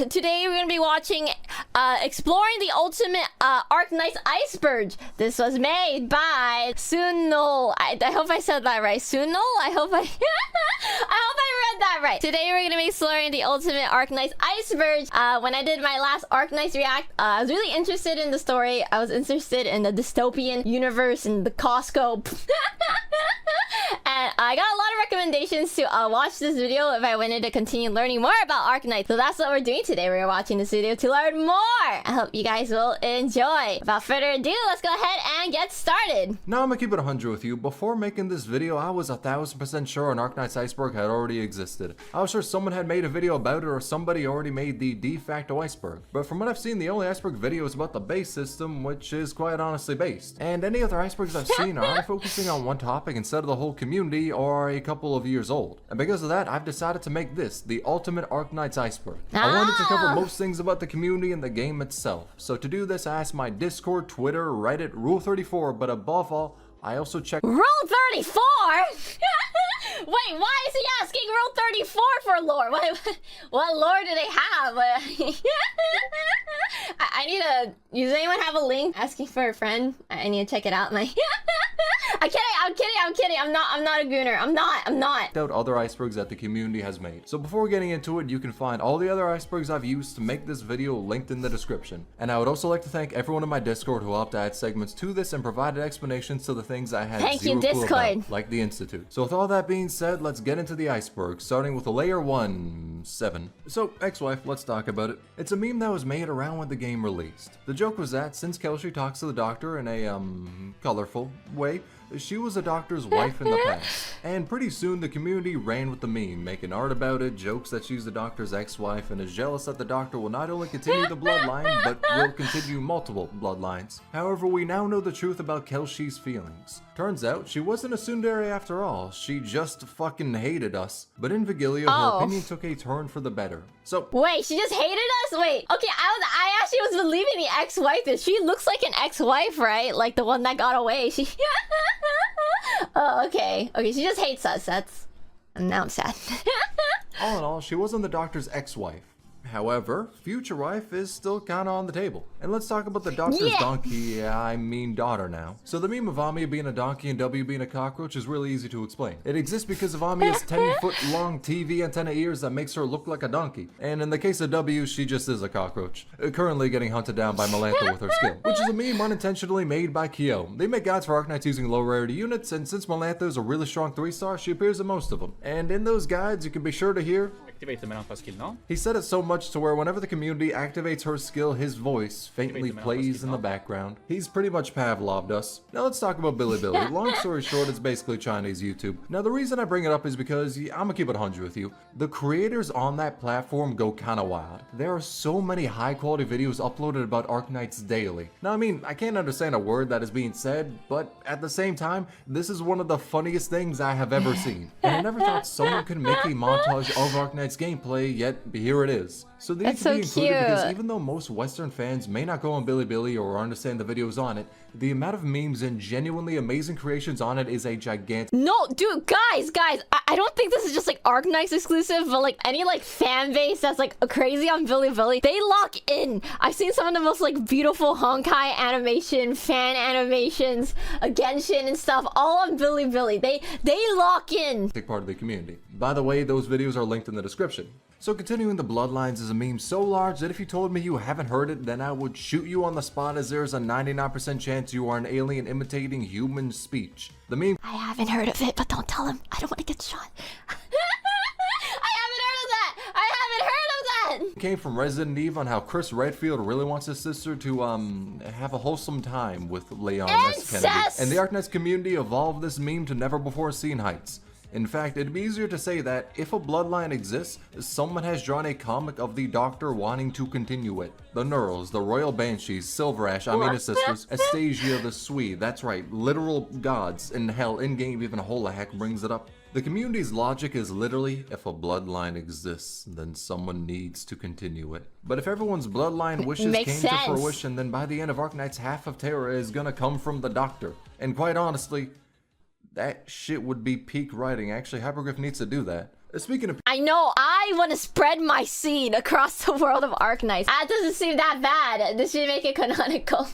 Today we're gonna be watching exploring the ultimate Arknights Iceberg. This was made by Suno. I hope I said that right. Suno? I hope I read that right. Today we're gonna be exploring the ultimate Arknights Iceberg. When I did my last Arknights react, I was really interested in the story. I was interested in the dystopian universe and the Costco. And I got a lot of recommendations to watch this video if I wanted to continue learning more about Arknights. So that's what we're doing today. We're watching this video to learn more. I hope you guys will enjoy. Without further ado, let's go ahead and get started. Now I'm gonna keep it 100 with you. Before making this video, I was 1000% sure an Arknights Iceberg had already existed. I was sure someone had made a video about it or somebody already made the de facto iceberg. But from what I've seen, the only iceberg video is about the base system, which is quite honestly based. And any other icebergs I've seen are either focusing on one topic instead of the whole community or a couple of years old. And because of that, I've decided to make this the ultimate Arknights Iceberg. I wanted to cover most things about the community and the game itself. So to do this, I asked my Discord, Twitter, Reddit, Rule 34, but above all, I also checked Rule 34? Wait, why is he asking Rule 34 for lore? What lore do they have? I need to... Does anyone have a link asking for a friend? I need to check it out. I'm kidding. I'm not a gooner. I'm not. out other icebergs that the community has made. So before getting into it, you can find all the other icebergs I've used to make this video linked in the description. And I would also like to thank everyone in my Discord who helped add segments to this and provided explanations to the things I had zero clue about, like the Institute. So with all that being said, let's get into the iceberg, starting with layer 7. So, ex-wife, let's talk about it. It's a meme that was made around when the game released. The joke was that since Kelsey talks to the doctor in a, colorful way, she was a doctor's wife in the past. And pretty soon the community ran with the meme, making art about it, jokes that she's the doctor's ex-wife, and is jealous that the doctor will not only continue the bloodline, but will continue multiple bloodlines. However, we now know the truth about Kelsey's feelings. Turns out, she wasn't a tsundere after all, she just fucking hated us. But in Vigilia, her opinion took a turn for the better. So wait, she just hated us? Wait, okay, I actually was believing the ex-wife. She looks like an ex-wife, right? Like the one that got away. She... Oh, okay. Okay, she just hates us. Now I'm sad. all in all, she wasn't the doctor's ex-wife. However, future wife is still kinda on the table. And let's talk about the doctor's donkey, I mean daughter now. So the meme of Amiya being a donkey and W being a cockroach is really easy to explain. It exists because of Amiya's 10-foot long TV antenna ears that makes her look like a donkey. And in the case of W, she just is a cockroach. Currently getting hunted down by Melantha with her skill. Which is a meme unintentionally made by Kyo. They make guides for Arknights using low rarity units, and since Melantha is a really strong 3-star, she appears in most of them. And in those guides, you can be sure to hear... Activate the Melantha skill now. He said it so much to where whenever the community activates her skill, his voice faintly plays in the background. He's pretty much Pavloved us. Now let's talk about Billy. Long story short, it's basically Chinese YouTube. Now the reason I bring it up is because, I'm gonna keep it 100 with you, the creators on that platform go kinda wild. There are so many high quality videos uploaded about Arknights daily. Now I mean, I can't understand a word that is being said, but at the same time, this is one of the funniest things I have ever seen. And I never thought someone could make a montage of Arknights gameplay, yet here it is. So they need to be included because even though most Western fans may not go on Bilibili or understand the videos on it, the amount of memes and genuinely amazing creations on it is a gigantic... No, dude, guys, I don't think this is just like Arknights exclusive, but like any like fan base that's like crazy on Bilibili, they lock in. I've seen some of the most like beautiful Honkai animation, fan animations, Genshin and stuff, all on Bilibili. They lock in. Big part of the community. By the way, those videos are linked in the description. So continuing the bloodlines is a meme so large that if you told me you haven't heard it, then I would shoot you on the spot, as there's a 99% chance you are an alien imitating human speech. The meme... I haven't heard of it, but don't tell him. I don't want to get shot. I haven't heard of that! Came from Resident Evil on how Chris Redfield really wants his sister to have a wholesome time with Leon S. Kennedy. And the Arknights community evolved this meme to never before seen heights. In fact, it'd be easier to say that if a bloodline exists, someone has drawn a comic of the Doctor wanting to continue it. The Neurals, the Royal Banshees, Silver Ash, Amina's sisters, Astasia the Swede, that's right, literal gods, and hell, in-game even Holahek brings it up. The community's logic is literally, if a bloodline exists, then someone needs to continue it. But if everyone's bloodline wishes came to fruition, then by the end of Arknights, half of Terra is gonna come from the Doctor. And quite honestly, that shit would be peak writing. Actually, Hypergriff needs to do that. Speaking of I know, I want to spread my seed across the world of Arknights. That doesn't seem that bad. This should make it canonical.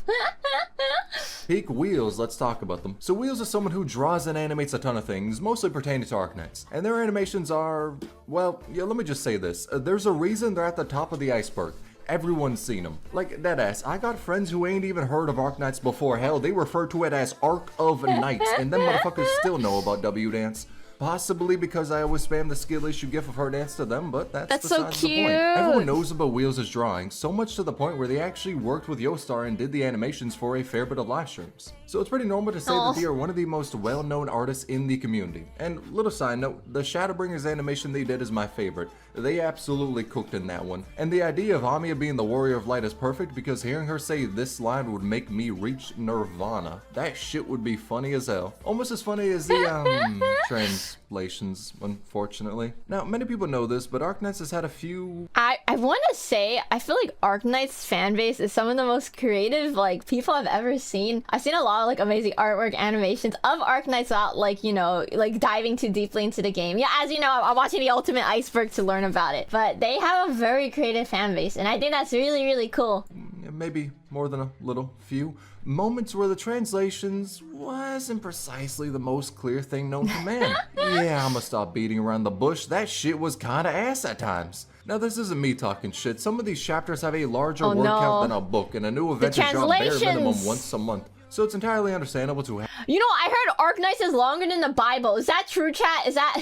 peak Wheels, let's talk about them. So Wheels is someone who draws and animates a ton of things, mostly pertaining to Arknights. And their animations are, well, yeah, let me just say this. There's a reason they're at the top of the iceberg. Everyone's seen them. Like, deadass, I got friends who ain't even heard of Arknights before. Hell, they refer to it as Ark of Knights, and them motherfuckers still know about W-Dance. Possibly because I always spam the skill issue gif of her dance to them, but that's so besides the cute. point. Everyone knows about Wheels' drawing, so much to the point where they actually worked with Yostar and did the animations for a fair bit of live streams. So it's pretty normal to say that they are one of the most well-known artists in the community. And little side note, the Shadowbringers animation they did is my favorite. They absolutely cooked in that one. And the idea of Amiya being the Warrior of Light is perfect because hearing her say this line would make me reach Nirvana. That shit would be funny as hell. Almost as funny as the translations, unfortunately. Now, many people know this, but Arknights has had a few... I want to say, I feel like Arknights fan base is some of the most creative, like, people I've ever seen. I've seen a lot of, like, amazing artwork, animations of Arknights without, like, you know, like, diving too deeply into the game. Yeah, as you know, I'm watching the Ultimate Iceberg to learn about it. But they have a very creative fan base, and I think that's really, really cool. Maybe more than a little few. Moments where the translations wasn't precisely the most clear thing known to man. Yeah, I'ma stop beating around the bush. That shit was kinda ass at times. Now, this isn't me talking shit. Some of these chapters have a larger word count than a book, and a new event is dropped bare minimum once a month. So it's entirely understandable to have... You know, I heard Arknights is longer than the Bible. Is that true, chat? Is that...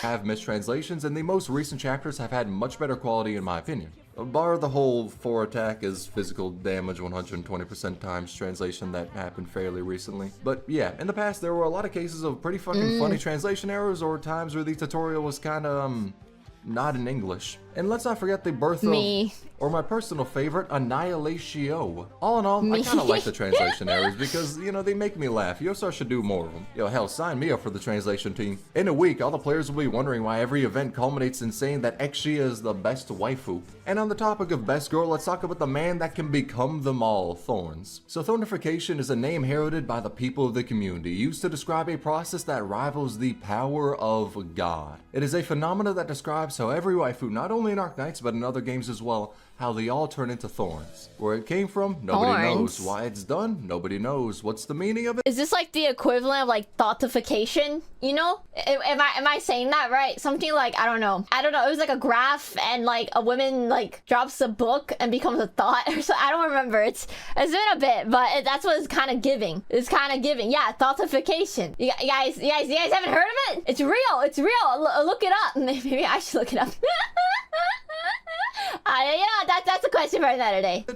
have mistranslations, and the most recent chapters have had much better quality in my opinion. Bar the whole 4 attack is physical damage 120% times translation that happened fairly recently. But yeah, in the past there were a lot of cases of pretty fucking funny translation errors or times where the tutorial was kinda, not in English. And let's not forget the birth of, or my personal favorite, Annihilatio. All in all, I kinda like the translation errors because, you know, they make me laugh. Yosar should do more of them. Yo, hell, sign me up for the translation team. In a week, all the players will be wondering why every event culminates in saying that Exia is the best waifu. And on the topic of best girl, let's talk about the man that can become them all, Thorns. So Thornification is a name heralded by the people of the community, used to describe a process that rivals the power of God. It is a phenomenon that describes how every waifu, not only in Arknights but in other games as well, how they all turn into thorns. Where it came from, nobody knows. Why it's done, nobody knows. What's the meaning of it? Is this like the equivalent of like thoughtification? You know? Am I saying that right? Something like, I don't know. It was like a graph and like a woman like drops a book and becomes a thought or so. I don't remember. It's been a bit, but that's what it's kind of giving. It's kind of giving. Yeah, thoughtification. You guys haven't heard of it? It's real. It's real. Look it up. Maybe I should look it up. Yeah, that's a question for another day.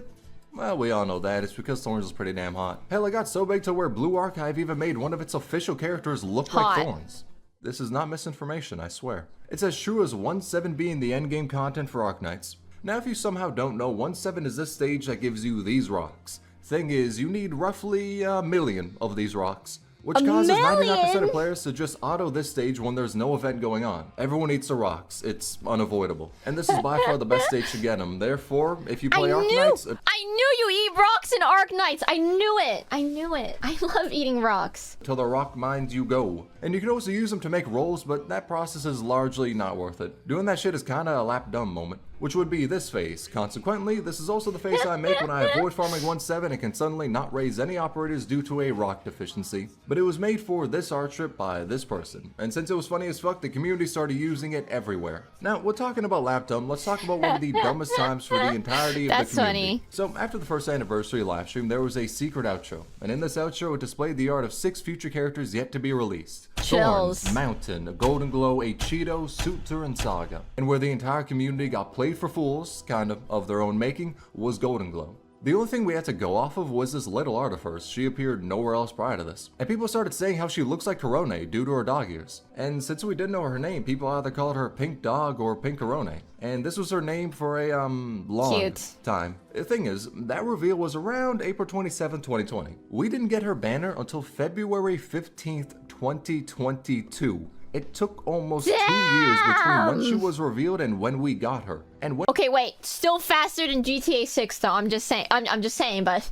Well, we all know that. It's because Thorns is pretty damn hot. Hell, it got so big to where Blue Archive even made one of its official characters look like Thorns. This is not misinformation, I swear. It's as true as 1-7 being the endgame content for Arknights. Now, if you somehow don't know, 1-7 is this stage that gives you these rocks. Thing is, you need roughly a million of these rocks, which causes 99% of players to just auto this stage when there's no event going on. Everyone eats the rocks. It's unavoidable. And this is by far the best stage to get them. Therefore, if you play Arknights... I knew you eat rocks in Arknights! I knew it! I knew it. I love eating rocks. Till the rock mines you go. And you can also use them to make rolls, but that process is largely not worth it. Doing that shit is kinda a lap dumb moment, which would be this phase. Consequently, this is also the face I make when I avoid farming 1-7 and can suddenly not raise any operators due to a rock deficiency. But it was made for this art trip by this person, and since it was funny as fuck, the community started using it everywhere. Now, we're talking about lap dumb, let's talk about one of the dumbest times for the entirety of the community. Funny. So, after the first anniversary livestream, there was a secret outro, and in this outro it displayed the art of 6 future characters yet to be released. Chills. Thorns, Mountain, Golden Glow, a Cheeto, Suitor, and Saga. And where the entire community got played for fools, kind of their own making, was Golden Glow. The only thing we had to go off of was this little art of hers. She appeared nowhere else prior to this. And people started saying how she looks like Korone due to her dog ears. And since we didn't know her name, people either called her Pink Dog or Pink Korone. And this was her name for a, long time. The thing is, that reveal was around April 27, 2020. We didn't get her banner until February 15th, 2022. It took almost 2 years between when she was revealed and when we got her. And when okay, wait. Still faster than GTA 6 though. I'm just saying, but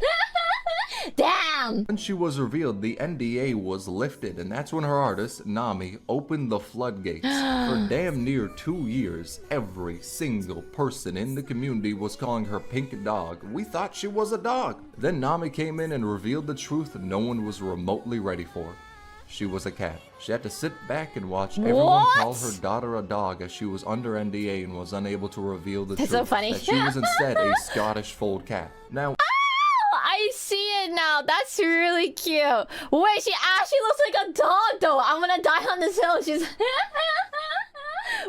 Damn! When she was revealed, the NDA was lifted, and that's when her artist, Nami, opened the floodgates. For damn near 2 years, every single person in the community was calling her Pink Dog. We thought she was a dog. Then Nami came in and revealed the truth no one was remotely ready for. She was a cat. She had to sit back and watch everyone call her daughter a dog as she was under NDA and was unable to reveal the truth. So funny. That she was instead a Scottish fold cat. Now, I see it now. That's really cute. Wait, she actually looks like a dog, though. I'm gonna die on this hill. She's...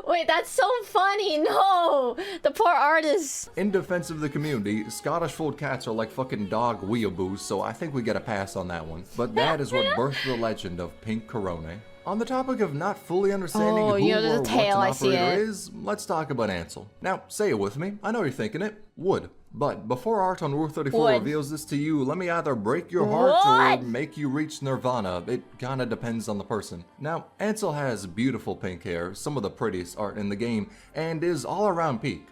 Wait, that's so funny. No, the poor artist. in defense of the community, Scottish fold cats are like fucking dog weeaboos, so I think we get a pass on that one. But that is what birthed the legend of Pink Corone. On the topic of not fully understanding who or what an operator is, let's talk about Ansel. Now, say it with me. I know you're thinking it. Would. But before Art on Rule 34 reveals this to you, let me either break your heart or make you reach nirvana. It kinda depends on the person. Now, Ansel has beautiful pink hair, some of the prettiest art in the game, and is all around peak.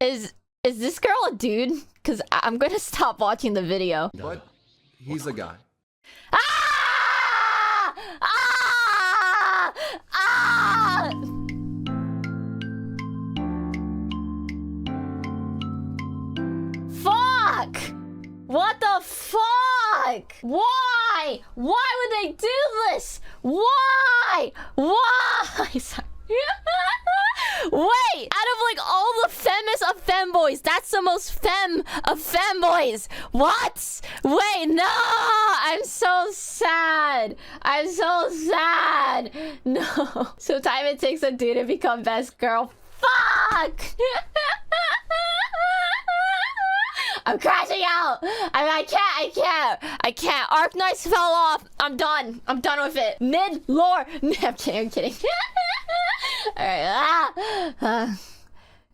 Is this girl a dude? Because I'm gonna stop watching the video. But he's a guy. Ah! Ah! Ah! Fuck! What the fuck? Why? Why would they do this? Why? Why? Sorry. Wait, out of like all the femmes of femboys, that's the most femme of femboys. What? Wait, no! I'm so sad. I'm so sad. No. Sometimes it takes a dude to become best girl. Fuck! I'm crashing out. I can't. Arknights fell off. I'm done. I'm done with it. Mid-lore. I'm kidding. Alright.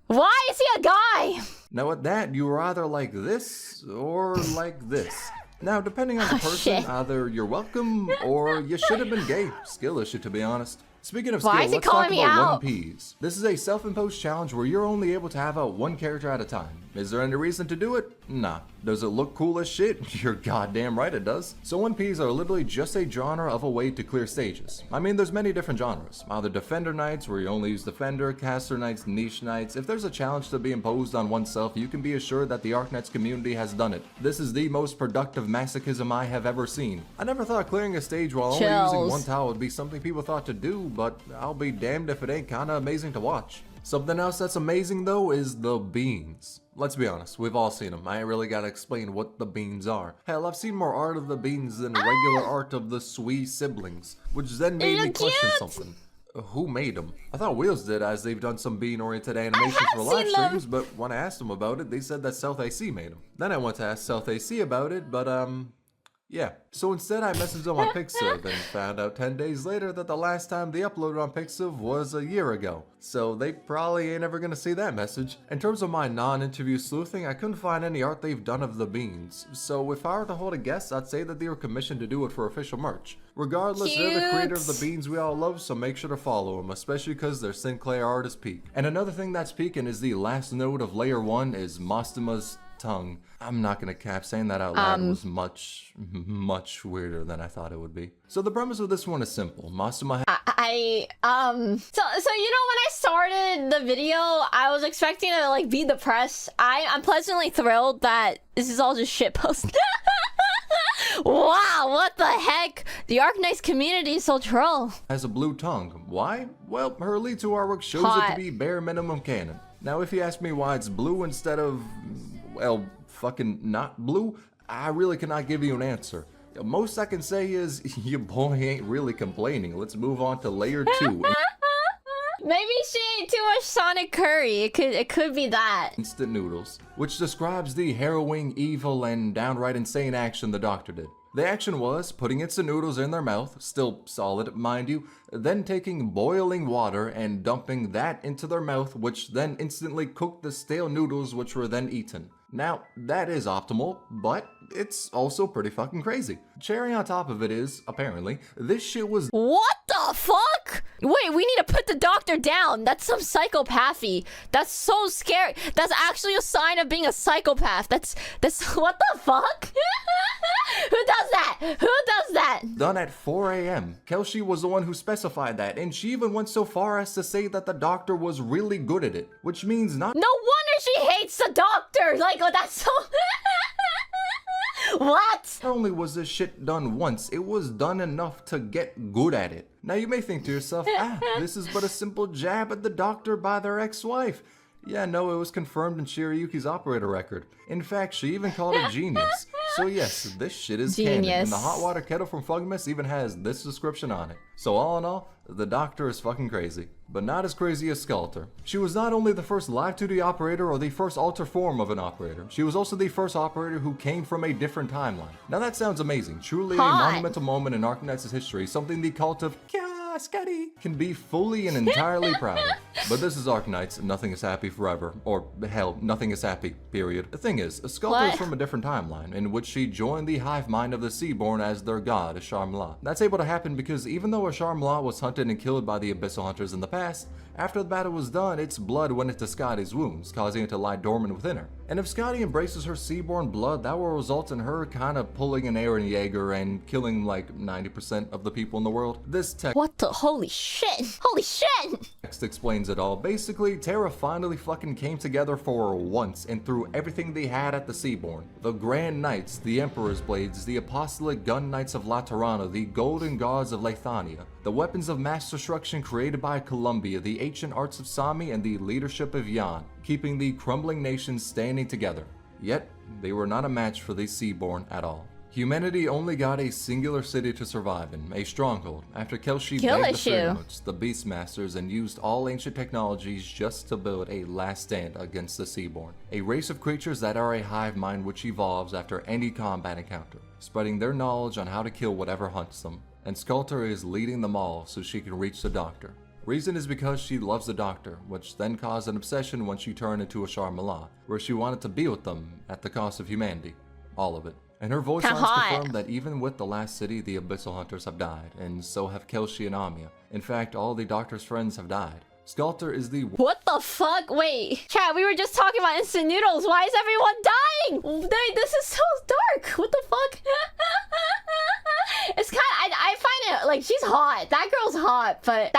Why is he a guy? Now with that, you were either like this or like this. Now, depending on the person, either you're welcome or you should have been gay. Skill issue, to be honest. Speaking of skill, let's talk about 1Ps. This is a self-imposed challenge where you're only able to have out one character at a time. Is there any reason to do it? Nah. Does it look cool as shit? You're goddamn right it does. So 1Ps are literally just a genre of a way to clear stages. I mean, there's many different genres. Either Defender Knights, where you only use Defender, Caster Knights, Niche Knights. If there's a challenge to be imposed on oneself, you can be assured that the Arknights community has done it. This is the most productive masochism I have ever seen. I never thought clearing a stage while only using one towel would be something people thought to do, but I'll be damned if it ain't kinda amazing to watch. Something else that's amazing though is the beans. Let's be honest, we've all seen them. I ain't really gotta explain what the beans are. Hell, I've seen more art of the beans than regular art of the Swee siblings, which then made me question something. Who made them? I thought Wheels did, as they've done some bean-oriented animations for live streams, but when I asked them about it, they said that South AC made them. Then I went to ask South AC about it, but yeah. So instead I messaged them on Pixiv and found out 10 days later that the last time they uploaded on Pixiv was a year ago. So they probably ain't ever gonna see that message. In terms of my non-interview sleuthing, I couldn't find any art they've done of the beans. So if I were to hold a guess, I'd say that they were commissioned to do it for official merch. Regardless, they're the creator of the beans we all love, so make sure to follow them, especially because their Sinclair art is peak. And another thing that's peaking is the last node of layer 1 is Mostima's tongue. I'm not gonna cap, saying that out loud was much weirder than I thought it would be. So the premise of this one is simple. Mostima so you know, when I started the video, I was expecting to like be depressed. I'm pleasantly thrilled that this is all just shitpost. Wow, what the heck? The Arknights community is so troll. Has a blue tongue. Why? Well, her lead to artwork shows it to be bare minimum canon. Now, if you ask me why it's blue instead of, well, fucking not blue, I really cannot give you an answer. Most I can say is, your boy ain't really complaining. Let's move on to layer 2. Maybe she ate too much Sonic Curry. It could be that. Instant noodles, which describes the harrowing, evil, and downright insane action the doctor did. The action was putting instant noodles in their mouth, still solid, mind you, then taking boiling water and dumping that into their mouth, which then instantly cooked the stale noodles, which were then eaten. Now, that is optimal, but it's also pretty fucking crazy. Cherry on top of it is, apparently, this shit was— What the fuck? Wait, we need to put the doctor down. That's some psychopathy. That's so scary. That's actually a sign of being a psychopath. That's what the fuck? Who does that? Who does that? Done at 4 a.m. Kelshi was the one who specified that, and she even went so far as to say that the doctor was really good at it, which means not— No wonder she hates the doctor. Like, oh, that's so. What? Not only was this shit done once, it was done enough to get good at it. Now you may think to yourself, this is but a simple jab at the doctor by their ex-wife. Yeah, no, it was confirmed in Shirayuki's operator record. In fact, she even called it genius. So yes, this shit is canon, and the hot water kettle from Fugmas even has this description on it. So all in all, the doctor is fucking crazy. But not as crazy as Sculptor. She was not only the first live 2D operator or the first alter form of an operator, she was also the first operator who came from a different timeline. Now that sounds amazing, truly a monumental moment in Arknights' history, something the cult of Scotty can be fully and entirely proud of. But this is Arknights, nothing is happy forever. Or hell, nothing is happy, period. The thing is, Sculptor is from a different timeline, in which she joined the hive mind of the Seaborn as their god, Asharmla. That's able to happen because even though Asharmla was hunted and killed by the Abyssal Hunters in the past, after the battle was done, its blood went into Scotty's wounds, causing it to lie dormant within her. And if Scotty embraces her Seaborn blood, that will result in her kind of pulling an Eren Yeager and killing like 90% of the people in the world. This text— What the— holy shit! Holy shit! Text explains it all. Basically, Terra finally fucking came together for once and threw everything they had at the Seaborn. The Grand Knights, the Emperor's Blades, the Apostolic Gun Knights of Laterana, the Golden Gods of Leithania, the weapons of mass destruction created by Columbia, the ancient arts of Sami, and the leadership of Yan, keeping the crumbling nations standing together. Yet, they were not a match for the Seaborn at all. Humanity only got a singular city to survive in, a stronghold, after Kelshi begged the Frigmuts, the Beastmasters, and used all ancient technologies just to build a last stand against the Seaborn. A race of creatures that are a hive mind which evolves after any combat encounter, spreading their knowledge on how to kill whatever hunts them. And Sculptor is leading them all so she can reach the doctor. Reason is because she loves the doctor, which then caused an obsession when she turned into Asharmla, where she wanted to be with them at the cost of humanity. All of it. And her voice lines confirm that even with the last city, the Abyssal Hunters have died, and so have Kelshi and Amiya. In fact, all the doctor's friends have died. Sculptor is the— What the fuck? Wait, chat, we were just talking about instant noodles. Why is everyone dying? This is so dark. What the fuck? It's kind of— I find it like she's hot. That girl's hot, but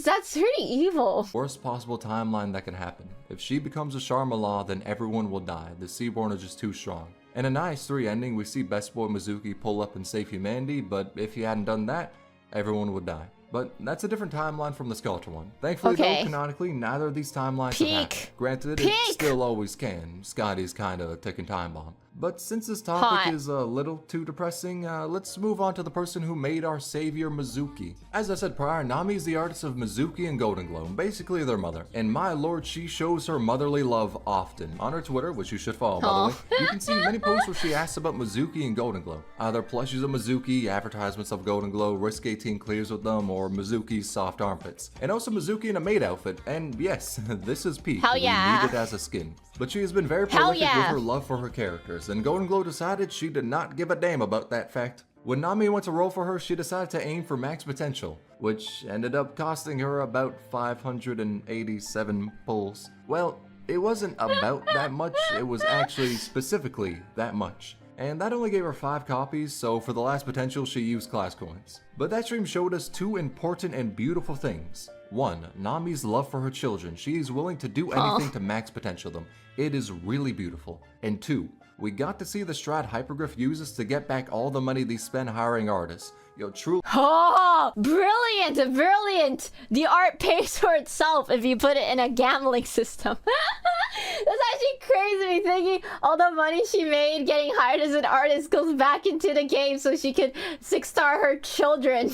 that's pretty evil. Worst possible timeline that can happen. If she becomes a Asharmla, then everyone will die. The Seaborn are just too strong. In a nice 3 ending, we see Best Boy Mizuki pull up and save humanity, but if he hadn't done that, everyone would die. But that's a different timeline from the Sculptor one. Thankfully, though, canonically, neither of these timelines have happened. Granted, it still always can. Scotty's kind of a ticking time bomb. But since this topic is a little too depressing, let's move on to the person who made our savior Mizuki. As I said prior, Nami is the artist of Mizuki and Golden Glow, basically their mother. And my lord, she shows her motherly love often. On her Twitter, which you should follow by the way, you can see many posts where she asks about Mizuki and Golden Glow. Either plushies of Mizuki, advertisements of Golden Glow, Risk 18 clears with them, or Mizuki's soft armpits. And also Mizuki in a maid outfit, and yes, this is peak. We need it as a skin. But she has been very prolific with her love for her characters, and Golden Glow decided she did not give a damn about that fact. When Nami went to roll for her, she decided to aim for max potential, which ended up costing her about 587 pulls. Well, it wasn't about that much, it was actually specifically that much. And that only gave her 5 copies, so for the last potential she used class coins. But that stream showed us 2 important and beautiful things. 1. Nami's love for her children. She is willing to do anything to max potential them. It is really beautiful. And 2. We got to see the strat Hypergriff uses to get back all the money they spend hiring artists. Yo, true. Oh, brilliant, brilliant. The art pays for itself if you put it in a gambling system. That's actually crazy to me thinking all the money she made getting hired as an artist goes back into the game so she could 6-star her children.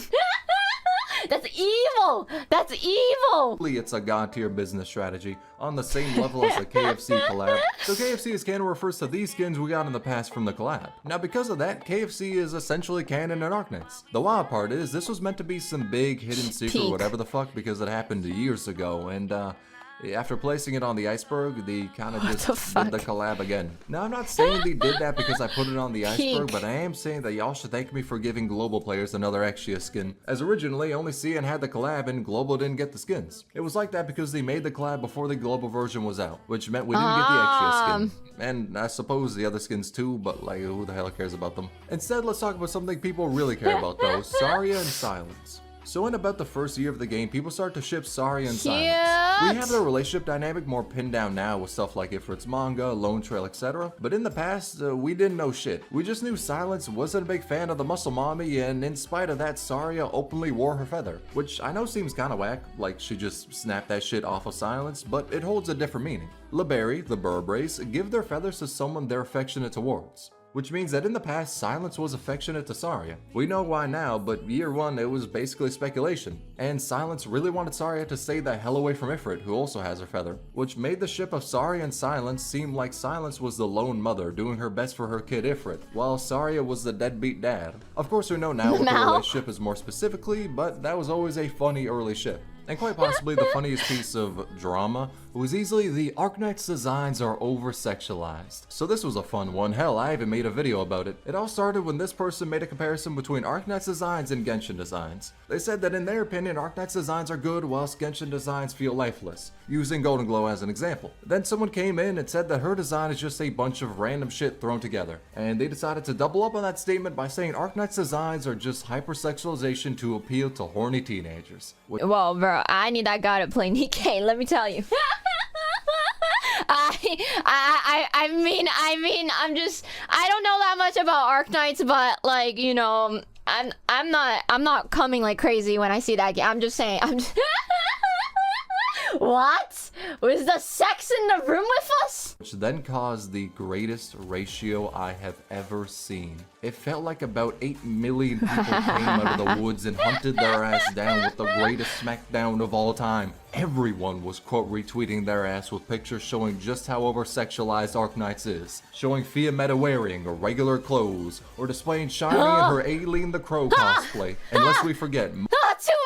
That's evil! That's evil! It's a god-tier business strategy, on the same level as the KFC collab. So KFC's canon refers to these skins we got in the past from the collab. Now because of that, KFC is essentially canon in Arknights. The wild part is, this was meant to be some big hidden secret or whatever the fuck because it happened years ago, and After placing it on the Iceberg, they kind of just fuck? did the collab again. Now, I'm not saying they did that because I put it on the Iceberg, Peak. but I am saying that y'all should thank me for giving Global players another Exia skin, as originally only CN had the collab and Global didn't get the skins. It was like that because they made the collab before the Global version was out, which meant we didn't get the Exia skin. And I suppose the other skins too, but like, who the hell cares about them? Instead, let's talk about something people really care about though, Saria and Silence. So in about the first year of the game, people start to ship Saria and Silence. We have their relationship dynamic more pinned down now with stuff like Ifrit's manga, Lone Trail, etc. But in the past, we didn't know shit. We just knew Silence wasn't a big fan of the muscle mommy, and in spite of that, Saria openly wore her feather. Which I know seems kinda whack, like she just snapped that shit off of Silence, but it holds a different meaning. Liberi, the Burb race, give their feathers to someone they're affectionate towards. Which means that in the past, Silence was affectionate to Saria. We know why now, but year one, it was basically speculation. And Silence really wanted Saria to stay the hell away from Ifrit, who also has her feather. Which made the ship of Saria and Silence seem like Silence was the lone mother doing her best for her kid Ifrit, while Saria was the deadbeat dad. Of course we know now what the relationship is more specifically, but that was always a funny early ship. And quite possibly the funniest piece of drama was easily the Arknights designs are over-sexualized. So this was a fun one. Hell, I even made a video about it. It all started when this person made a comparison between Arknights designs and Genshin designs. They said that in their opinion, Arknights designs are good whilst Genshin designs feel lifeless, using Golden Glow as an example. Then someone came in and said that her design is just a bunch of random shit thrown together. And they decided to double up on that statement by saying Arknights designs are just hypersexualization to appeal to horny teenagers. Well, bro, I need that guy to play Nikkei, let me tell you. I mean, I don't know that much about Arknights, but like, you know, I'm not coming like crazy when I see that game. I'm just saying, What? Was the sex in the room with us? Which then caused the greatest ratio I have ever seen. It felt like about 8 million people came out of the woods and hunted their ass down with the greatest smackdown of all time. Everyone was quote retweeting their ass with pictures showing just how over-sexualized Arknights is. Showing Fia Meta wearing regular clothes, or displaying Shiny in her Alien the Crow cosplay. And lest we forget, Too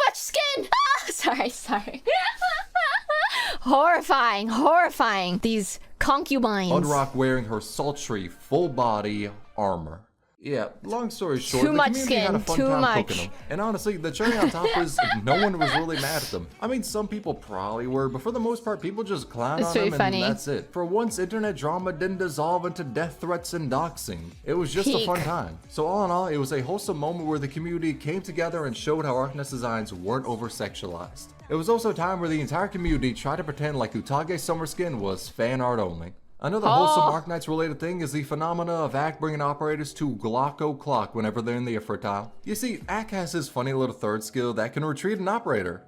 much skin! Sorry. Horrifying. These concubines. Mudrock wearing her sultry, full-body armor. Yeah, long story short, Too the much community had a skin, fun too time much. cooking them. And honestly, the cherry on top is no one was really mad at them. I mean, some people probably were, but for the most part, people just clown It's on them really funny. and that's it. For once, internet drama didn't dissolve into death threats and doxing. It was just a Peak. fun time. So all in all, it was a wholesome moment where the community came together and showed how Arknights designs weren't over-sexualized. It was also a time where the entire community tried to pretend like Utage's summer skin was fan art only. Another wholesome Arknights related thing is the phenomena of Ak bringing operators to Glock clock whenever they're in the Ifrit tile. You see, Ak has his funny little third skill that can retreat an operator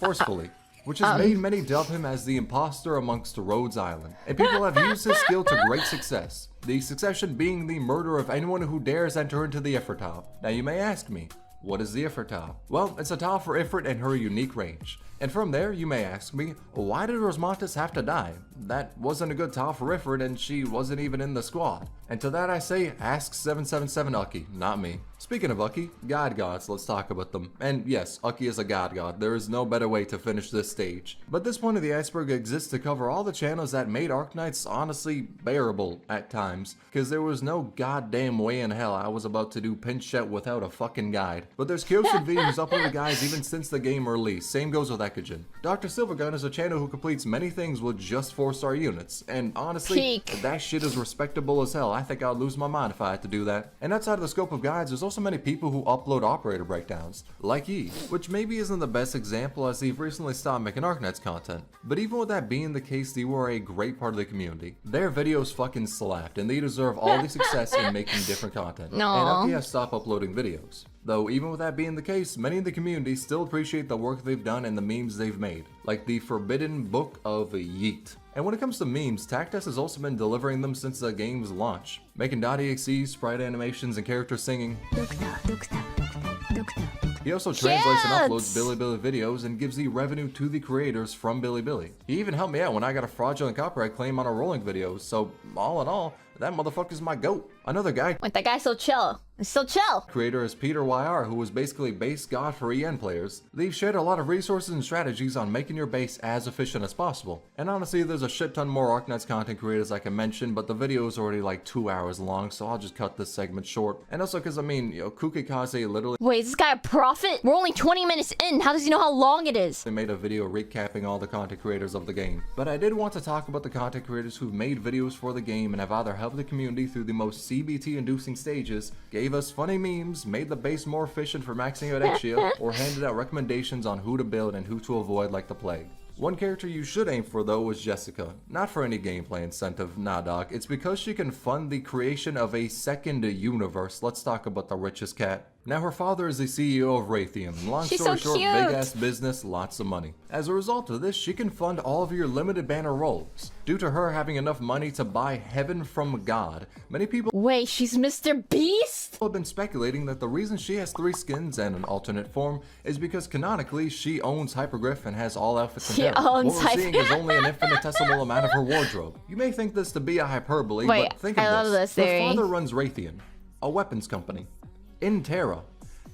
forcefully, which has made many dub him as the imposter amongst Rhodes Island. And people have used his skill to great success, the succession being the murder of anyone who dares enter into the Ifrit tile. Now you may ask me, what is the Ifrit tile? Well, it's a tile for Ifrit and her unique range. And from there, you may ask me, why did Rosmantis have to die? That wasn't a good tile for Ifrit and she wasn't even in the squad. And to that I say, ask 777 Ucky, not me. Speaking of Ucky, god gods, let's talk about them. And yes, Ucky is a god. There is no better way to finish this stage. But this point of the iceberg exists to cover all the channels that made Arknights honestly bearable at times. Cause there was no goddamn way in hell I was about to do Pinchet without a fucking guide. But there's Kyosun V who's uploaded guides even since the game release. Same goes with Ekijin. Dr. Silvergun is a channel who completes many things with just 4-star units. And honestly, Peak. that shit is respectable as hell. I think I'd lose my mind if I had to do that. And outside of the scope of guides, there's also many people who upload operator breakdowns, like E, which maybe isn't the best example as they've recently stopped making Arknights content. But even with that being the case, they were a great part of the community. Their videos fucking slapped, and they deserve all the success in making different content. No. And Ucky has stopped uploading videos. Though even with that being the case, many in the community still appreciate the work they've done and the memes they've made, like the Forbidden Book of Yeet. And when it comes to memes, Tactus has also been delivering them since the game's launch, making .exe, sprite animations, and character singing. He also translates and uploads Bilibili videos and gives the revenue to the creators from Bilibili. He even helped me out when I got a fraudulent copyright claim on a rolling video, so all in all, That motherfucker's my goat. Another guy. Wait, that guy's so chill. He's so chill. Creator is Peter YR, who was basically base god for EN players. They've shared a lot of resources and strategies on making your base as efficient as possible. And honestly, there's a shit ton more Arknights content creators I can mention, but the video is already like 2 hours long, so I'll just cut this segment short. And also because, I mean, Kukikaze literally— Wait, is this guy a prophet? We're only 20 minutes in. How does he know how long it is? They made a video recapping all the content creators of the game. But I did want to talk about the content creators who've made videos for the game and have either helped the community through the most CBT-inducing stages, gave us funny memes, made the base more efficient for maxing out Exia, or handed out recommendations on who to build and who to avoid like the plague. One character you should aim for though is Jessica. Not for any gameplay incentive, nah dog. It's because she can fund the creation of a second universe. Let's talk about the richest cat. Now her father is the CEO of Raytheon. Long story short, big ass business, lots of money. As a result of this, she can fund all of your limited banner roles. Due to her having enough money to buy heaven from God, many people— Wait, she's Mr. Beast? have been speculating that the reason she has 3 skins and an alternate form is because canonically she owns Hypergriff and has all outfits and She owns What we're seeing is only an infinitesimal amount of her wardrobe. You may think this to be a hyperbole, Wait, but think I of love this Her theory. father runs Raytheon, a weapons company, in Terra,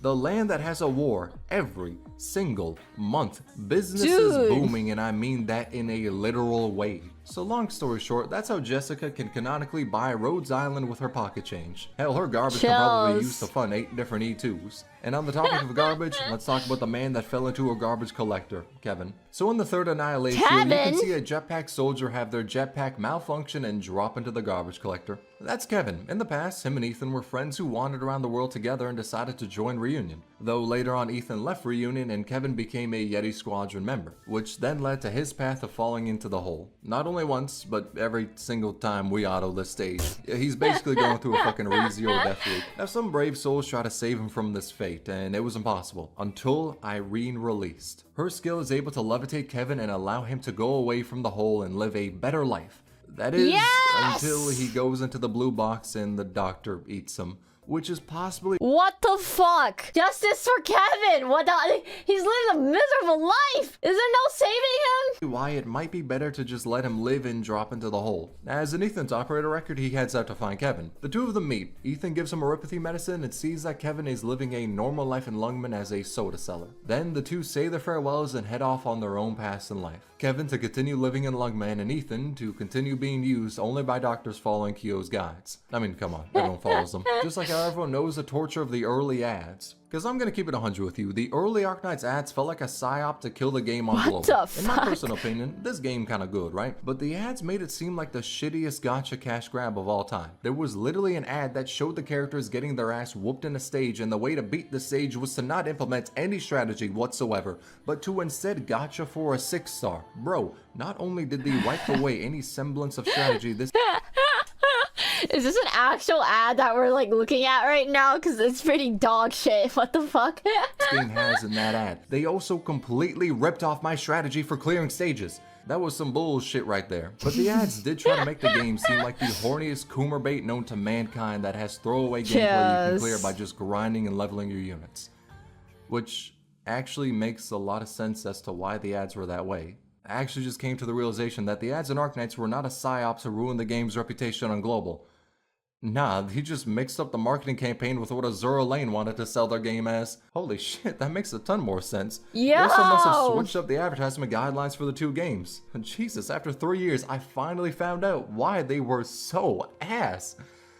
the land that has a war every single month. Business is booming, and I mean that in a literal way. So long story short, that's how Jessica can canonically buy Rhodes Island with her pocket change. Hell, her garbage can probably be used to fund 8 different E2s. And on the topic of garbage, let's talk about the man that fell into a garbage collector, Kevin. So in the third Annihilation, you can see a jetpack soldier have their jetpack malfunction and drop into the garbage collector. That's Kevin. In the past, him and Ethan were friends who wandered around the world together and decided to join Reunion. Though later on Ethan left Reunion and Kevin became a Yeti Squadron member, which then led to his path of falling into the hole. Not only once, but every single time we auto this stage. He's basically going through a fucking ReZero death loop. Now some brave souls try to save him from this fate, and it was impossible, until Irene released. Her skill is able to levitate Kevin and allow him to go away from the hole and live a better life. That is, until he goes into the blue box and the doctor eats him. Which is possibly— What the fuck? Justice for Kevin! What the— He's lived a miserable life! Is there no saving him? why it might be better to just let him live and drop into the hole. As in Ethan's operator record, he heads out to find Kevin. The two of them meet. Ethan gives him homeopathy medicine and sees that Kevin is living a normal life in Lungman as a soda seller. Then the two say their farewells and head off on their own paths in life. Kevin to continue living in Lungman and Ethan to continue being used only by doctors following Kyo's guides. I mean, come on, everyone follows them. Just like how everyone knows the torture of the early ads. Because I'm gonna keep it 100 with you, the early Arknights ads felt like a psyop to kill the game on global. In my personal opinion, this game kinda good, right? But the ads made it seem like the shittiest gacha cash grab of all time. There was literally an ad that showed the characters getting their ass whooped in a stage, and the way to beat the stage was to not implement any strategy whatsoever, but to instead gacha for a 6-star. Bro, not only did they wipe away any semblance of strategy, this— Is this an actual ad that we're like looking at right now? Because it's pretty dog shit. What the fuck? This game has in that ad. They also completely ripped off my strategy for clearing stages. That was some bullshit right there. But the ads did try to make the game seem like the horniest Coomer bait known to mankind that has throwaway gameplay you can clear by just grinding and leveling your units. Which actually makes a lot of sense as to why the ads were that way. I actually just came to the realization that the ads in Arknights were not a psyop to ruin the game's reputation on global. Nah, he just mixed up the marketing campaign with what Azura Lane wanted to sell their game as. Holy shit, that makes a ton more sense. They also must have switched up the advertisement guidelines for the two games. Jesus, after 3 years, I finally found out why they were so ass.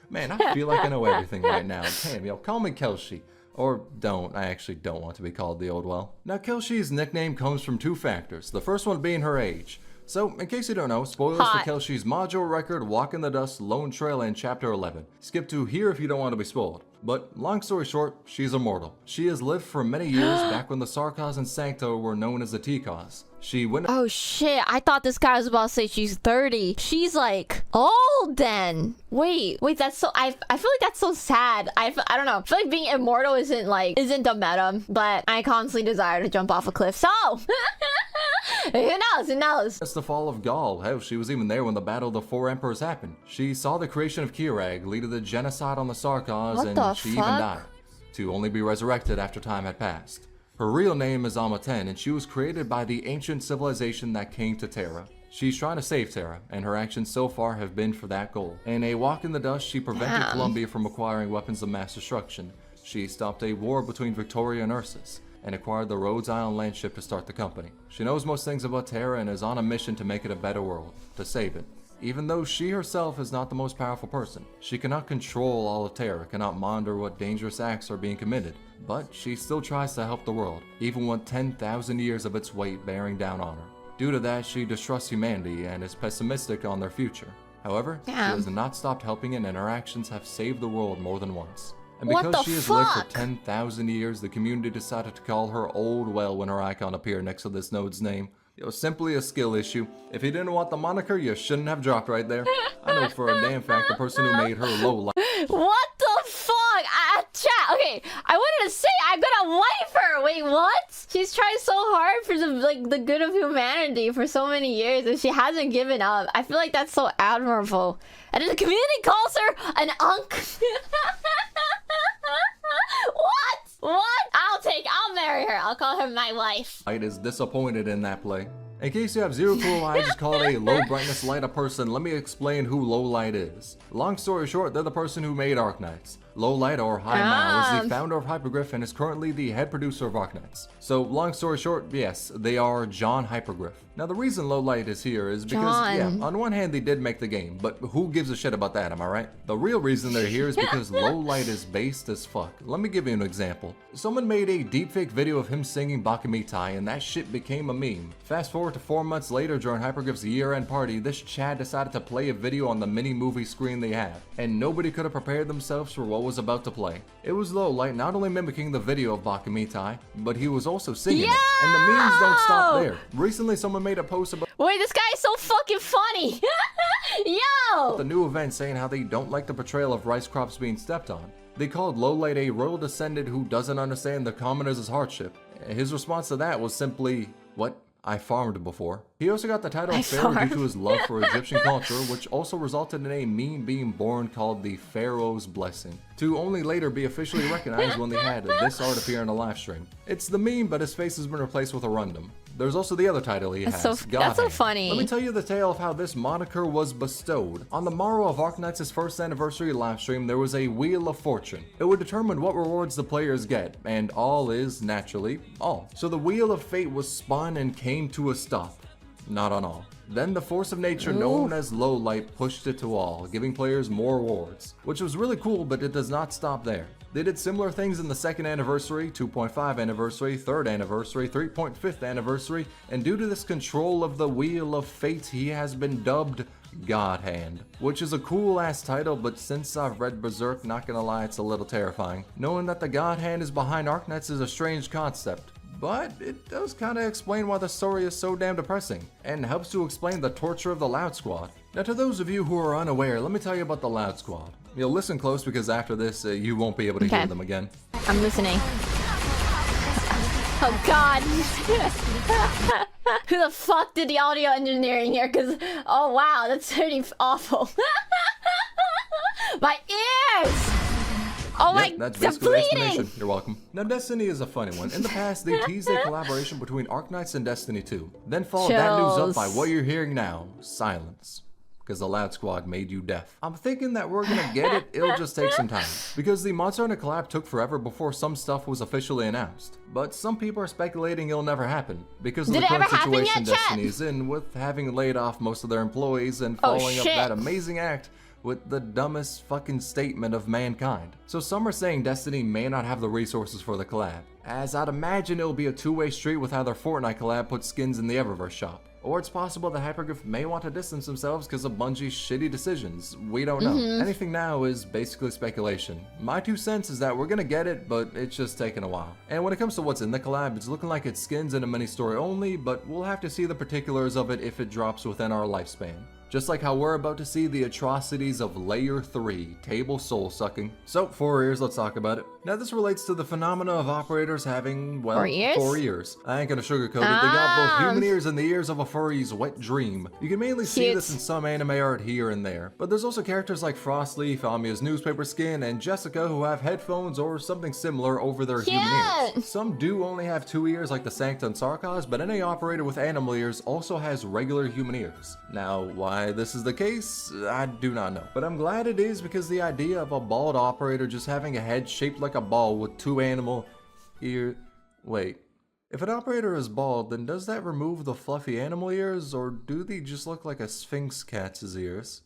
Man, I feel like I know everything right now. Damn, yo, call me Kelshi. Or don't, I actually don't want to be called the old well. Now, Kelshi's nickname comes from two factors, the first one being her age. So, in case you don't know, spoilers for Kelshi's module record, Walk in the Dust, Lone Trail, and Chapter 11. Skip to here if you don't want to be spoiled. But, long story short, she's immortal. She has lived for many years back when the Sarkaz and Sancto were known as the T-Kaz. She went— Oh shit, I thought this guy was about to say she's 30. She's like old then. Wait, that's so— I feel like that's so sad. I don't know. I feel like being immortal isn't the meta, but I constantly desire to jump off a cliff. So who knows? That's the fall of Gaul. Hell, she was even there when the Battle of the Four Emperors happened. She saw the creation of Kirag, leading the genocide on the Sarkaz, and she even died, to only be resurrected after time had passed. Her real name is Amaten, and she was created by the ancient civilization that came to Terra. She's trying to save Terra, and her actions so far have been for that goal. In a walk in the dust, she prevented Columbia from acquiring weapons of mass destruction. She stopped a war between Victoria and Ursus, and acquired the Rhodes Island land ship to start the company. She knows most things about Terra and is on a mission to make it a better world, to save it. Even though she herself is not the most powerful person, she cannot control all of Terra, cannot monitor what dangerous acts are being committed, but she still tries to help the world, even with 10,000 years of its weight bearing down on her. Due to that, she distrusts humanity and is pessimistic on their future. However, she has not stopped helping it, and her actions have saved the world more than once. And because she has lived for 10,000 years, the community decided to call her Old Well when her icon appeared next to this node's name. It was simply a skill issue. If you didn't want the moniker, you shouldn't have dropped right there. I know for a damn fact the person who made her low. What the fuck? Chat. Okay, I wanted to say I'm gonna wipe her. Wait, what? She's tried so hard for the good of humanity for so many years, and she hasn't given up. I feel like that's so admirable. And then the community calls her an unk. What? I'll marry her. I'll call her my wife. Light is disappointed in that play. In case you have zero clue why I just called a low brightness light a person, let me explain who Low Light is. Long story short, they're the person who made Arknights. Low Light, or Hai Mao, is the founder of Hypergriff and is currently the head producer of Arknights. So long story short, yes, they are John Hypergriff. Now the reason Low Light is here is because, yeah, on one hand they did make the game, but who gives a shit about that, am I right? The real reason they're here is because Low Light is based as fuck. Let me give you an example. Someone made a deepfake video of him singing Bakamitai and that shit became a meme. Fast forward to 4 months later during Hypergriff's year-end party, this Chad decided to play a video on the mini-movie screen they had, and nobody could have prepared themselves for what was about to play. It was Low Light not only mimicking the video of Bakamitai, but he was also singing it, and the memes don't stop there. Recently someone made a post about wait, this guy is so fucking funny. Yo! The new event saying how they don't like the portrayal of rice crops being stepped on. They called Low Light a royal descendant who doesn't understand the commoners' hardship. His response to that was simply, what? I farmed before. He also got the title of Pharaoh due to his love for Egyptian culture, which also resulted in a meme being born called the Pharaoh's Blessing, to only later be officially recognized when they had this art appear in a live stream. It's the meme, but his face has been replaced with a rundum. There's also the other title he has, that's so funny. Let me tell you the tale of how this moniker was bestowed. On the morrow of Arknights' first anniversary live stream, there was a Wheel of Fortune. It would determine what rewards the players get, and all is, naturally, all. So the Wheel of Fate was spun and came to a stop. Not on all. Then the force of nature known as Low Light pushed it to all, giving players more rewards, which was really cool, but it does not stop there. They did similar things in the 2nd anniversary, 2.5 anniversary, 3rd anniversary, 3.5th anniversary, and due to this control of the Wheel of Fate, he has been dubbed God Hand, which is a cool ass title, but since I've read Berserk, not gonna lie, it's a little terrifying. Knowing that the God Hand is behind Arknights is a strange concept, but it does kinda explain why the story is so damn depressing, and helps to explain the torture of the Loud Squad. Now to those of you who are unaware, let me tell you about the Loud Squad. You'll listen close because after this, you won't be able to hear them again. I'm listening. Oh god. Who the fuck did the audio engineering here? Cause, oh wow, that's pretty awful. My ears! Oh my, that's basically the explanation. You're welcome. Now Destiny is a funny one. In the past, they teased a collaboration between Arknights and Destiny 2. Then followed that news up by what you're hearing now, silence. Because the Loud Squad made you deaf. I'm thinking that we're gonna get it, it'll just take some time. Because the Monster Hunter collab took forever before some stuff was officially announced. But some people are speculating it'll never happen. Because of the current situation Destiny's in, with having laid off most of their employees and following up that amazing act with the dumbest fucking statement of mankind. So some are saying Destiny may not have the resources for the collab, as I'd imagine it'll be a two-way street with how their Fortnite collab puts skins in the Eververse shop. Or it's possible that Hypergriff may want to distance themselves because of Bungie's shitty decisions. We don't know. Anything now is basically speculation. My 2 cents is that we're gonna get it, but it's just taking a while. And when it comes to what's in the collab, it's looking like it's skins and a mini story only, but we'll have to see the particulars of it if it drops within our lifespan. Just like how we're about to see the atrocities of Layer 3, table soul sucking. So, 4 ears, let's talk about it. Now this relates to the phenomena of operators having, well, 4 ears. I ain't gonna sugarcoat it, they got both human ears and the ears of a furry's wet dream. You can mainly see this in some anime art here and there. But there's also characters like Frostleaf, Amiya's newspaper skin, and Jessica who have headphones or something similar over their human ears. Some do only have 2 ears like the Sancta and Sarkaz, but any operator with animal ears also has regular human ears. Now, why this is the case, I do not know. But I'm glad it is, because the idea of a bald operator just having a head shaped like a ball with 2 animal ears... Wait. If an operator is bald, then does that remove the fluffy animal ears, or do they just look like a Sphinx cat's ears?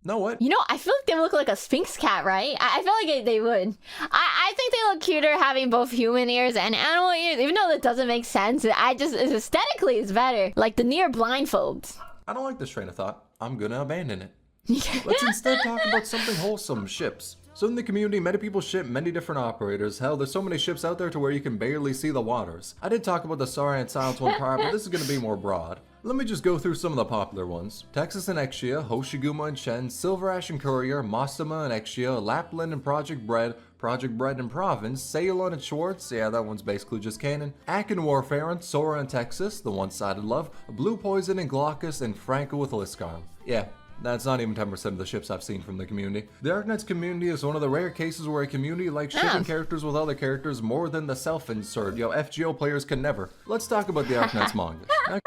No, what? You know, I feel like they look like a Sphinx cat, right? I feel like they would. I think they look cuter having both human ears and animal ears, even though that doesn't make sense. Aesthetically, it's better. Like the near blindfold. I don't like this train of thought. I'm gonna abandon it. Let's instead talk about something wholesome, ships. So in the community, many people ship many different operators. Hell, there's so many ships out there to where you can barely see the waters. I did talk about the Saria and Silence one prior, but this is gonna be more broad. Let me just go through some of the popular ones. Texas and Exia, Hoshiguma and Shen, Silver Ash and Courier, Mastama and Exia, Lapland and Project Bread and Province, Ceylon and Schwartz, yeah, that one's basically just canon, Ak and Warfarin, Sora and Texas, The One-Sided Love, Blue Poison and Glaucus, and Franco with Liskarm. Yeah. That's not even 10% of the ships I've seen from the community. The Arknights community is one of the rare cases where a community likes shipping characters with other characters more than the self-insert. Yo, FGO players can never. Let's talk about the Arknights manga. Now,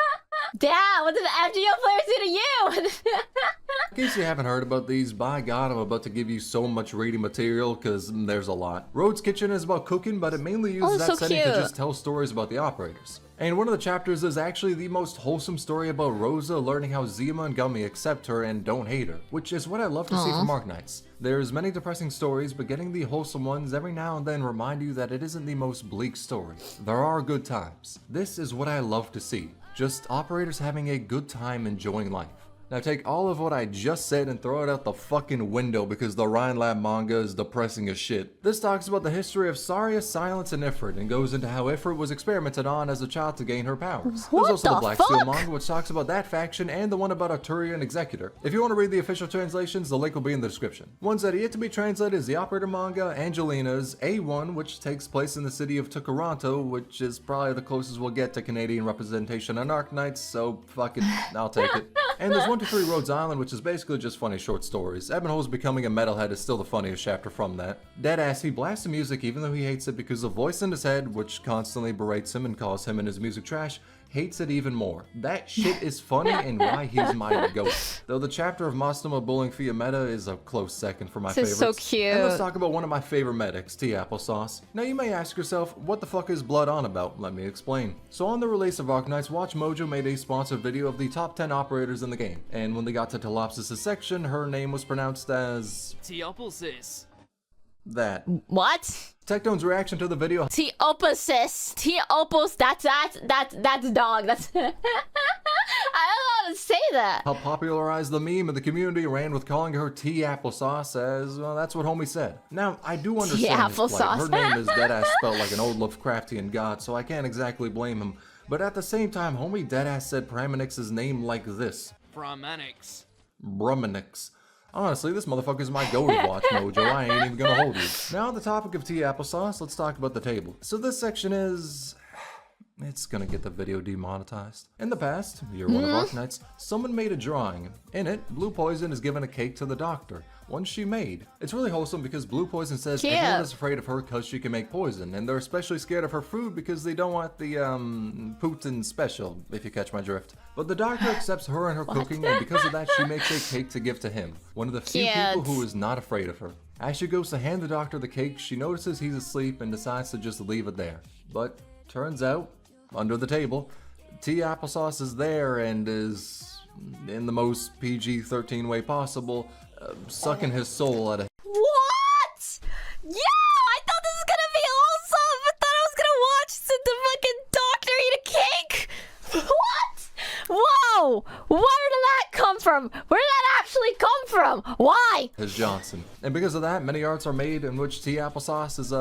damn, what did the FGO players do to you? in case you haven't heard about these, by God, I'm about to give you so much reading material because there's a lot. Road's Kitchen is about cooking, but it mainly uses that setting to just tell stories about the operators. And one of the chapters is actually the most wholesome story about Rosa learning how Zima and Gummy accept her and don't hate her, which is what I love to see from Arknights. There's many depressing stories, but getting the wholesome ones every now and then remind you that it isn't the most bleak story. There are good times. This is what I love to see. Just operators having a good time enjoying life. Now take all of what I just said and throw it out the fucking window because the Rhinelab manga is depressing as shit. This talks about the history of Saria, Silence, and Ifrit, and goes into how Ifrit was experimented on as a child to gain her powers. There's also the Black Steel manga, which talks about that faction, and the one about Arturian Executor. If you want to read the official translations, the link will be in the description. Ones that are yet to be translated is the Operator manga, Angelina's, A1, which takes place in the city of Tucaranto, which is probably the closest we'll get to Canadian representation on Arknights, so fuck it, I'll take it. And there's 1 to 3 Rhodes Island, which is basically just funny short stories. Ebonhole's becoming a metalhead is still the funniest chapter from that. Deadass, he blasts the music even though he hates it because the voice in his head, which constantly berates him and calls him and his music trash, hates it even more. That shit is funny and why he's my goat. Though the chapter of Mastama bullying Fiametta is a close second for my favorites. This is so cute. And let's talk about one of my favorite medics, Tea Applesauce. Now you may ask yourself, what the fuck is Blood on about? Let me explain. So on the release of Arknights, Watch Mojo made a sponsored video of the top 10 operators in the game. And when they got to Telopsis' section, her name was pronounced as... Teopsis. That. What? Tectone's reaction to the video. Teopsis. Teopos. That's dog. That's. I don't know how to say that. Helped popularize the meme, and the community ran with calling her Tea Applesauce, as well, that's what homie said. Now I do understand his plight. Her name is deadass spelled like an old Lovecraftian god, so I can't exactly blame him. But at the same time, homie deadass said Pramanix's name like this. Pramanix. Brumanix. Honestly, this motherfucker's my go to Watch Mojo. I ain't even gonna hold you. Now on the topic of tea applesauce, let's talk about the table. So this section is... it's gonna get the video demonetized. In the past, you're one of Arknights, someone made a drawing. In it, Blue Poison is given a cake to the doctor, one she made. It's really wholesome because Blue Poison says everyone is afraid of her because she can make poison, and they're especially scared of her food because they don't want the, Putin special, if you catch my drift. But the doctor accepts her and her cooking, and because of that, she makes a cake to give to him, one of the few people who is not afraid of her. As she goes to hand the doctor the cake, she notices he's asleep and decides to just leave it there. But turns out, under the table, Tea Applesauce is there and is, in the most PG-13 way possible, sucking his soul out of... What? Yeah, I thought this was gonna be awesome. I thought I was gonna watch the fucking doctor eat a cake. What? Whoa! Where did that come from? Where did that actually come from? Why? His Johnson. And because of that, many arts are made in which Tea Applesauce is,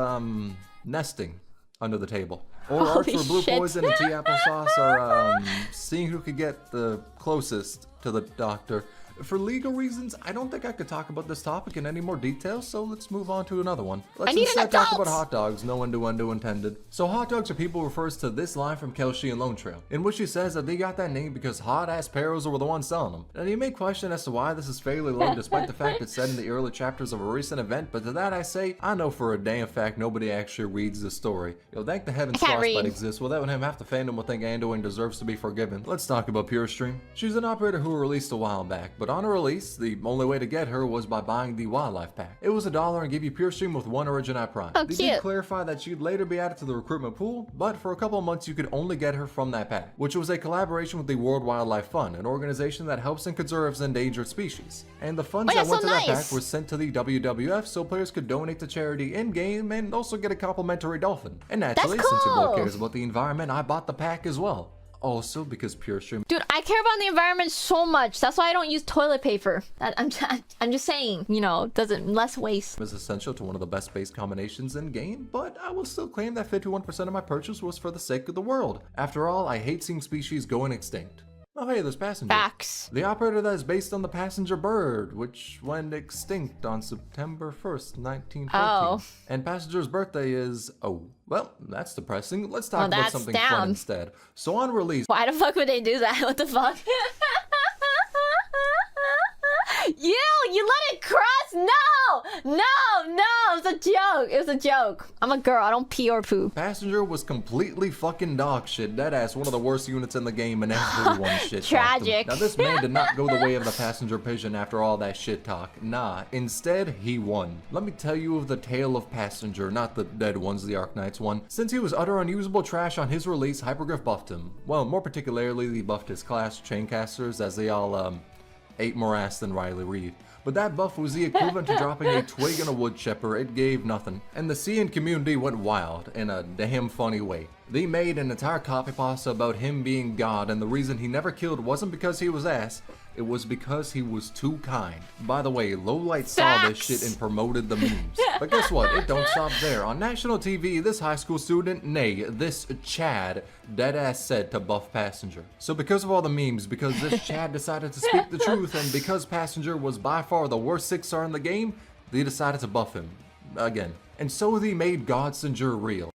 nesting under the table. Or arts where Blue Poison and Tea Applesauce are, seeing who could get the closest to the doctor For legal reasons, I don't think I could talk about this topic in any more detail, so let's move on to another one. Let's instead talk about hot dogs, no innuendo intended. So hot dogs are people refers to this line from Kelshi and Lone Trail, in which he says that they got that name because hot-ass paros were the ones selling them. And you may question as to why this is fairly low despite the fact it's said in the early chapters of a recent event, but to that I say, I know for a damn fact nobody actually reads the story. Yo, thank the heavens Frostbite exists. Without him, half the fandom will think Anduin deserves to be forgiven. Let's talk about Pure Stream. She's an operator who released a while back, but on her release, the only way to get her was by buying the Wildlife Pack. It was $1 and give you Pure Stream with one Origini Prime. Oh, they did clarify that she'd later be added to the recruitment pool, but for a couple of months you could only get her from that pack, which was a collaboration with the World Wildlife Fund, an organization that helps and conserves endangered species. And the funds that went to that pack were sent to the WWF so players could donate to charity in-game and also get a complimentary dolphin. And naturally, since your boy cares about the environment, I bought the pack as well. Also, because Pure Stream... Dude, I care about the environment so much. That's why I don't use toilet paper. I'm just saying, you know, less waste. ...is essential to one of the best base combinations in game, but I will still claim that 51% of my purchase was for the sake of the world. After all, I hate seeing species going extinct. Oh hey, there's Passenger. Facts. The operator that is based on the passenger bird, which went extinct on September 1st, 1914. Oh. And Passenger's birthday is... oh, well, that's depressing. Let's talk about something fun instead. So on release... Why the fuck would they do that? What the fuck? You let it cross? No! It was a joke. It was a joke. I'm a girl. I don't pee or poo. Passenger was completely fucking dog shit. Deadass, one of the worst units in the game, and everyone shit Tragic. Now this man did not go the way of the passenger pigeon after all that shit talk. Nah, instead he won. Let me tell you of the tale of Passenger, not the dead ones, the Arknights one. Since he was utter unusable trash on his release, Hypergriff buffed him. Well, more particularly, he buffed his class, Chaincasters, as they all ate more ass than Riley Reid. But that buff was the equivalent to dropping a twig on a wood chipper. It gave nothing. And the CN community went wild in a damn funny way. They made an entire copy pasta about him being God, and the reason he never killed wasn't because he was ass, it was because he was too kind. By the way, Lowlight saw this shit and promoted the memes. But guess what? It don't stop there. On national TV, this high school student, nay, this Chad, deadass said to buff Passenger. So because of all the memes, because this Chad decided to speak the truth, and because Passenger was by far the worst 6-star in the game, they decided to buff him. Again. And so they made Godsinger real.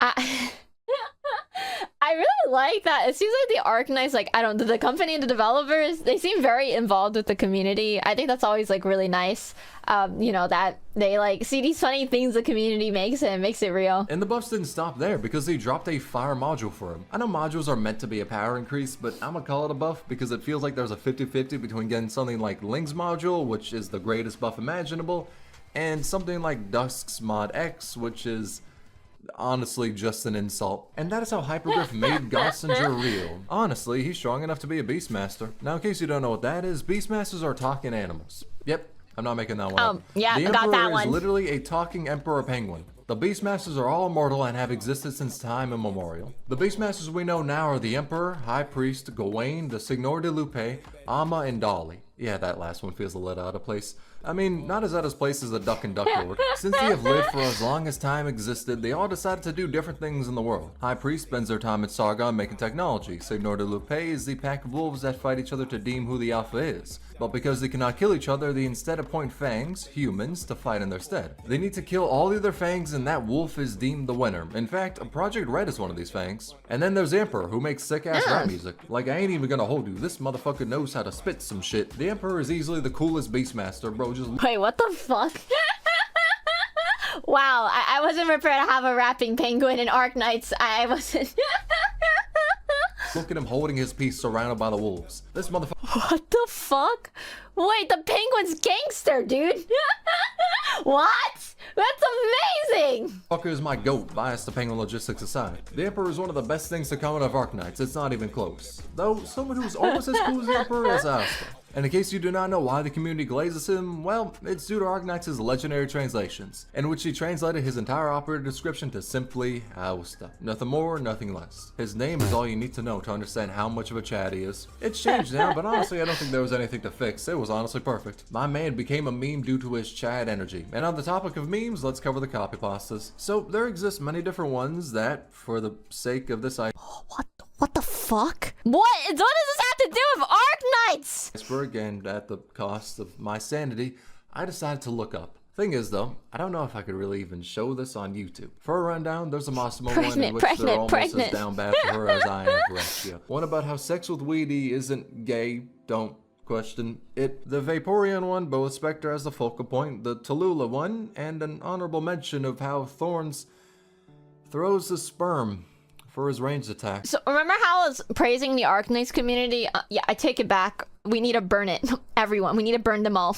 I really like that. It seems like the Arknights, like, I don't know, the company and the developers, they seem very involved with the community. I think that's always, like, really nice. You know, that they, like, see these funny things the community makes and it makes it real. And the buffs didn't stop there because they dropped a fire module for him. I know modules are meant to be a power increase, but I'm gonna call it a buff because it feels like there's a 50-50 between getting something like Ling's module, which is the greatest buff imaginable, and something like Dusk's mod X, which is... honestly just an insult. And that is how Hypergriff made Godsinger real. Honestly, he's strong enough to be a Beastmaster. Now in case you don't know what that is, Beastmasters are talking animals. Yep, I'm not making that one up. Yeah, the I got that Emperor one. is literally a talking Emperor Penguin. The Beastmasters are all immortal and have existed since time immemorial. The Beastmasters we know now are the Emperor, High Priest, Gawain, the Signor de Lupe, Amma, and Dolly. Yeah, that last one feels a little out of place. I mean, not as out of place as the Duck and Duck Lord. Since they have lived for as long as time existed, they all decided to do different things in the world. High Priest spends their time in Sargon making technology. Signor de Lupe is the pack of wolves that fight each other to deem who the Alpha is. But because they cannot kill each other, they instead appoint Fangs, humans, to fight in their stead. They need to kill all the other Fangs and that wolf is deemed the winner. In fact, Project Red is one of these Fangs. And then there's the Emperor, who makes sick-ass rap music. Like, I ain't even gonna hold you, this motherfucker knows how to spit some shit. The Emperor is easily the coolest Beastmaster, bro, just... Wait, what the fuck? Wow, I wasn't prepared to have a rapping penguin in Arknights. I wasn't... Look at him holding his piece surrounded by the wolves. This motherfucker... What the fuck? Wait, the penguin's gangster, dude. What? That's amazing! Fucker is my goat, bias to penguin logistics aside. The Emperor is one of the best things to come out of Arknights, it's not even close. Though, someone who's almost as cool as the Emperor is Asta. And in case you do not know why the community glazes him, well, it's due to Arknights' legendary translations, in which he translated his entire operator description to simply Austa. Nothing more, nothing less. His name is all you need to know to understand how much of a Chad he is. It's changed now, but honestly I don't think there was anything to fix. It was honestly perfect. My man became a meme due to his Chad energy. And on the topic of memes, let's cover the copy pastas. So there exist many different ones that, for the sake of this What the fuck? What does this have to do with Arknights? Iceberg, and at the cost of my sanity, I decided to look up. Thing is though, I don't know if I could really even show this on YouTube. For a rundown, there's a Massimo one in which they're almost as down bad for her as I am for Rexia. One about how sex with Weedy isn't gay, don't question it. The Vaporeon one, but with Spectre as the focal point, the Tallulah one, and an honorable mention of how Thorns throws the sperm for his ranged attack. So remember how I was praising the Arknights community? Yeah, I take it back. We need to burn it. Everyone, we need to burn them all.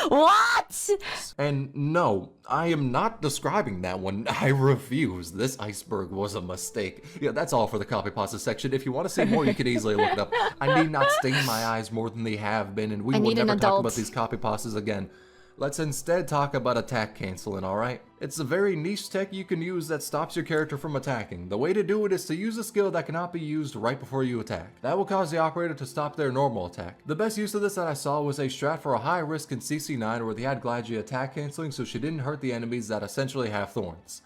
What? And no, I am not describing that one. I refuse. This Iceberg was a mistake. Yeah, that's all for the copy pasta section. If you want to see more, you can easily look it up. I need not stain my eyes more than they have been, and we will never talk about these copy pastas again. Let's instead talk about attack canceling, alright? It's a very niche tech you can use that stops your character from attacking. The way to do it is to use a skill that cannot be used right before you attack. That will cause the operator to stop their normal attack. The best use of this that I saw was a strat for a high risk in CC9 where they had Gladia attack canceling so she didn't hurt the enemies that essentially have thorns.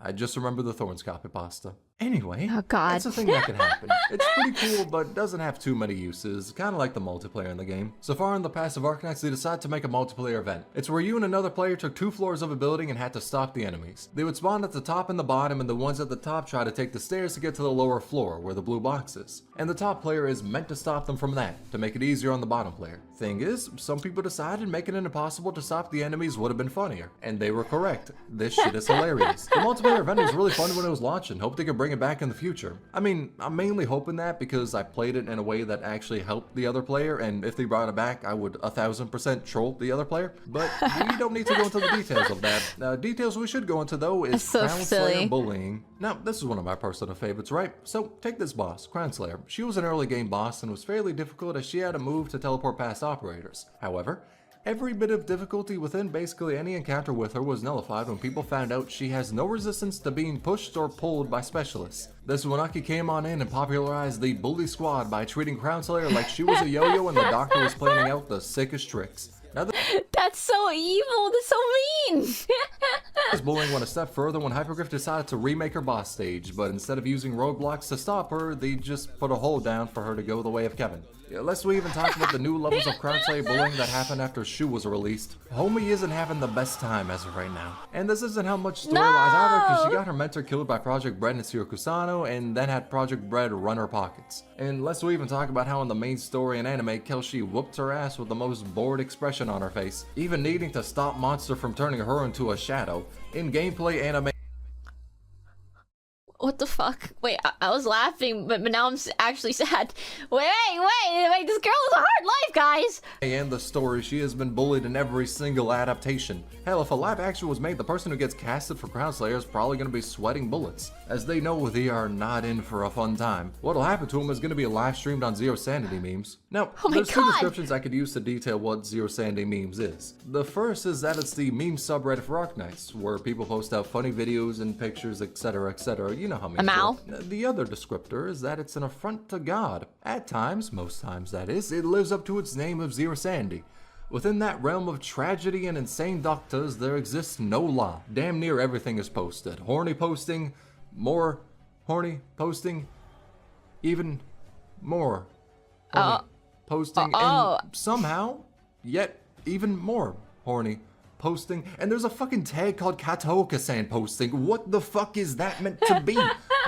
I just remember the thorns copy pasta. Anyway, oh God. That's a thing that can happen. It's pretty cool, but doesn't have too many uses, kind of like the multiplayer in the game. So far in the past of Arknights, they decided to make a multiplayer event. It's where you and another player took 2 floors of a building and had to stop the enemies. They would spawn at the top and the bottom, and the ones at the top try to take the stairs to get to the lower floor, where the blue box is. And the top player is meant to stop them from that, to make it easier on the bottom player. Thing is, some people decided making it impossible to stop the enemies would have been funnier. And they were correct. This shit is hilarious. The multiplayer event was really fun when it was launching. Hope they can bring it back in the future. I mean, I'm mainly hoping that because I played it in a way that actually helped the other player, and if they brought it back, I would 1000% troll the other player. But we don't need to go into the details of that. Details we should go into though is so Crown Slayer bullying. Now, this is one of my personal favorites, right? So take this boss, Crown Slayer. She was an early game boss and was fairly difficult as she had a move to teleport past operators. However, every bit of difficulty within basically any encounter with her was nullified when people found out she has no resistance to being pushed or pulled by specialists. This Wanaki came on in and popularized the bully squad by treating Crown Slayer like she was a yo-yo and the doctor was planning out the sickest tricks. Now that's so evil, that's so mean! This bullying went a step further when Hypergriff decided to remake her boss stage, but instead of using roadblocks to stop her, they just put a hole down for her to go the way of Kevin. Lest we even talk about the new levels of Crown Slayer bullying that happened after Shu was released. Homie isn't having the best time as of right now. And this isn't how much story-wise either, because she got her mentor killed by Project Bread and Siro Kusano, and then had Project Bread run her pockets. And lest we even talk about how in the main story and anime, Kelshi whooped her ass with the most bored expression on her face, even needing to stop Monster from turning her into a shadow. In gameplay anime. What the fuck? Wait, I was laughing, but now I'm actually sad. Wait, this girl has a hard life, guys! And the story, she has been bullied in every single adaptation. Hell, if a live action was made, the person who gets casted for Crown Slayer is probably going to be sweating bullets, as they know they are not in for a fun time. What'll happen to them is going to be live streamed on Zero Sanity memes. Now, there's 2 descriptions I could use to detail what Zero Sanity memes is. The first is that it's the meme subreddit for Arknights, where people post out funny videos and pictures, etc, etc. You know how memes work. The other descriptor is that it's an affront to God. At times, most times that is, it lives up to its name of Zero Sanity. Within that realm of tragedy and insane doctors, there exists no law. Damn near everything is posted. Horny posting, more horny posting, even more horny posting, and somehow, yet even more horny posting. And there's a fucking tag called Kataoka-san posting. What the fuck is that meant to be?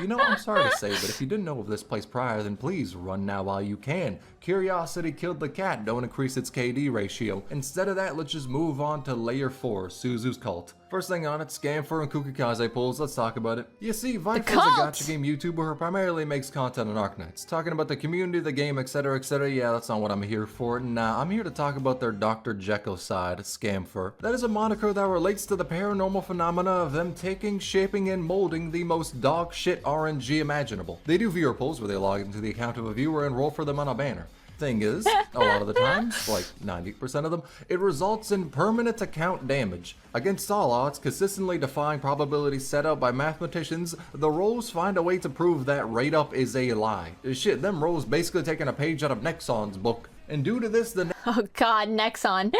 You know, I'm sorry to say, but if you didn't know of this place prior, then please run now while you can. Curiosity killed the cat, don't increase its KD ratio. Instead of that, let's just move on to Layer 4, Suzu's Cult. First thing on it, Scamfer and Kukikaze pulls, let's talk about it. You see, Vife is a gacha game YouTuber who primarily makes content on Arknights. Talking about the community, the game, etc, etc, yeah, that's not what I'm here for. Nah, I'm here to talk about their Dr. Jekyll side, Scamfer. That is a moniker that relates to the paranormal phenomena of them taking, shaping, and molding the most dog shit RNG imaginable. They do viewer polls where they log into the account of a viewer and roll for them on a banner. Thing is, a lot of the times, like 90% of them, it results in permanent account damage. Against all odds, consistently defying probabilities set out by mathematicians, the rolls find a way to prove that rate up is a lie. Shit, them rolls basically taking a page out of Nexon's book. And due to this, the oh god, Nexon.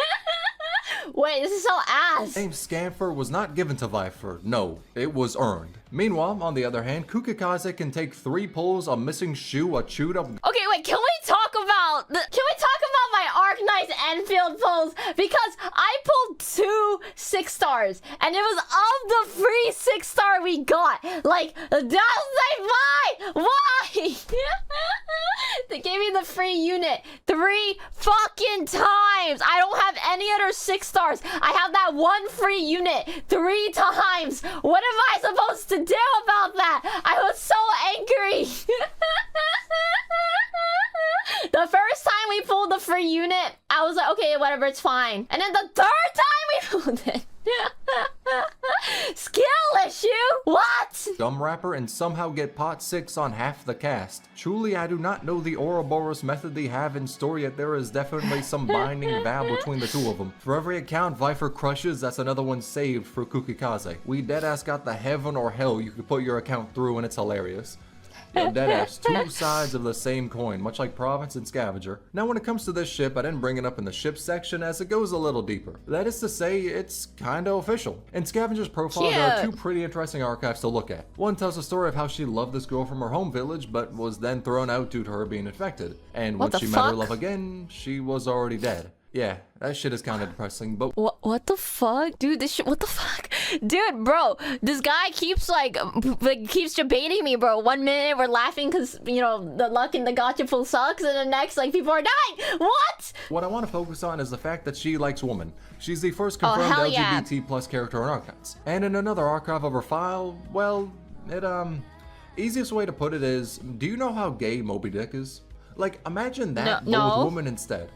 Wait, this is so ass. name Scamfer was not given to Vifer, no, it was earned. Meanwhile, on the other hand, Kukikaze can take 3 pulls, a missing shoe, a chewed up... Okay, wait, can we talk about Can we talk about my Arknights Enfield pulls? Because I pulled 2 6-stars, and it was of the free 6-star we got. Like, that's like, why? They gave me the free unit 3 fucking times. I don't have any other 6-stars. I have that one free unit 3 times. What am I supposed to do about that? I was so angry. The first time we pulled the free unit, I was like, okay, whatever, it's fine. And then the third time we pulled it. Skill issue? What? Gum wrapper and somehow get pot 6 on half the cast. Truly, I do not know the Ouroboros method they have in store, yet there is definitely some binding vow between the two of them. For every account Viper crushes, that's another one saved for Kukikaze. We deadass got the heaven or hell you could put your account through, and it's hilarious. Yo, deadass, 2 sides of the same coin, much like Province and Scavenger. Now when it comes to this ship, I didn't bring it up in the ship section as it goes a little deeper. That is to say, it's kinda official. In Scavenger's profile, there are 2 pretty interesting archives to look at. One tells the story of how she loved this girl from her home village, but was then thrown out due to her being infected. And when she met her love again, she was already dead. Yeah, that shit is kind of depressing, but... What the fuck? Dude, this shit, what the fuck? Dude, bro, this guy keeps, keeps debating me, bro. 1 minute we're laughing because, you know, the luck in the gacha pool sucks, and the next, like, people are dying. What? What I want to focus on is the fact that she likes women. She's the first confirmed LGBT plus character in Arknights. And in another archive of her file, well, easiest way to put it is, do you know how gay Moby Dick is? Like, imagine that, but with women instead.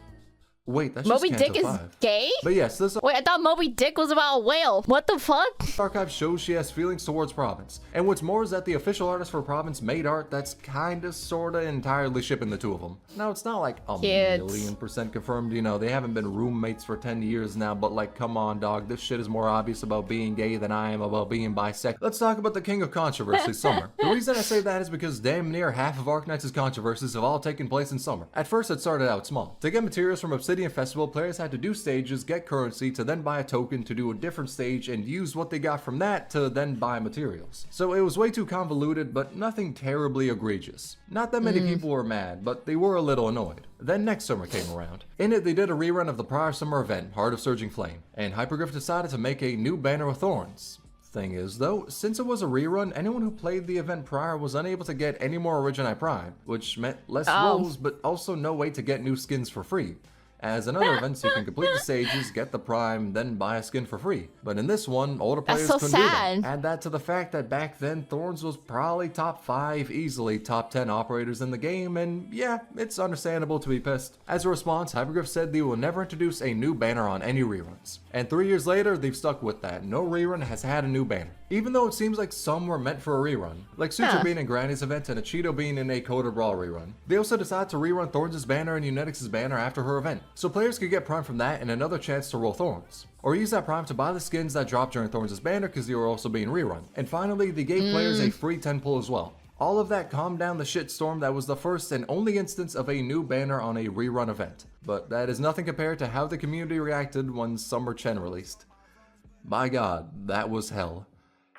Wait, that's Moby just Dick is 5. gay? But yes, this... Wait, I thought Moby Dick was about a whale. What the fuck? archive shows she has feelings towards Province. And what's more is that the official artist for Province made art that's kinda sorta entirely shipping the 2 of them. Now, it's not like a million% confirmed, you know, they haven't been roommates for 10 years now, but like, come on, dog, this shit is more obvious about being gay than I am about being bisexual. Let's talk about the king of controversy, Summer. The reason I say that is because damn near half of Arknights' controversies have all taken place in Summer. At first, it started out small. To get materials from Obsidian Festival, players had to do stages, get currency, to then buy a token to do a different stage, and use what they got from that to then buy materials. So it was way too convoluted, but nothing terribly egregious. Not that many people were mad, but they were a little annoyed. Then next summer came around. In it, they did a rerun of the prior summer event, Heart of Surging Flame, and Hypergriff decided to make a new banner with thorns. Thing is though, since it was a rerun, anyone who played the event prior was unable to get any more Origini Prime, which meant less rolls, but also no way to get new skins for free. As in other events, you can complete the stages, get the prime, then buy a skin for free. But in this one, older players couldn't do that. Add that to the fact that back then, Thorns was probably top 5, easily top 10 operators in the game, and yeah, it's understandable to be pissed. As a response, Hypergriff said they will never introduce a new banner on any reruns. And 3 years later, they've stuck with that. No rerun has had a new banner. Even though it seems like some were meant for a rerun, like Suture being in Granny's event and Achido being in a Coder Brawl rerun. They also decided to rerun Thorns' banner and Unetix's banner after her event, so players could get prime from that and another chance to roll Thorns. Or use that prime to buy the skins that dropped during Thorns' banner because they were also being rerun. And finally, they gave players a free 10 pull as well. All of that calmed down the shitstorm that was the first and only instance of a new banner on a rerun event. But that is nothing compared to how the community reacted when Summer Chen released. My god, that was hell.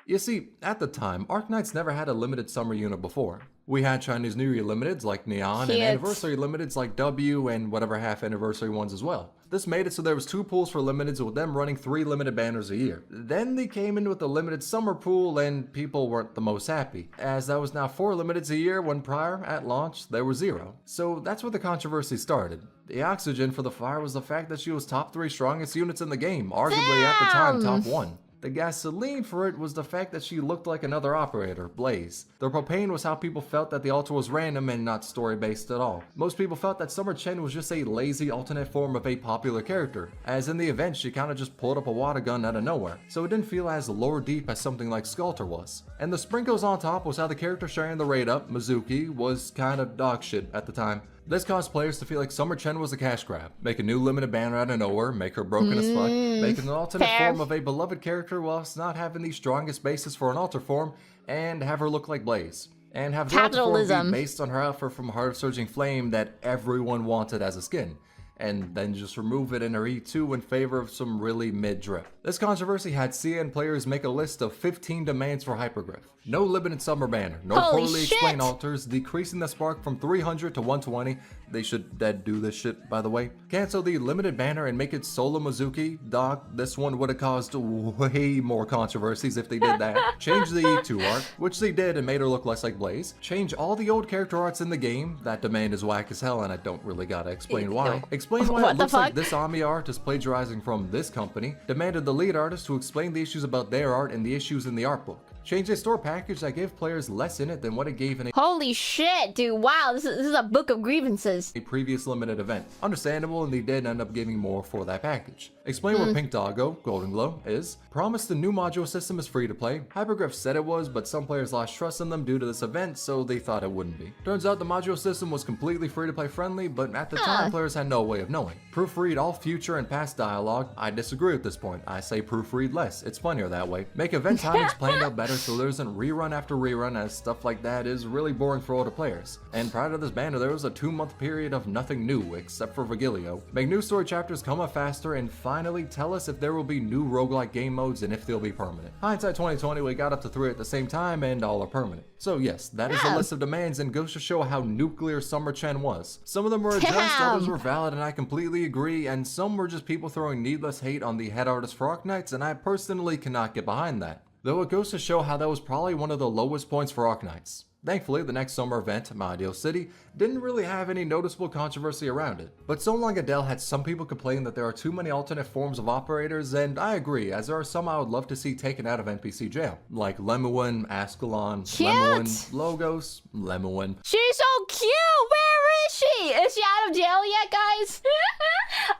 You see, at the time, Arknights never had a limited summer unit before. We had Chinese New Year limiteds like Neon and anniversary limiteds like W and whatever half anniversary ones as well. This made it so there was 2 pools for limiteds with them running 3 limited banners a year. Then they came in with the limited summer pool and people weren't the most happy, as that was now 4 limiteds a year when prior, at launch, there were 0. So that's where the controversy started. The oxygen for the fire was the fact that she was top 3 strongest units in the game, arguably at the time top 1. The gasoline for it was the fact that she looked like another operator, Blaze. The propane was how people felt that the altar was random and not story-based at all. Most people felt that Summer Chen was just a lazy alternate form of a popular character, as in the event she kinda just pulled up a water gun out of nowhere, so it didn't feel as lore deep as something like Sculptor was. And the sprinkles on top was how the character sharing the raid up, Mizuki, was kinda dog shit at the time. This caused players to feel like Summer Chen was a cash grab. Make a new limited banner out of nowhere, make her broken as fuck, make an alternate form of a beloved character whilst not having the strongest basis for an alter form, and have her look like Blaze. And have the alter form be based on her outfit from Heart of Surging Flame that everyone wanted as a skin. And then just remove it in her E2 in favor of some really mid-drip. This controversy had CN players make a list of 15 demands for Hypergriff. No limited summer banner, no Holy poorly shit. explained alters, decreasing the spark from 300 to 120. They should dead do this shit, by the way. Cancel the limited banner and make it solo Mizuki. Dog, this one would have caused way more controversies if they did that. Change the E2 art, which they did and made her look less like Blaze. Change all the old character arts in the game. That demand is whack as hell and I don't really gotta explain why. No. Explain why What it the looks like fuck? this Ami art is plagiarizing from this company. Demanded the lead artist to explain the issues about their art and the issues in the art book. Change a store package that gave players less in it than what it gave in Holy shit, dude. Wow, this is a book of grievances. a previous limited event. Understandable, and they did end up giving more for that package. Explain what Pink Doggo, Golden Glow, is. Promised the new module system is free to play. Hypergriff said it was, but some players lost trust in them due to this event, so they thought it wouldn't be. Turns out the module system was completely free to play friendly, but at the time players had no way of knowing. Proofread all future and past dialogue. I disagree at this point. I say proofread less. It's funnier that way. Make event timings planned out better so there isn't rerun after rerun, as stuff like that is really boring for older players. And prior to this banner, there was a 2-month period of nothing new except for Vigilio. Make new story chapters come up faster, and finally tell us if there will be new roguelike game modes and if they'll be permanent. Hindsight 2020, we got up to 3 at the same time and all are permanent. So yes, that is the list of demands and goes to show how nuclear Summer Chen was. Some of them were addressed, others were valid, and I completely agree, and some were just people throwing needless hate on the head artist for Arknights, and I personally cannot get behind that. Though it goes to show how that was probably one of the lowest points for Arknights. Thankfully, the next summer event, My Ideal City, didn't really have any noticeable controversy around it. But So Long Adele had some people complain that there are too many alternate forms of operators, and I agree, as there are some I would love to see taken out of NPC jail. Like Lemuin, Ascalon, Lemuin, Logos, Lemuin. She's so cute! Where is she? Is she out of jail yet, guys?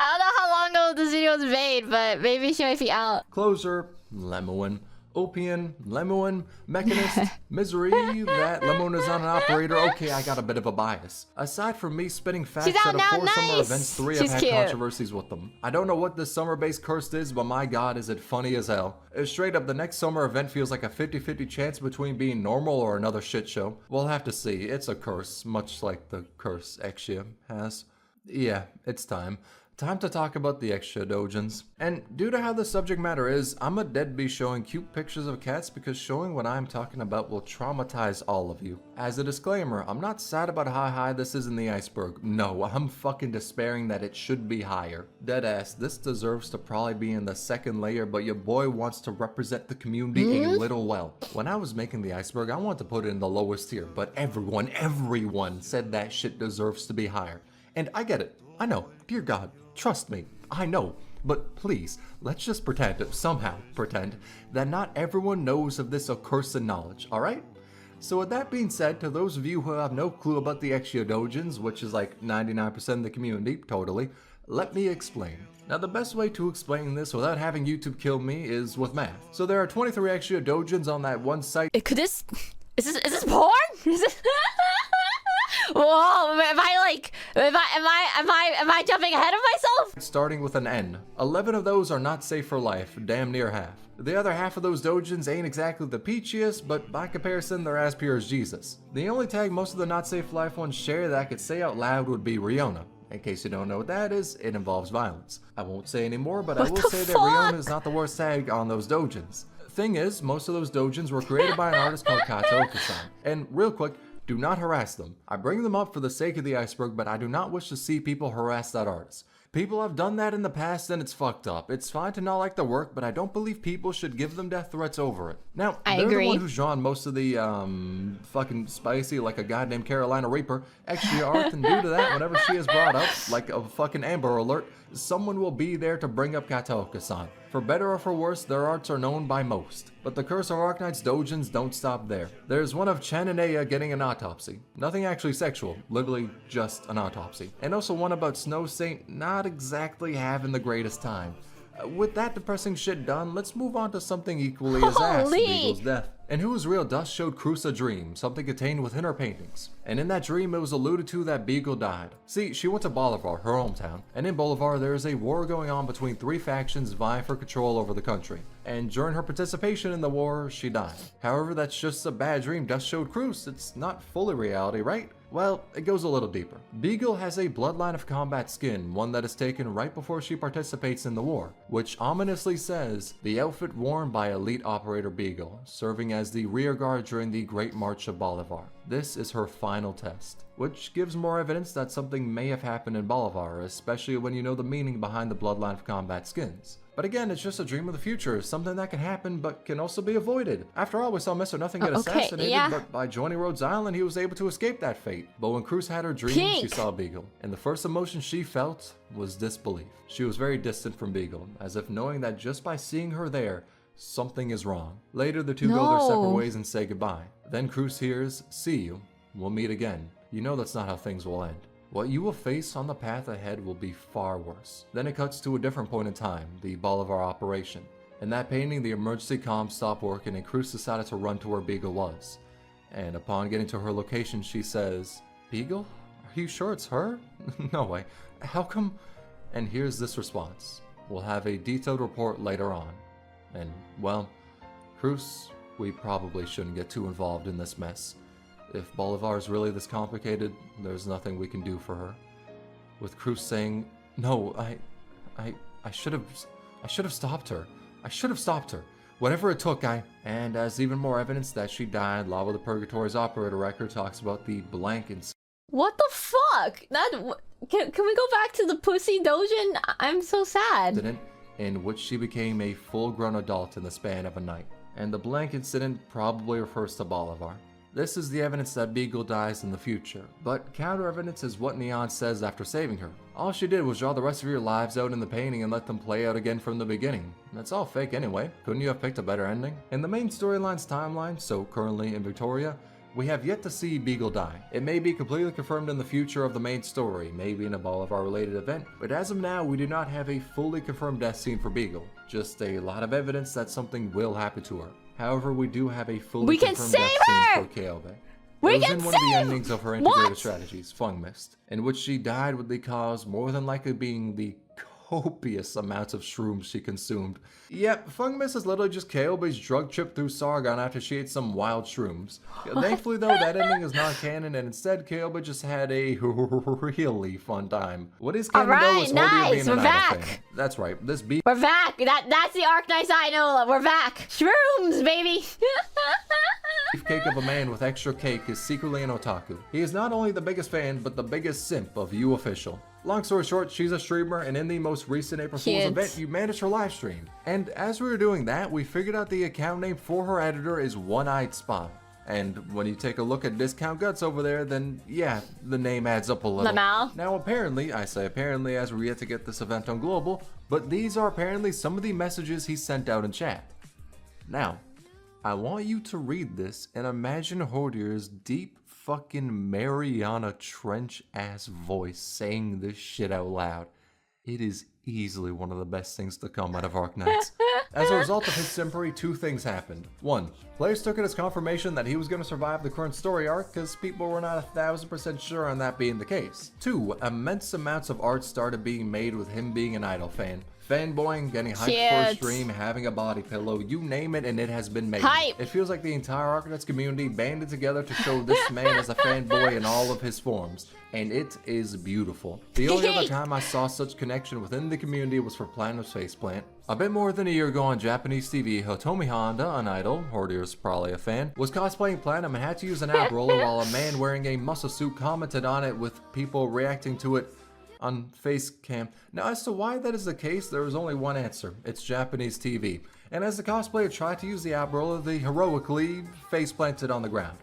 I don't know how long ago this video was made, but maybe she might be out. Closure, Lemuin. Opian, Lemuin, Mechanist, Misery, that Lemuin is not an operator. Okay, I got a bit of a bias. Aside from me spitting facts out of 4 summer events, 3 have had controversies with them. I don't know what this summer-based curse is, but my god, is it funny as hell. Straight up, the next summer event feels like a 50-50 chance between being normal or another shit show. We'll have to see. It's a curse, much like the curse Exia has. Yeah, it's time. Time to talk about the extra dojins. And due to how the subject matter is, I'm a dead be showing cute pictures of cats because showing what I'm talking about will traumatize all of you. As a disclaimer, I'm not sad about how high this is in the iceberg. No, I'm fucking despairing that it should be higher. Deadass, this deserves to probably be in the 2nd layer, but your boy wants to represent the community a little well. When I was making the iceberg, I wanted to put it in the lowest tier, but everyone said that shit deserves to be higher. And I get it. I know. Dear God. Trust me, I know, but please, let's just somehow pretend, that not everyone knows of this accursed knowledge, alright? So with that being said, to those of you who have no clue about the Exia Dojins, which is like 99% of the community, totally, let me explain. Now the best way to explain this without having YouTube kill me is with math. So there are 23 Exia Dojins on that one site. Is this porn? Is this Whoa, am I jumping ahead of myself? Starting with an N. 11 of those are not safe for life, damn near half. The other half of those dojins ain't exactly the peachiest, but by comparison, they're as pure as Jesus. The only tag most of the not safe life ones share that I could say out loud would be Riona. In case you don't know what that is, it involves violence. I won't say any more, but I will say that Riona is not the worst tag on those dojins. Thing is, most of those dojins were created by an artist called Kato Okusan. And real quick, do not harass them. I bring them up for the sake of the iceberg, but I do not wish to see people harass that artist. People have done that in the past and it's fucked up. It's fine to not like the work, but I don't believe people should give them death threats over it. Now, they're the one who's drawn most of the, fucking spicy like a goddamn Carolina Reaper extra art, and due to that, whenever she is brought up, like a fucking Amber Alert, someone will be there to bring up Kataoka-san. For better or for worse, their arts are known by most. But the curse of Arknights dojins don't stop there. There's one of Chen and Aya getting an autopsy. Nothing actually sexual, literally just an autopsy. And also one about Snow Saint not exactly having the greatest time. With that depressing shit done, let's move on to something equally as ass, Beagle's death. And Who's Real Dust showed Cruz a dream, something contained within her paintings. And in that dream, it was alluded to that Beagle died. See, she went to Bolivar, her hometown, and in Bolivar there is a war going on between 3 factions vying for control over the country. And during her participation in the war, she died. However, that's just a bad dream Dust showed Cruz. It's not fully reality, right? Well, it goes a little deeper. Beagle has a bloodline of combat skin, one that is taken right before she participates in the war, which ominously says the outfit worn by elite operator Beagle, serving as the rear guard during the Great March of Bolivar. This is her final test, which gives more evidence that something may have happened in Bolivar, especially when you know the meaning behind the bloodline of combat skins. But again, it's just a dream of the future, something that can happen but can also be avoided. After all, we saw Mr. Nothing get assassinated, but by joining Rhodes Island, he was able to escape that fate. But when Cruz had her dream, she saw Beagle, and the first emotion she felt was disbelief. She was very distant from Beagle, as if knowing that just by seeing her there, something is wrong. Later, the two go their separate ways and say goodbye. Then Cruz hears, "See you. We'll meet again." You know that's not how things will end. What you will face on the path ahead will be far worse. Then it cuts to a different point in time, the Bolivar operation. In that painting, the emergency comms stopped working and Cruz decided to run to where Beagle was. And upon getting to her location, she says, "Beagle? Are you sure it's her?" "No way. How come?" And here's this response. "We'll have a detailed report later on." And, well, Cruz, we probably shouldn't get too involved in this mess. If Bolivar is really this complicated, there's nothing we can do for her. With Cruz saying, "No, I should have stopped her. I should have stopped her. Whatever it took, And as even more evidence that she died, Lava the Purgatory's operator record talks about the blankets. What the fuck? Can we go back to the pussy dojin? I'm so sad. In which she became a full-grown adult in the span of a night. And the blank incident probably refers to Bolivar. This is the evidence that Beagle dies in the future, but counter evidence is what Neon says after saving her. All she did was draw the rest of your lives out in the painting and let them play out again from the beginning. That's all fake anyway. Couldn't you have picked a better ending? In the main storyline's timeline, so currently in Victoria, we have yet to see Beagle die. It may be completely confirmed in the future of the main story, maybe in a Bolivar related event, but as of now, we do not have a fully confirmed death scene for Beagle. Just a lot of evidence that something will happen to her. However, we do have a fully confirmed death scene for Kaobe. It was in one of the endings of her integrated strategies, Fung Mist, in which she died with the cause more than likely being the copious amounts of shrooms she consumed. Yep, Fung Mist is literally just Kaobe's drug trip through Sargon after she ate some wild shrooms. Thankfully though, that ending is not canon, and instead Kaobe just had a really fun time. What is canon though is Hordier being an idol fan. That's right, we're back! That's the Arknights I know. We're back! Shrooms, baby! Beefcake of a man with extra cake is secretly an otaku. He is not only the biggest fan, but the biggest simp of You Official. Long story short, she's a streamer, and in the most recent April Fool's event, you managed her live stream. And as we were doing that, we figured out the account name for her editor is One-Eyed Spot. And when you take a look at Discount Guts over there, then yeah, the name adds up a little. Now apparently, I say apparently as we're yet to get this event on Global, but these are apparently some of the messages he sent out in chat. Now, I want you to read this and imagine Hordier's deep fucking Mariana Trench ass voice saying this shit out loud. It is easily one of the best things to come out of Arknights. As a result of his simpery, two things happened. One, players took it as confirmation that he was going to survive the current story arc because people were not 1000% sure on that being the case. Two, immense amounts of art started being made with him being an idol fan. Fanboying, getting hyped for a stream, having a body pillow, you name it and it has been made. It feels like the entire Arknights community banded together to show this man as a fanboy in all of his forms. And it is beautiful. The only other time I saw such connection within the community was for Platinum's faceplant. A bit more than a year ago on Japanese TV, Hitomi Honda, an idol, Hordier's probably a fan, was cosplaying Platinum and had to use an ab roller while a man wearing a muscle suit commented on it with people reacting to it on face cam. Now, as to why that is the case, there is only one answer. It's Japanese TV. And as the cosplayer tried to use the ab roller, they heroically face planted on the ground.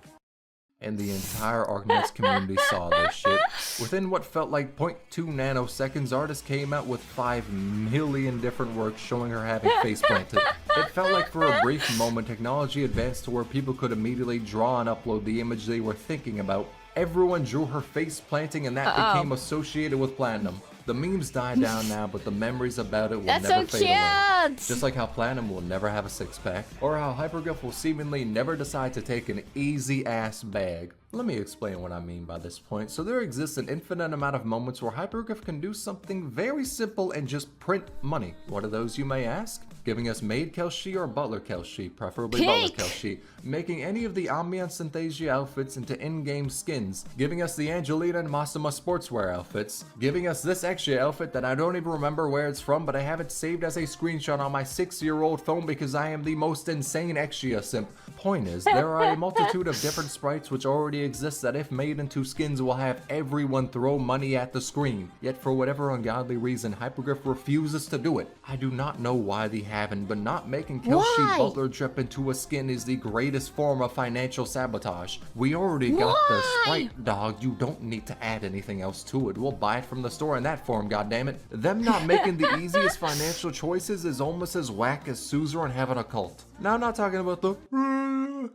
And the entire Arknights community saw this shit. Within what felt like 0.2 nanoseconds, artists came out with 5 million different works showing her having face planted. It felt like for a brief moment, technology advanced to where people could immediately draw and upload the image they were thinking about. Everyone drew her face planting and that became associated with Platinum. The memes died down now, but the memories about it will never fade away. Just like how Platinum will never have a six-pack, or how Hyperglyph will seemingly never decide to take an easy-ass bag. Let me explain what I mean by this point. So there exists an infinite amount of moments where Hypergraph can do something very simple and just print money. What are those, you may ask? Giving us maid Kelshi or butler Kelshi, preferably butler Kelshi, making any of the Ambiance Synthesia outfits into in-game skins, giving us the Angelina and Masuma sportswear outfits, giving us this extra outfit that I don't even remember where it's from, but I have it saved as a screenshot on my 6-year-old phone because I am the most insane extra simp. Point is, there are a multitude of different sprites which already exist that if made into skins will have everyone throw money at the screen. Yet for whatever ungodly reason, Hypergraph refuses to do it. I do not know why they haven't, but not making Kelshi Butler drip into a skin is the greatest form of financial sabotage. We already got the sprite, dog. You don't need to add anything else to it. We'll buy it from the store in that form, goddammit. Them not making the easiest financial choices is almost as whack as Suzerain having a cult. Now, I'm not talking about the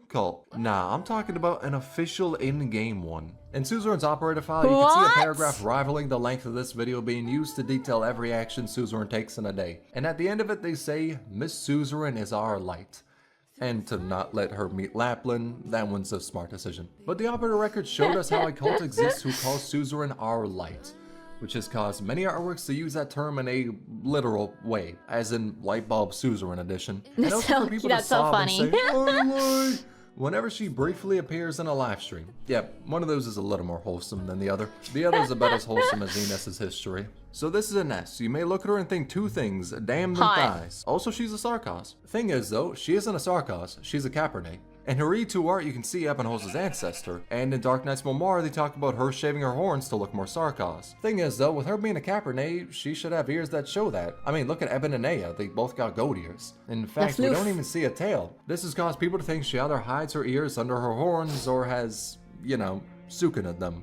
cult. Nah, I'm talking about an official in-game one. In Suzerain's operator file, you can see a paragraph rivaling the length of this video being used to detail every action Suzerain takes in a day. And at the end of it, they say, Miss Suzerain is our light. And to not let her meet Lapland, that one's a smart decision. But the operator record showed us how a cult exists who calls Suzerain our light, which has caused many artworks to use that term in a literal way, as in Lightbulb Suzerain edition. And also for people to sob and say, "Our light," whenever she briefly appears in a live stream. Yep, one of those is a little more wholesome than the other. The other is about as wholesome as Iness's history. So this is Iness. You may look at her and think two things, damn them thighs. Also, she's a Sarkos. Thing is though, she isn't a Sarkos, she's a Cabernet. In her E2 art, you can see Ebenholz's ancestor, and in Arknights Memoir, they talk about her shaving her horns to look more Sarkos. Thing is though, with her being a Cabernet, she should have ears that show that. I mean, look at Eben and Aya, they both got goat ears. In fact, we don't even see a tail. This has caused people to think she either hides her ears under her horns or has, you know, sukined them.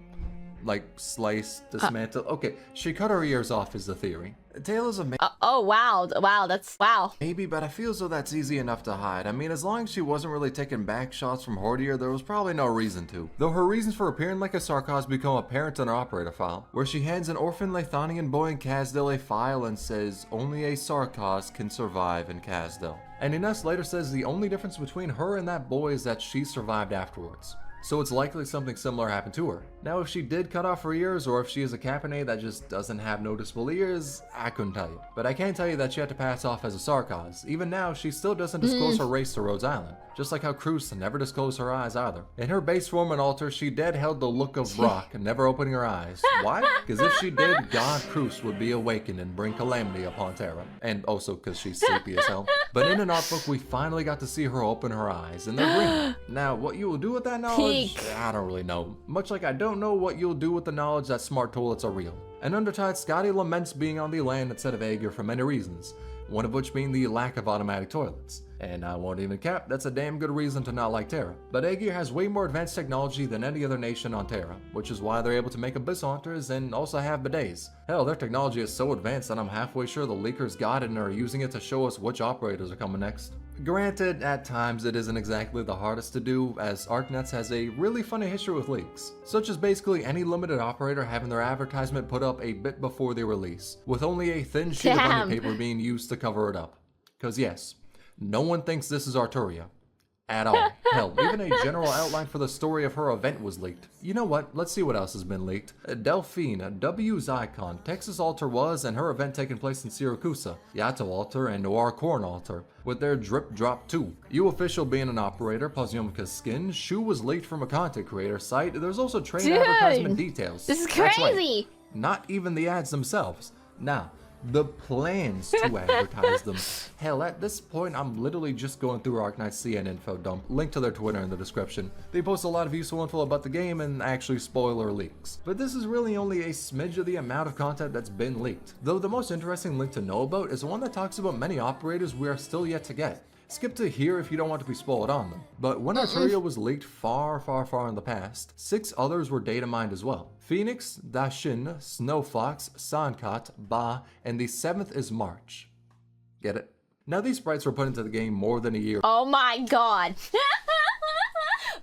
Like, slice, dismantle. Okay, she cut her ears off is the theory. Tail is amazing. Oh, wow. Wow, that's... Wow. Maybe, but I feel as though that's easy enough to hide. I mean, as long as she wasn't really taking back shots from Hordier, there was probably no reason to. Though her reasons for appearing like a Sarkos become apparent in her operator file, where she hands an orphan Lathonian boy in Kazdil a file and says, only a Sarkos can survive in Kazdil. And Iness later says the only difference between her and that boy is that she survived afterwards. So it's likely something similar happened to her. Now, if she did cut off her ears, or if she is a Cabernet that just doesn't have noticeable ears, I couldn't tell you. But I can tell you that she had to pass off as a Sarkos. Even now, she still doesn't disclose her race to Rhodes Island. Just like how Cruz never disclosed her eyes either. In her base form and altar, she dead held the look of Brock, never opening her eyes. Why? Because if she did, God Cruz would be awakened and bring calamity upon Terra. And also because she's sleepy as hell. But in an art book, we finally got to see her open her eyes, and they're green. Now, what you will do with that knowledge, I don't really know. Much like I don't know what you'll do with the knowledge that smart toilets are real. And Undertide, Scotty laments being on the land instead of Aegir for many reasons, one of which being the lack of automatic toilets. And I won't even cap, that's a damn good reason to not like Terra. But Aegir has way more advanced technology than any other nation on Terra, which is why they're able to make abyss haunters and also have bidets. Hell, their technology is so advanced that I'm halfway sure the leakers got it and are using it to show us which operators are coming next. Granted, at times it isn't exactly the hardest to do, as Arknights has a really funny history with leaks, such as basically any limited operator having their advertisement put up a bit before they release, with only a thin sheet of onion paper being used to cover it up. Cause yes, no one thinks this is Arturia. At all. Hell, even a general outline for the story of her event was leaked. You know what? Let's see what else has been leaked. Delphine, W's icon, Texas Altar was, and her event taking place in Siracusa, Yato Altar, and Noir Corn Altar, with their Drip Drop 2. You official being an operator, Poziomka's skin, Shu was leaked from a content creator site. There's also train advertisement details. This is crazy! Right. Not even the ads themselves. Now, the plans to advertise them. Hell, at this point, I'm literally just going through Arknights CN info dump. Link to their Twitter in the description. They post a lot of useful info about the game and actually spoiler leaks. But this is really only a smidge of the amount of content that's been leaked. Though the most interesting link to know about is the one that talks about many operators we are still yet to get. Skip to here if you don't want to be spoiled on them. But when Arturia was leaked far in the past, 6 others were data mined as well. Phoenix, Dashin, Snowfox, Sankat, Ba, and the 7th is March. Get it? Now these sprites were put into the game more than a year. Oh my god.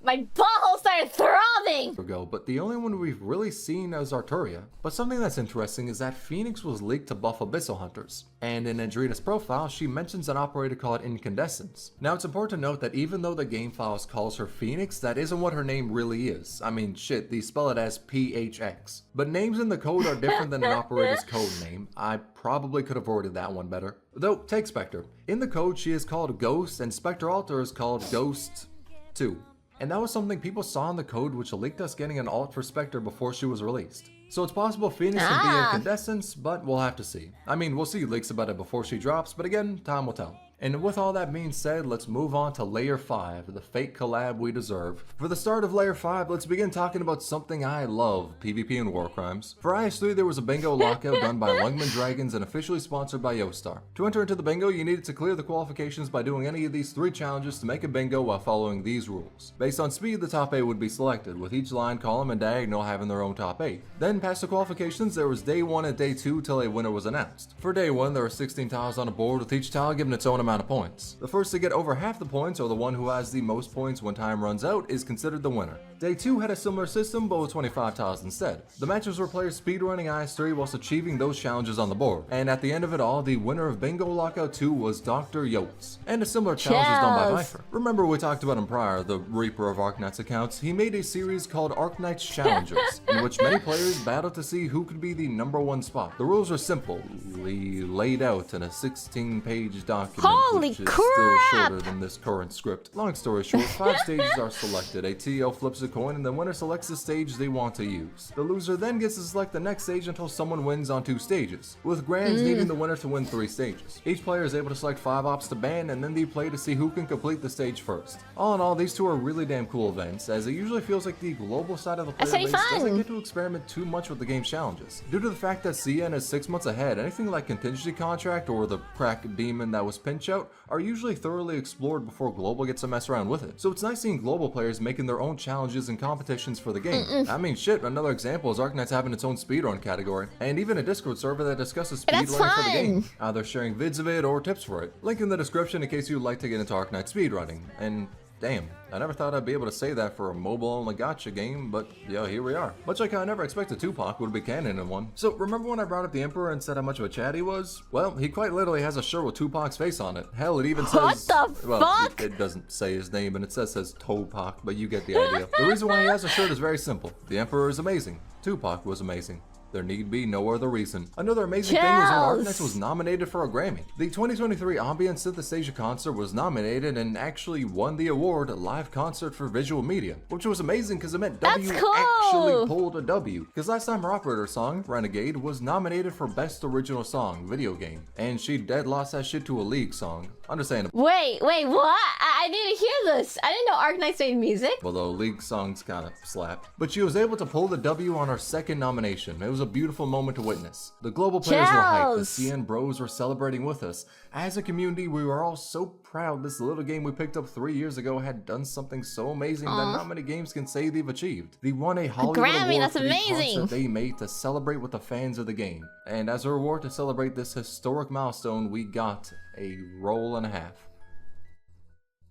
My butthole started throbbing! Ago, but the only one we've really seen is Arturia. But something that's interesting is that Phoenix was leaked to buff Abyssal Hunters, and in Adrena's profile, she mentions an operator called Incandescence. Now it's important to note that even though the game files calls her Phoenix, that isn't what her name really is. I mean, shit, they spell it as PHX. But names in the code are different than an operator's code name. I probably could have worded that one better. Though, take Spectre. In the code, she is called Ghost, and Spectre Alter is called Ghost 2. And that was something people saw in the code which leaked us getting an alt for Spectre before she was released. So it's possible Phoenix can be Incandescence, but we'll have to see. I mean, we'll see leaks about it before she drops, but again, time will tell. And with all that being said, let's move on to Layer 5, the fake collab we deserve. For the start of Layer 5, let's begin talking about something I love, PvP and war crimes. For IS3, there was a bingo lockout done by Lungman Dragons and officially sponsored by Yostar. To enter into the bingo, you needed to clear the qualifications by doing any of these 3 challenges to make a bingo while following these rules. Based on speed, the top 8 would be selected, with each line, column, and diagonal having their own top 8. Then, past the qualifications, there was day 1 and day 2 till a winner was announced. For day 1, there were 16 tiles on a board, with each tile given its own amount of points. The first to get over half the points, or the one who has the most points when time runs out, is considered the winner. Day 2 had a similar system, but with 25 tiles instead. The matches were players speedrunning IS3 whilst achieving those challenges on the board. And at the end of it all, the winner of Bingo Lockout 2 was Dr. Yotes. And a similar challenge was done by Viper. Remember we talked about him prior, the Reaper of Arknights accounts. He made a series called Arknights Challengers, in which many players battled to see who could be the #1 spot. The rules are simple, laid out in a 16-page document, Holy which is crap! still shorter than this current script. Long story short, 5 stages are selected. A TL flips a coin and the winner selects the stage they want to use. The loser then gets to select the next stage until someone wins on 2 stages, with grands needing the winner to win 3 stages. Each player is able to select 5 ops to ban, and then they play to see who can complete the stage first. All in all, these 2 are really damn cool events, as it usually feels like the global side of the player base doesn't get to experiment too much with the game's challenges. Due to the fact that CN is 6 months ahead, anything like Contingency Contract or the crack demon that was Pinch Out are usually thoroughly explored before global gets to mess around with it. So it's nice seeing global players making their own challenges and competitions for the game. I mean, shit, another example is Arknights having its own speedrun category, and even a Discord server that discusses speedrunning for the game, either sharing vids of it or tips for it. Link in the description in case you'd like to get into Arknights speedrunning. And damn, I never thought I'd be able to say that for a mobile-only gacha game, but yeah, here we are. Much like how I never expected Tupac would be canon in one. So remember when I brought up the Emperor and said how much of a chat he was? Well, he quite literally has a shirt with Tupac's face on it. Hell, it even says— What the fuck? It doesn't say his name, and it says Tupac, but you get the idea. The reason why he has a shirt is very simple. The Emperor is amazing. Tupac was amazing. There need be no other reason. Another amazing thing was when Arknights was nominated for a Grammy. The 2023 Ambient Synthesasia concert was nominated and actually won the award Live Concert for Visual Media, which was amazing because it meant W actually pulled a W. Because last time her operator song, Renegade, was nominated for Best Original Song, Video Game, and she dead lost that shit to a League song. Understandable. Wait, what? I need to hear this. I didn't know Arknights made music. Although League songs kind of slap. But she was able to pull the W on her second nomination. It was a beautiful moment to witness. The global players were hyped. The CN bros were celebrating with us. As a community, we were all so proud this little game we picked up 3 years ago had done something so amazing that not many games can say they've achieved. They won a Hollywood award for the concert they made to celebrate with the fans of the game. And as a reward to celebrate this historic milestone, we got a roll and a half.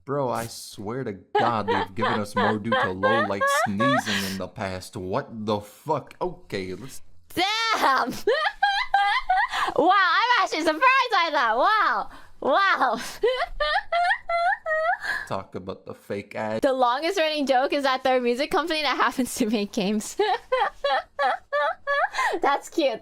Bro, I swear to God they've given us more due to low like sneezing in the past. What the fuck? Okay, let's— Damn! Wow, I'm actually surprised by that. Wow. talk about the fake ad. The longest running joke is that they're a music company that happens to make games. That's cute.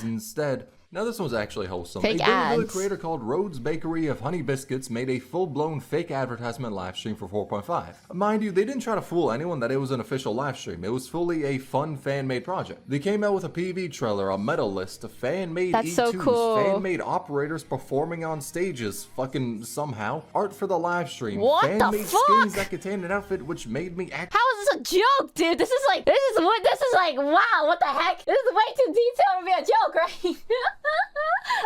Instead, now this one's actually wholesome. Fake a ads. Billy creator called Rhodes Bakery of Honey Biscuits made a full-blown fake advertisement live stream for 4.5. Mind you, they didn't try to fool anyone that it was an official live stream. It was fully a fun fan-made project. They came out with a PV trailer, a medal list, a fan-made E2s, so cool. fan-made operators performing on stages, fucking somehow, art for the live stream, What the fan-made fuck? skins that contained an outfit which made me act— How is this a joke, dude? This is like, wow, what the heck? This is way too detailed to be a joke, right?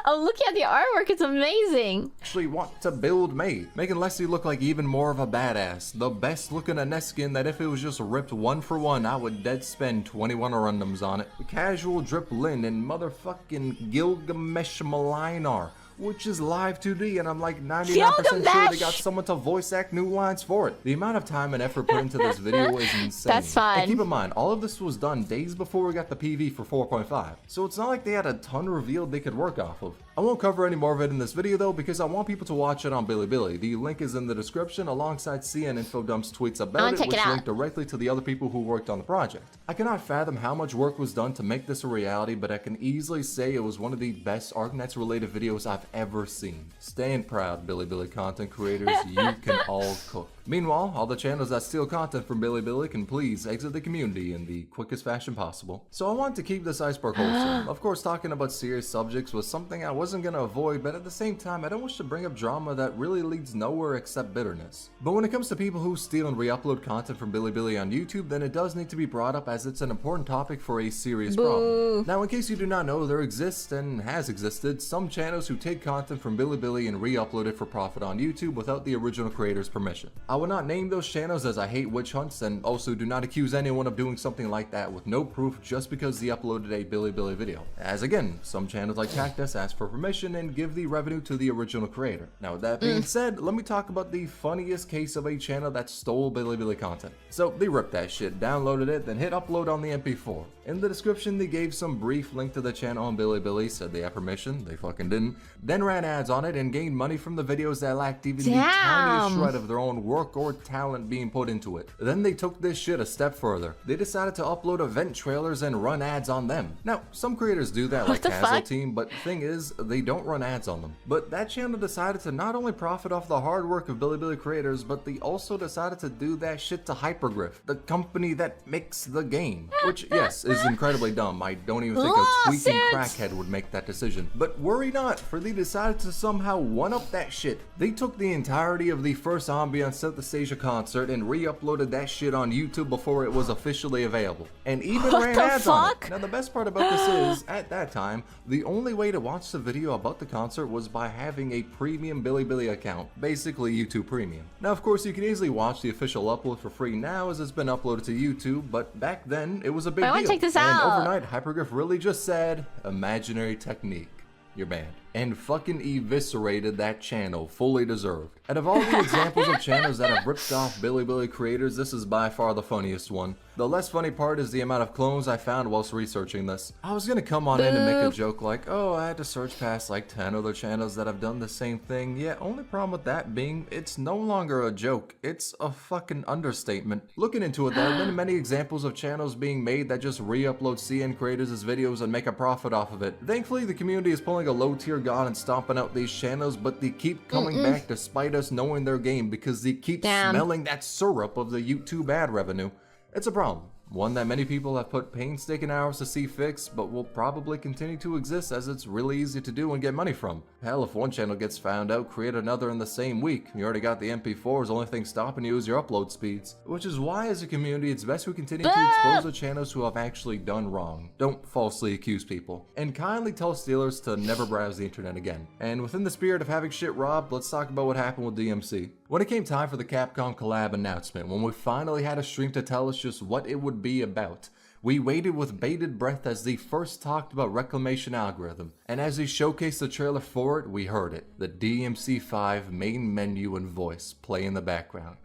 I'm looking at the artwork, it's amazing. actually want to build me, making Leslie look like even more of a badass. The best looking Ines skin that if it was just ripped one for one, I would dead spend 21 arundums on it. The casual drip Lin and motherfucking Gilgamesh Malinar which is live 2D, and I'm like 99% sure they got someone to voice act new lines for it. The amount of time and effort put into this video is insane. That's fine. And keep in mind, all of this was done days before we got the PV for 4.5, so it's not like they had a ton revealed they could work off of. I won't cover any more of it in this video though, because I want people to watch it on Bilibili. The link is in the description alongside CN Infodump's tweets about it, which link directly to the other people who worked on the project. I cannot fathom how much work was done to make this a reality, but I can easily say it was one of the best Arknights related videos I've ever seen. Stand proud, Bilibili content creators, you can all cook. Meanwhile, all the channels that steal content from Bilibili can please exit the community in the quickest fashion possible. So I wanted to keep this Iceberg wholesome. Of course, talking about serious subjects was something I wasn't gonna avoid, but at the same time, I don't wish to bring up drama that really leads nowhere except bitterness. But when it comes to people who steal and re-upload content from Bilibili on YouTube, then it does need to be brought up as it's an important topic for a serious problem. Now, in case you do not know, there exists and has existed some channels who take content from Bilibili and re-upload it for profit on YouTube without the original creator's permission. I will not name those channels as I hate witch hunts, and also do not accuse anyone of doing something like that with no proof just because they uploaded a Bilibili video. As again, some channels like Cactus ask for permission and give the revenue to the original creator. Now with that being said, let me talk about the funniest case of a channel that stole Bilibili content. So they ripped that shit, downloaded it, then hit upload on the MP4. In the description they gave some brief link to the channel on Bilibili, said they had permission, they fucking didn't, then ran ads on it and gained money from the videos that lacked even the tiniest shred of their own work or talent being put into it. Then they took this shit a step further. They decided to upload event trailers and run ads on them. Now, some creators do that like Casual Team, but the thing is, they don't run ads on them. But that channel decided to not only profit off the hard work of Bilibili creators, but they also decided to do that shit to Hypergriff, the company that makes the game. Which, yes, is incredibly dumb. I don't even think a tweaking crackhead would make that decision. But worry not, for they decided to somehow one-up that shit. They took the entirety of the first Ambiance Synthesasia concert and re-uploaded that shit on YouTube before it was officially available. And even ran ads on it. Now the best part about this is, at that time, the only way to watch the video about the concert was by having a premium Bilibili account, basically YouTube Premium. Now of course you can easily watch the official upload for free now as it's been uploaded to YouTube, but back then it was a big deal. And overnight, Hypergriff really just said, imaginary technique, you're banned. And fucking eviscerated that channel, fully deserved. Out of all the examples of channels that have ripped off Bilibili creators, this is by far the funniest one. The less funny part is the amount of clones I found whilst researching this. I was gonna come on in and make a joke like, oh, I had to search past like 10 other channels that have done the same thing. Yeah, only problem with that being, it's no longer a joke, it's a fucking understatement. Looking into it, there have been many examples of channels being made that just re-upload CN creators as videos and make a profit off of it. Thankfully, the community is pulling a low-tier god and stomping out these channels, but they keep coming back despite us knowing their game because they keep smelling that syrup of the YouTube ad revenue. It's a problem. One that many people have put painstaking hours to see fixed, but will probably continue to exist as it's really easy to do and get money from. Hell, if one channel gets found out, create another in the same week. You already got the MP4s, the only thing stopping you is your upload speeds. Which is why as a community, it's best we continue to expose the channels who have actually done wrong. Don't falsely accuse people. And kindly tell stealers to never browse the internet again. And within the spirit of having shit robbed, let's talk about what happened with DMC. When it came time for the Capcom collab announcement, when we finally had a stream to tell us just what it would be about, we waited with bated breath as they first talked about Reclamation Algorithm, and as they showcased the trailer for it, we heard it. The DMC5 main menu and voice play in the background.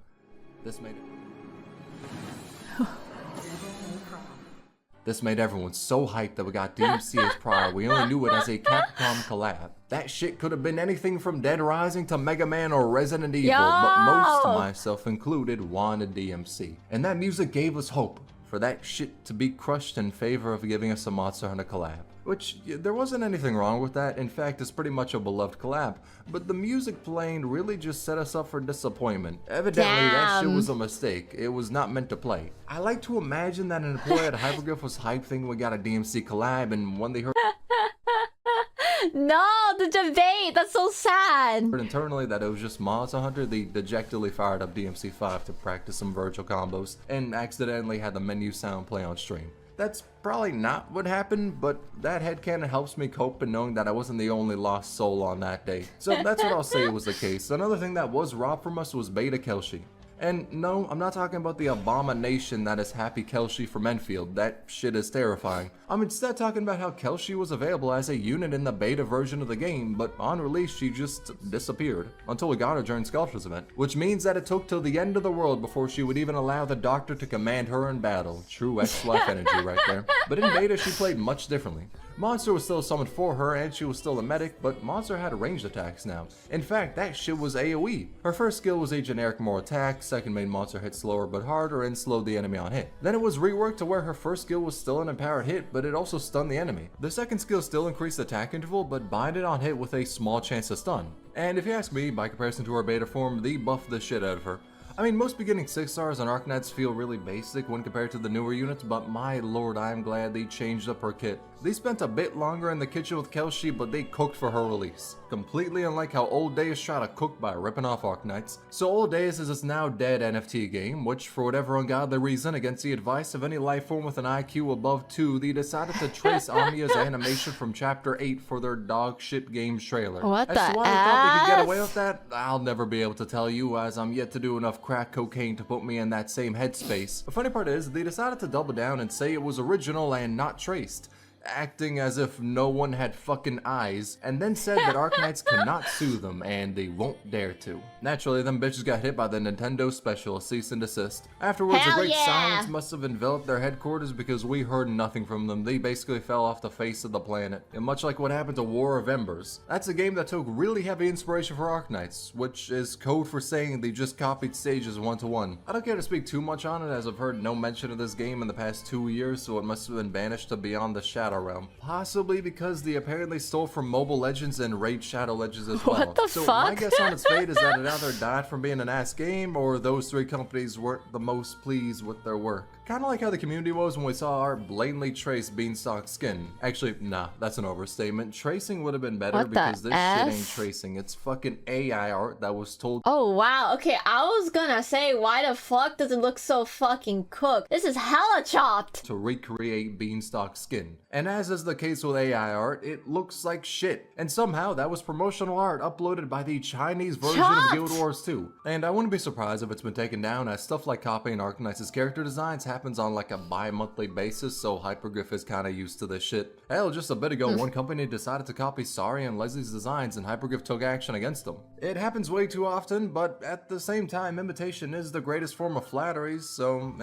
This made everyone so hyped that we got DMC as prior. We only knew it as a Capcom collab. That shit could have been anything from Dead Rising to Mega Man or Resident Evil, but most, myself included, wanted DMC. And that music gave us hope for that shit to be crushed in favor of giving us a Monster Hunter collab. Which, there wasn't anything wrong with that. In fact, it's pretty much a beloved collab. But the music playing really just set us up for disappointment. Evidently, that shit was a mistake. It was not meant to play. I like to imagine that an employee at Hypergriff was hyped thinking we got a DMC collab, and when they heard no, the debate, that's so sad. Internally that it was just Monster Hunter, they dejectedly fired up DMC5 to practice some virtual combos, and accidentally had the menu sound play on stream. That's probably not what happened, but that headcanon helps me cope in knowing that I wasn't the only lost soul on that day. So that's what I'll say was the case. Another thing that was robbed from us was Beta Kelshi. And no, I'm not talking about the abomination that is Happy Kelshi from Enfield. That shit is terrifying. I'm instead talking about how Kelshi was available as a unit in the beta version of the game, but on release she just disappeared until we got her during Sculptor's event, which means that it took till the end of the world before she would even allow the doctor to command her in battle. True X-Life energy right there. But in beta she played much differently. Monster was still summoned for her and she was still a medic, but Monster had ranged attacks now. In fact, that shit was AoE. Her first skill was a generic more attack, second made Monster hit slower but harder and slowed the enemy on hit. Then it was reworked to where her first skill was still an empowered hit, but it also stunned the enemy. The second skill still increased the attack interval, but binded on hit with a small chance to stun. And if you ask me, by comparison to her beta form, they buffed the shit out of her. I mean, most beginning 6 stars on Arknights feel really basic when compared to the newer units, but my lord, I'm glad they changed up her kit. They spent a bit longer in the kitchen with Kelshi, but they cooked for her release. Completely unlike how Old Days tried to cook by ripping off Arknights. So Old Days is this now dead NFT game, which for whatever ungodly reason, against the advice of any life form with an IQ above 2, they decided to trace Amiya's animation from chapter 8 for their dog shit games trailer. What as the to why they thought they could get away F? with that, I'll never be able to tell you, as I'm yet to do enough crack cocaine to put me in that same headspace. The funny part is, they decided to double down and say it was original and not traced, acting as if no one had fucking eyes, and then said that Arknights cannot sue them and they won't dare to. Naturally, them bitches got hit by the Nintendo special cease and desist. Afterwards, Hell a great yeah. silence must have enveloped their headquarters because we heard nothing from them. They basically fell off the face of the planet. And much like what happened to War of Embers, that's a game that took really heavy inspiration for Arknights, which is code for saying they just copied stages one-to-one. I don't care to speak too much on it, as I've heard no mention of this game in the past 2 years, so it must have been banished to beyond the Shadow Realm. Possibly because they apparently stole from Mobile Legends and Raid Shadow Legends as well. What the so fuck? my guess on its fate is that it either died from being an ass game, or those 3 companies weren't the most pleased with their work. Kinda like how the community was when we saw our blatantly traced Beanstalk skin. Actually, nah, that's an overstatement. Tracing would have been better What the because this shit F? ain't tracing. It's fucking AI art that was told Oh wow, okay, I was gonna say, why the fuck does it look so fucking cooked? This is hella chopped. to recreate Beanstalk skin. And as is the case with AI art, it looks like shit. And somehow that was promotional art uploaded by the Chinese version of Chopped! Guild Wars 2. And I wouldn't be surprised if it's been taken down, as stuff like copying Arknights' character designs happens on like a bi-monthly basis, so Hypergriff is kinda used to this shit. Hell, just a bit ago, one company decided to copy Sari and Leslie's designs and Hypergriff took action against them. It happens way too often, but at the same time, imitation is the greatest form of flattery, so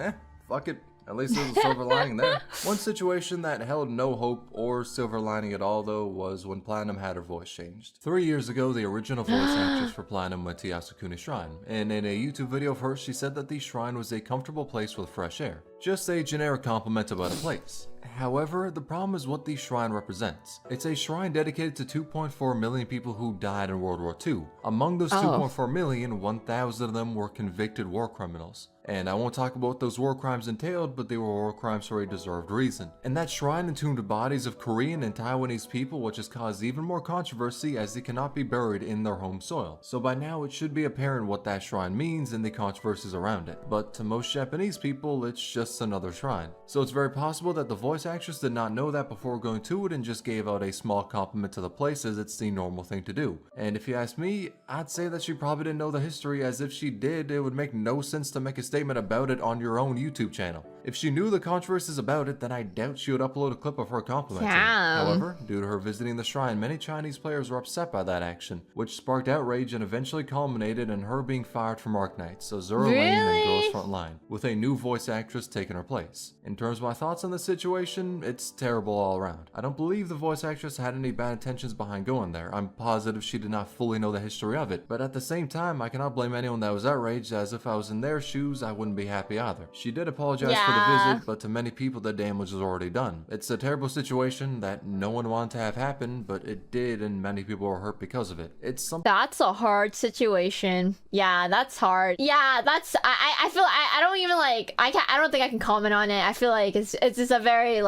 fuck it. At least there's a silver lining there. One situation that held no hope or silver lining at all, though, was when Platinum had her voice changed. 3 years ago, the original voice actress for Platinum went to Yasukuni Shrine, and in a YouTube video of hers, she said that the shrine was a comfortable place with fresh air. Just a generic compliment about a place. However, the problem is what the shrine represents. It's a shrine dedicated to 2.4 million people who died in World War II. Among those 2.4 million, 1,000 of them were convicted war criminals. And I won't talk about what those war crimes entailed, but they were war crimes for a deserved reason. And that shrine entombed the bodies of Korean and Taiwanese people, which has caused even more controversy as they cannot be buried in their home soil. So by now it should be apparent what that shrine means and the controversies around it. But to most Japanese people, it's just another shrine. So it's very possible that the voice actress did not know that before going to it and just gave out a small compliment to the place, as it's the normal thing to do. And if you ask me, I'd say that she probably didn't know the history, as if she did, it would make no sense to make a statement about it on your own YouTube channel. If she knew the controversies about it, then I doubt she would upload a clip of her complimenting. Damn. However, due to her visiting the shrine, many Chinese players were upset by that action, which sparked outrage and eventually culminated in her being fired from Arknights, Azura Lane, and Girls Front Line, with a new voice actress taking her place. In terms of my thoughts on the situation, it's terrible all around. I don't believe the voice actress had any bad intentions behind going there. I'm positive she did not fully know the history of it, but at the same time, I cannot blame anyone that was outraged, as if I was in their shoes, I wouldn't be happy either. She did apologize for the visit, but to many people the damage was already done. It's a terrible situation that no one wanted to have happen, but it did, and many people were hurt because of it. It's something. That's a hard situation. Yeah, that's hard. Yeah, that's I feel I don't even like I don't think I can comment on it. I feel like it's just a very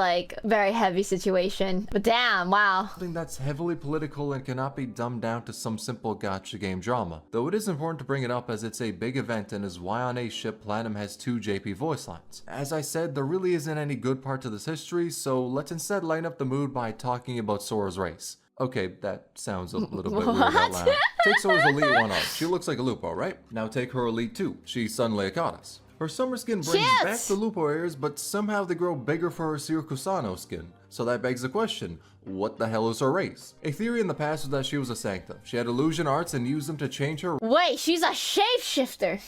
very heavy situation. But damn, wow. Something that's heavily political and cannot be dumbed down to some simple gacha game drama. Though it is important to bring it up, as it's a big event and is why on a ship Platinum has 2 JP voice lines. As I said, there really isn't any good part to this history, so let's instead lighten up the mood by talking about Sora's race. Okay, that sounds a little bit weird out loud. Take Sora's Elite 1 art. She looks like a Lupo, right? Now take her Elite 2. She's suddenly a goddess. Her summer skin brings back the Lupo ears, but somehow they grow bigger for her Circusano skin. So that begs the question, what the hell is her race? A theory in the past was that she was a Sancta. She had illusion arts and used them to change her Wait, she's a shapeshifter.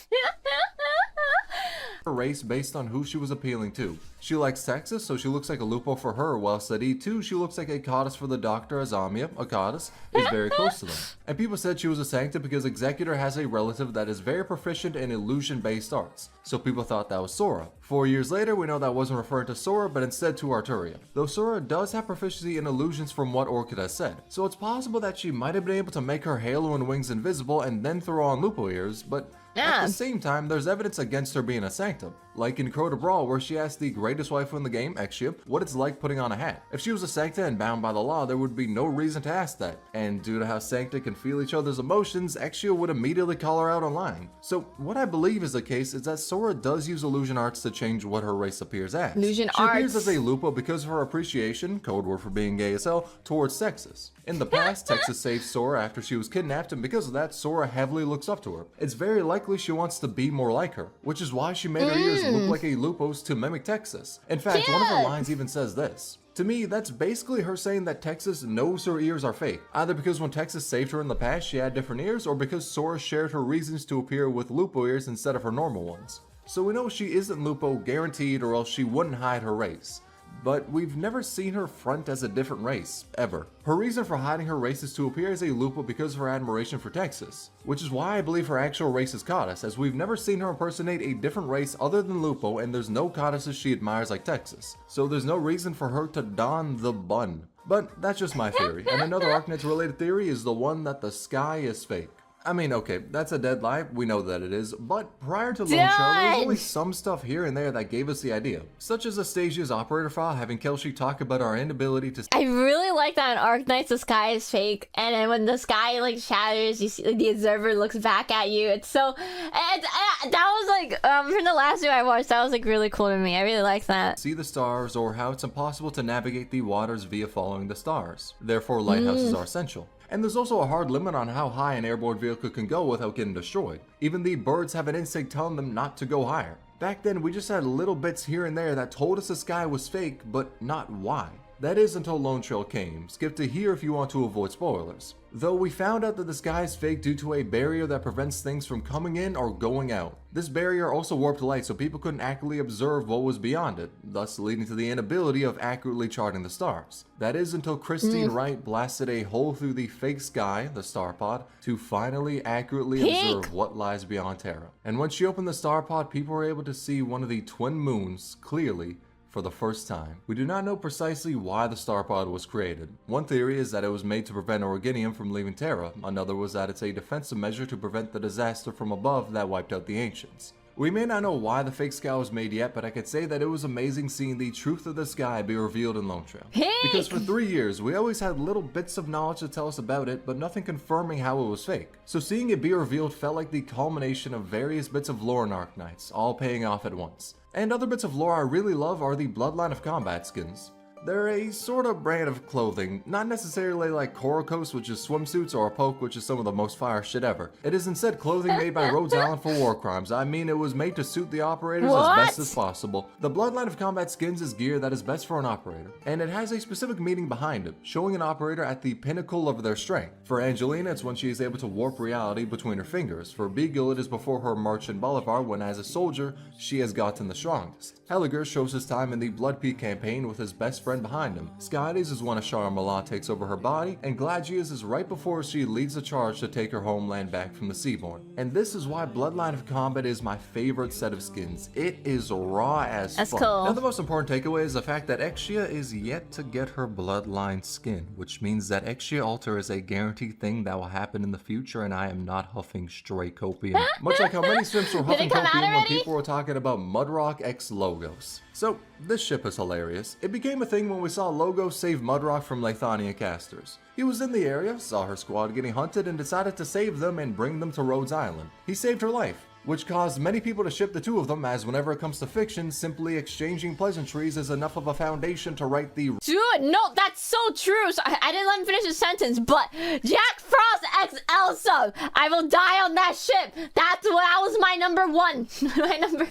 race based on who she was appealing to. She likes Texas, so she looks like a Lupo for her, whilst at E2, she looks like a goddess for the Doctor, as Amia, a goddess, is very close to them. And people said she was a Sancta because Executor has a relative that is very proficient in illusion-based arts, so people thought that was Sora. 4 years later, we know that wasn't referring to Sora, but instead to Arturia. Though Sora does have proficiency in illusions from what Orchid has said, so it's possible that she might have been able to make her halo and wings invisible and then throw on Lupo ears, but at the same time, there's evidence against her being a Sanctum, like in Crota Brawl, where she asked the greatest waifu in the game, Exia, what it's like putting on a hat. If she was a Sancta and bound by the law, there would be no reason to ask that, and due to how Sancta can feel each other's emotions, Exia would immediately call her out online. So what I believe is the case is that Sora does use illusion arts to change what her race appears as. She appears as a Lupo because of her appreciation, code word for being gay as hell, towards Texas. In the past, Texas saved Sora after she was kidnapped, and because of that, Sora heavily looks up to her. It's very likely she wants to be more like her, which is why she made her ears look like a Lupo's to mimic Texas. In fact, one of her lines even says this. To me, that's basically her saying that Texas knows her ears are fake, either because when Texas saved her in the past she had different ears, or because Sora shared her reasons to appear with Lupo ears instead of her normal ones. So we know she isn't Lupo guaranteed, or else she wouldn't hide her race. But we've never seen her front as a different race, ever. Her reason for hiding her race is to appear as a Lupo because of her admiration for Texas, which is why I believe her actual race is Goddess, as we've never seen her impersonate a different race other than Lupo, and there's no goddesses she admires like Texas, so there's no reason for her to don the bun. But that's just my theory, and another Arknights related theory is the one that the sky is fake. I mean, okay, that's a dead lie, we know that it is, but prior to Lone Trail, there was always some stuff here and there that gave us the idea, such as Astasia's operator file having Kelshi talk about our inability to— I really like that in Arknights the sky is fake, and then when the sky like shatters, you see like, the observer looks back at you. It's so, that was like, from the last video I watched, that was like really cool to me. I really like that. See the stars, or how it's impossible to navigate the waters via following the stars. Therefore, lighthouses are essential. And there's also a hard limit on how high an airborne vehicle can go without getting destroyed. Even the birds have an instinct telling them not to go higher. Back then, we just had little bits here and there that told us the sky was fake, but not why. That is until Lone Trail came. Skip to here if you want to avoid spoilers. Though we found out that the sky is fake due to a barrier that prevents things from coming in or going out. This barrier also warped light so people couldn't accurately observe what was beyond it, thus leading to the inability of accurately charting the stars. That is until Christine Wright blasted a hole through the fake sky, the star pod, to finally accurately observe what lies beyond Terra. And when she opened the star pod, people were able to see one of the twin moons clearly for the first time. We do not know precisely why the star pod was created. One theory is that it was made to prevent Organium from leaving Terra. Another was that it's a defensive measure to prevent the disaster from above that wiped out the ancients. We may not know why the fake sky was made yet, but I could say that it was amazing seeing the truth of the sky be revealed in Lone Trail. Because for 3 years, we always had little bits of knowledge to tell us about it, but nothing confirming how it was fake. So seeing it be revealed felt like the culmination of various bits of lore in Arknights, all paying off at once. And other bits of lore I really love are the Bloodline of Combat skins. They're a sort of brand of clothing, not necessarily like Korokos, which is swimsuits, or a Poke, which is some of the most fire shit ever. It is instead clothing made by Rhodes Island for war crimes. I mean, it was made to suit the operators as best as possible. The Bloodline of Combat skins is gear that is best for an operator, and it has a specific meaning behind it, showing an operator at the pinnacle of their strength. For Angelina, it's when she is able to warp reality between her fingers. For Beagle, it is before her march in Bolivar, when as a soldier, she has gotten the strongest. Helliger shows his time in the Blood Peak campaign with his best friend behind him. Skydes is when Ashara Mallah takes over her body, and Gladius is right before she leads the charge to take her homeland back from the Seaborn. And this is why Bloodline of Combat is my favorite set of skins. It is raw as fuck. Cool. Now the most important takeaway is the fact that Exia is yet to get her Bloodline skin, which means that Exia Alter is a guaranteed thing that will happen in the future, and I am not huffing stray copium. Much like how many simps were huffing copium when people were talking about Mudrock X logos. So, this ship is hilarious. It became a thing when we saw Logo save Mudrock from Lathania casters. He was in the area, saw her squad getting hunted, and decided to save them and bring them to Rhodes Island. He saved her life. which caused many people to ship the two of them, as whenever it comes to fiction, simply exchanging pleasantries is enough of a foundation to write the— Dude, no, that's so true. So I didn't let him finish the sentence, but Jack Frost XL sub. I will die on that ship. That was my number one. My number.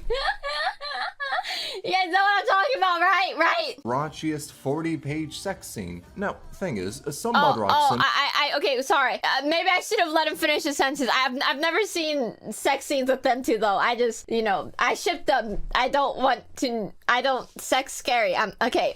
You guys know what I'm talking about, right? Right. raunchiest 40-page sex scene. Now, thing is, some mudrocks— Okay, sorry. Maybe I should have let him finish the sentence. I've never seen sex scenes with them two, though. I just, I ship them. I don't sex scary. Okay,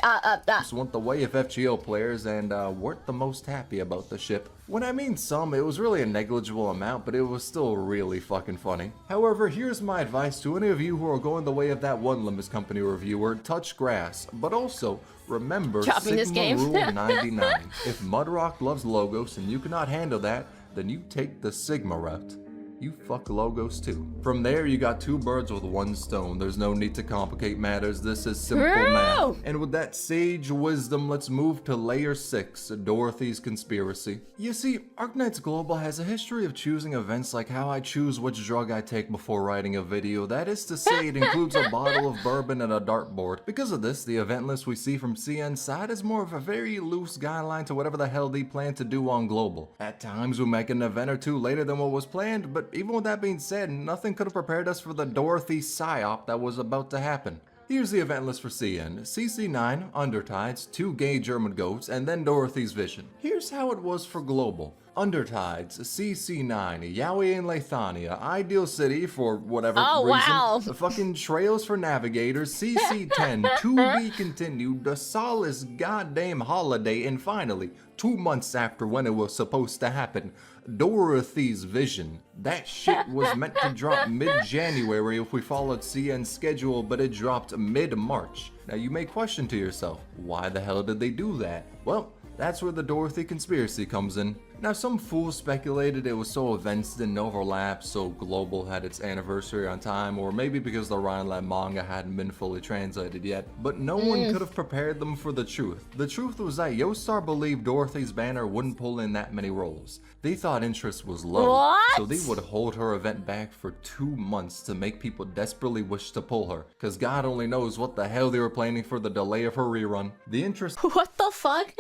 just went the way of FGO players and weren't the most happy about the ship. When I mean some, it was really a negligible amount, but it was still really fucking funny. However, here's my advice to any of you who are going the way of that one Limbus Company reviewer: touch grass, but also remember Sigma Rule 99. If Mudrock loves Logos and you cannot handle that, then you take the Sigma route. You fuck Logos too. From there, you got two birds with one stone. There's no need to complicate matters. This is simple math. And with that sage wisdom, let's move to layer 6, Dorothy's conspiracy. You see, Arknights Global has a history of choosing events like how I choose which drug I take before writing a video. That is to say, it includes a bottle of bourbon and a dartboard. Because of this, the event list we see from CN's side is more of a very loose guideline to whatever the hell they plan to do on Global. At times, we make an event or two later than what was planned, but even with that being said, nothing could have prepared us for the Dorothy psyop that was about to happen. Here's the event list for CN: CC9, Undertides, 2 gay German goats, and then Dorothy's vision. Here's how it was for Global. Undertides, CC9, Yaoi and Lathania, Ideal City for whatever reason. Wow. Fucking Trails for Navigators, CC10, To Be Continued, The Solace Goddamn Holiday, and finally, 2 months after when it was supposed to happen, Dorothy's Vision. That shit was meant to drop mid-January if we followed CN's schedule, but it dropped mid-March. Now you may question to yourself, why the hell did they do that? Well, that's where the Dorothy conspiracy comes in. Now, some fools speculated it was so events didn't overlap, so Global had its anniversary on time, or maybe because the Rhineland manga hadn't been fully translated yet, but no one could have prepared them for the truth. The truth was that Yostar believed Dorothy's banner wouldn't pull in that many roles. They thought interest was low, so they would hold her event back for 2 months to make people desperately wish to pull her, cause God only knows what the hell they were planning for the delay of her rerun. The interest— What the fuck?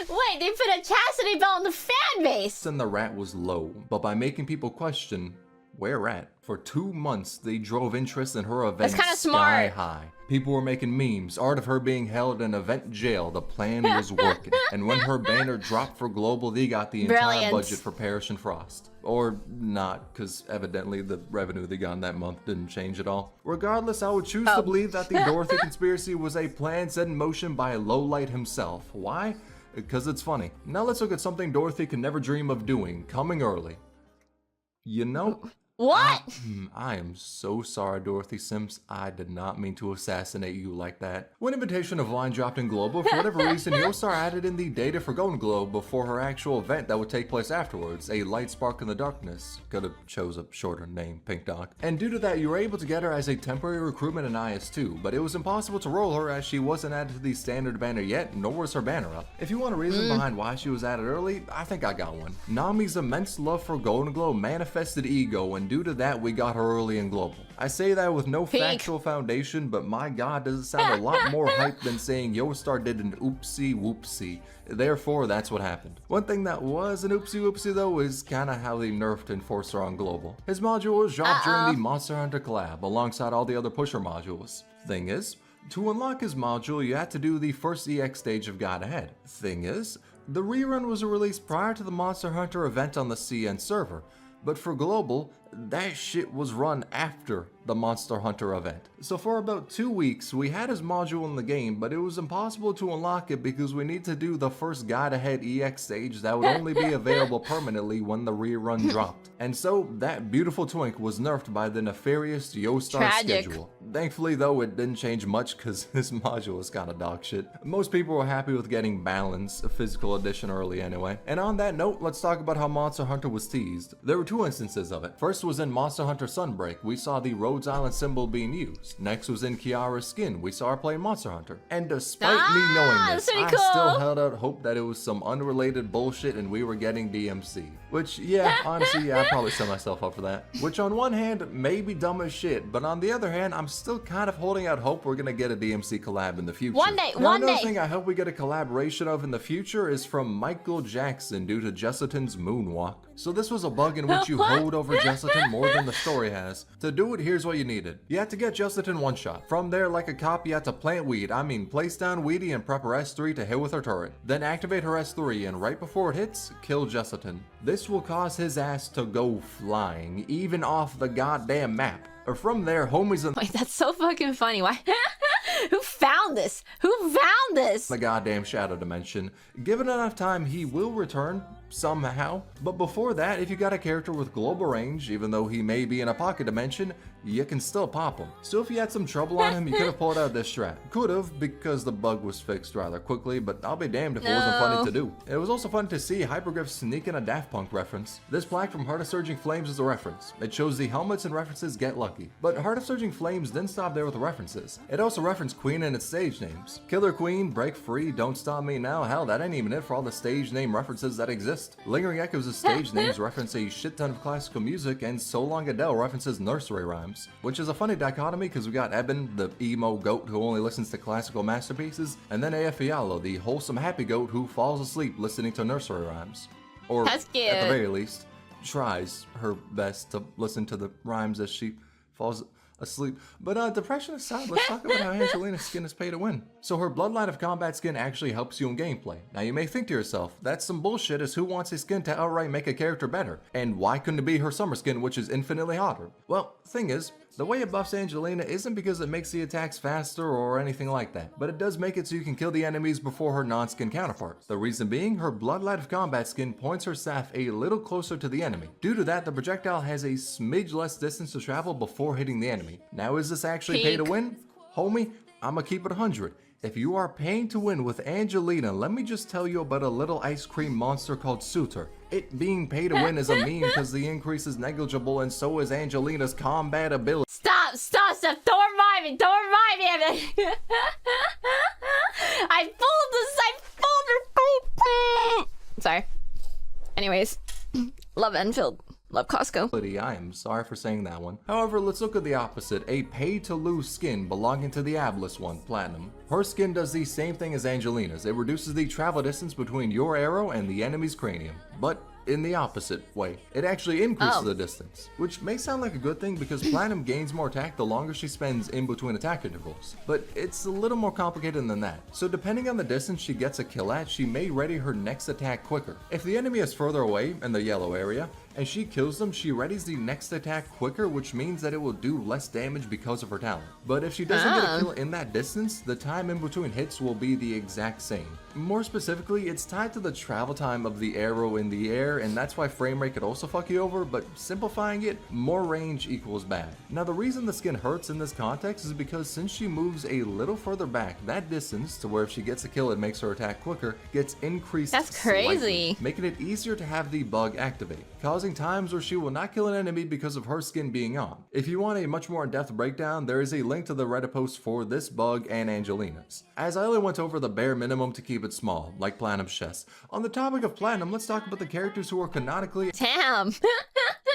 Wait, they put a chastity belt on the fan base! And the rat was low, but by making people question, where at? For 2 months, they drove interest in her event sky high. People were making memes, art of her being held in event jail. The plan was working. And when her banner dropped for Global, they got the entire budget for Parrish and Frost. Or not, because evidently the revenue they got in that month didn't change at all. Regardless, I would choose to believe that the Dorothy conspiracy was a plan set in motion by Lowlight himself. Why? Because it's funny. Now let's look at something Dorothy could never dream of doing, coming early. You know— What? I am so sorry, Dorothy Sims. I did not mean to assassinate you like that. When Invitation of Line dropped in Global, for whatever reason, Yostar added in the data for Golden Globe before her actual event that would take place afterwards, a light spark in the darkness. Could've chose a shorter name, Pink Doc. And due to that, you were able to get her as a temporary recruitment in IS2, but it was impossible to roll her as she wasn't added to the standard banner yet, nor was her banner up. If you want a reason behind why she was added early, I think I got one. Nami's immense love for Golden Globe manifested ego, and due to that, we got her early in Global. I say that with no factual foundation, but my god, does it sound a lot more hype than saying Yostar did an oopsie whoopsie. Therefore, that's what happened. One thing that was an oopsie whoopsie though is kinda how they nerfed Enforcer on Global. His module was dropped during the Monster Hunter collab, alongside all the other pusher modules. Thing is, to unlock his module, you had to do the first EX stage of God Ahead. Thing is, the rerun was released prior to the Monster Hunter event on the CN server, but for Global, that shit was run after the Monster Hunter event. So for about 2 weeks, we had his module in the game, but it was impossible to unlock it because we need to do the first Guide Ahead EX stage that would only be available permanently when the rerun dropped. And so that beautiful twink was nerfed by the nefarious Yostar schedule. Thankfully though, it didn't change much because his module is kinda dog shit. Most people were happy with getting Balance, a physical edition early anyway. And on that note, let's talk about how Monster Hunter was teased. There were 2 instances of it. First First was in Monster Hunter Sunbreak, we saw the Rhodes Island symbol being used. Next was in Kiara's skin, we saw her playing Monster Hunter. And despite me knowing this, I still held out hope that it was some unrelated bullshit and we were getting DMC. Which, yeah, honestly, I'd probably set myself up for that. Which on one hand, may be dumb as shit, but on the other hand, I'm still kind of holding out hope we're gonna get a DMC collab in the future. One day. Another thing I hope we get a collaboration of in the future is from Michael Jackson due to Jessiton's moonwalk. So this was a bug in which you hold over Jessiton more than the story has. To do it, here's what you needed. You had to get Jessiton one shot. From there, like a cop, you had to plant weed. Place down Weedy and prep her S3 to hit with her turret. Then activate her S3 and right before it hits, kill Jessiton. This will cause his ass to go flying, even off the goddamn map. Or from there, homies in— Wait, that's so fucking funny. Why? Who found this? Who found this? The goddamn shadow dimension. Given enough time, he will return somehow. But before that, if you got a character with global range, even though he may be in a pocket dimension, you can still pop him. So if you had some trouble on him, you could have pulled out this strat. Could have, because the bug was fixed rather quickly, but I'll be damned if it wasn't funny to do. It was also fun to see Hypergriff sneak in a Daft Punk reference. This plaque from Heart of Surging Flames is a reference. It shows the helmets and references get lucky. But Heart of Surging Flames didn't stop there with the references. It also referenced Queen and its stage names. Killer Queen, Break Free, Don't Stop Me Now, hell, that ain't even it for all the stage name references that exist. Lingering Echoes of stage names reference a shit ton of classical music, and So Long Adele references nursery rhymes. Which is a funny dichotomy because we got Eben, the emo goat who only listens to classical masterpieces, and then AF Fialo, the wholesome happy goat who falls asleep listening to nursery rhymes. Or, at the very least, tries her best to listen to the rhymes as she falls asleep. But depression aside, let's talk about how Angelina's skin is pay to win. So her Bloodline of Combat skin actually helps you in gameplay. Now you may think to yourself, that's some bullshit, as who wants a skin to outright make a character better? And why couldn't it be her summer skin, which is infinitely hotter? Well, thing is, the way it buffs Angelina isn't because it makes the attacks faster or anything like that, but it does make it so you can kill the enemies before her non-skin counterparts. The reason being, her Bloodlight of Combat skin points her staff a little closer to the enemy. Due to that, the projectile has a smidge less distance to travel before hitting the enemy. Now is this actually pay to win? Homie, I'ma keep it 100. If you are paying to win with Angelina, let me just tell you about a little ice cream monster called Suitor. It being pay to win is a meme because the increase is negligible and so is Angelina's combat ability. Stop! Don't remind me! Don't remind me of it! I fooled this! Sorry. Anyways, love Enfield. Love Costco. I am sorry for saying that one. However, let's look at the opposite. A pay-to-lose skin belonging to the Abless one, Platinum. Her skin does the same thing as Angelina's. It reduces the travel distance between your arrow and the enemy's cranium. But in the opposite way. It actually increases the distance, which may sound like a good thing because Platinum gains more attack the longer she spends in between attack intervals, but it's a little more complicated than that. So depending on the distance she gets a kill at, she may ready her next attack quicker. If the enemy is further away in the yellow area, and she kills them, she readies the next attack quicker, which means that it will do less damage because of her talent. But if she doesn't get a kill in that distance, the time in between hits will be the exact same. More specifically, it's tied to the travel time of the arrow in the air, and that's why frame rate could also fuck you over, but simplifying it, more range equals bad. Now the reason the skin hurts in this context is because since she moves a little further back, that distance, to where if she gets a kill it makes her attack quicker, gets increased That's crazy. Slightly, making it easier to have the bug activate, causing times where she will not kill an enemy because of her skin being on. If you want a much more in-depth breakdown, there is a link to the Reddit post for this bug and Angelina's. As I only went over the bare minimum to keep it small, like Platinum's chest. On the topic of Platinum, let's talk about the characters who are canonically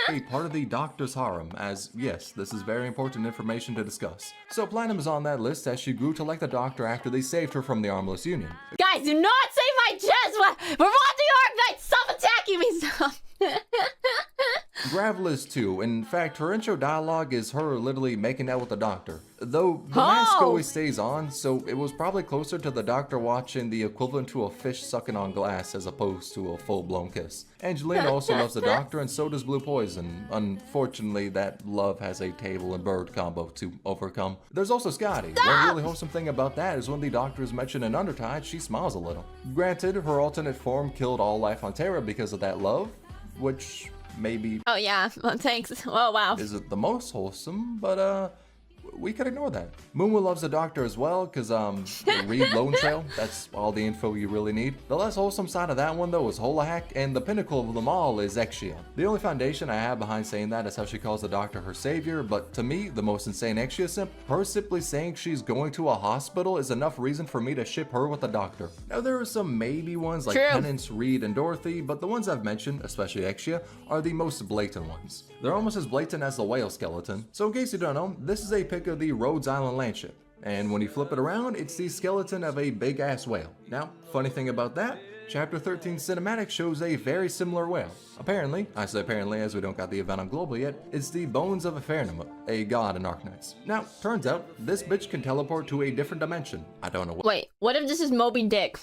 a part of the Doctor's harem, as yes, this is very important information to discuss. So Platinum is on that list as she grew to like the Doctor after they saved her from the Armless Union. Guys, do not save my chest! We're watching Arknights! Stop attacking me! Stop! Gravel is too. In fact, her intro dialogue is her literally making out with the Doctor. Though the mask always stays on, so it was probably closer to the Doctor watching the equivalent to a fish sucking on glass as opposed to a full-blown kiss. Angelina also loves the Doctor, and so does Blue Poison. Unfortunately, that love has a table and bird combo to overcome. There's also Scotty. One really wholesome thing about that is when the Doctor is mentioned in Undertide, she smiles a little. Granted, her alternate form killed all life on Terra because of that love, which maybe oh yeah, well, thanks. Oh wow. isn't the most wholesome, but we could ignore that. Moonwoo loves the Doctor as well, cause read Lone Trail, that's all the info you really need. The less wholesome side of that one though is Holahack, and the pinnacle of them all is Exia. The only foundation I have behind saying that is how she calls the Doctor her savior, but to me, the most insane Exia simp, her simply saying she's going to a hospital is enough reason for me to ship her with the Doctor. Now there are some maybe ones like Penance, Reed, and Dorothy, but the ones I've mentioned, especially Exia, are the most blatant ones. They're almost as blatant as the whale skeleton. So in case you don't know, this is a pic of the Rhodes Island landship. And when you flip it around, it's the skeleton of a big ass whale. Now, funny thing about that, Chapter 13 cinematic shows a very similar whale. Apparently, I say apparently as we don't got the event on Global yet, it's the bones of a Fairnima, a god in Arknights. Now, turns out, this bitch can teleport to a different dimension. I don't know what- Wait, what if this is Moby Dick?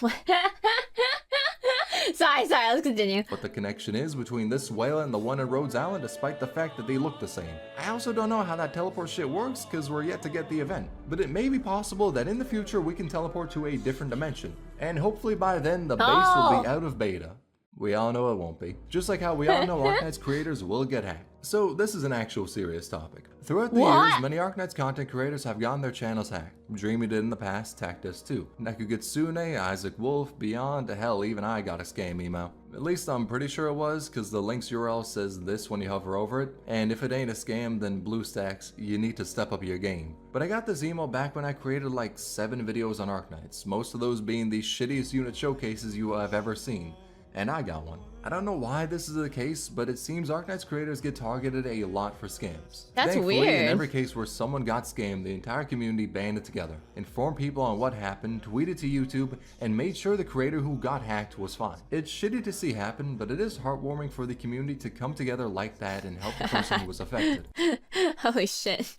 Sorry, let's continue. What the connection is between this whale and the one in Rhodes Island, despite the fact that they look the same. I also don't know how that teleport shit works, cause we're yet to get the event. But it may be possible that in the future we can teleport to a different dimension. And hopefully by then the base will be out of beta. We all know it won't be. Just like how we all know Arknights creators will get hacked. So this is an actual serious topic. Throughout the years, many Arknights content creators have gotten their channels hacked. Dreamy did in the past, Tactus too. Nekugitsune, Isaac Wolf, Beyond, hell, even I got a scam email. At least I'm pretty sure it was, cause the link's URL says this when you hover over it, and if it ain't a scam, then BlueStacks, you need to step up your game. But I got this email back when I created like 7 videos on Arknights, most of those being the shittiest unit showcases you have ever seen. And I got one. I don't know why this is the case, but it seems Arknights creators get targeted a lot for scams. That's Thankfully, weird. in every case where someone got scammed, the entire community banded together, informed people on what happened, tweeted to YouTube, and made sure the creator who got hacked was fine. It's shitty to see happen, but it is heartwarming for the community to come together like that and help the person who was affected. Holy shit.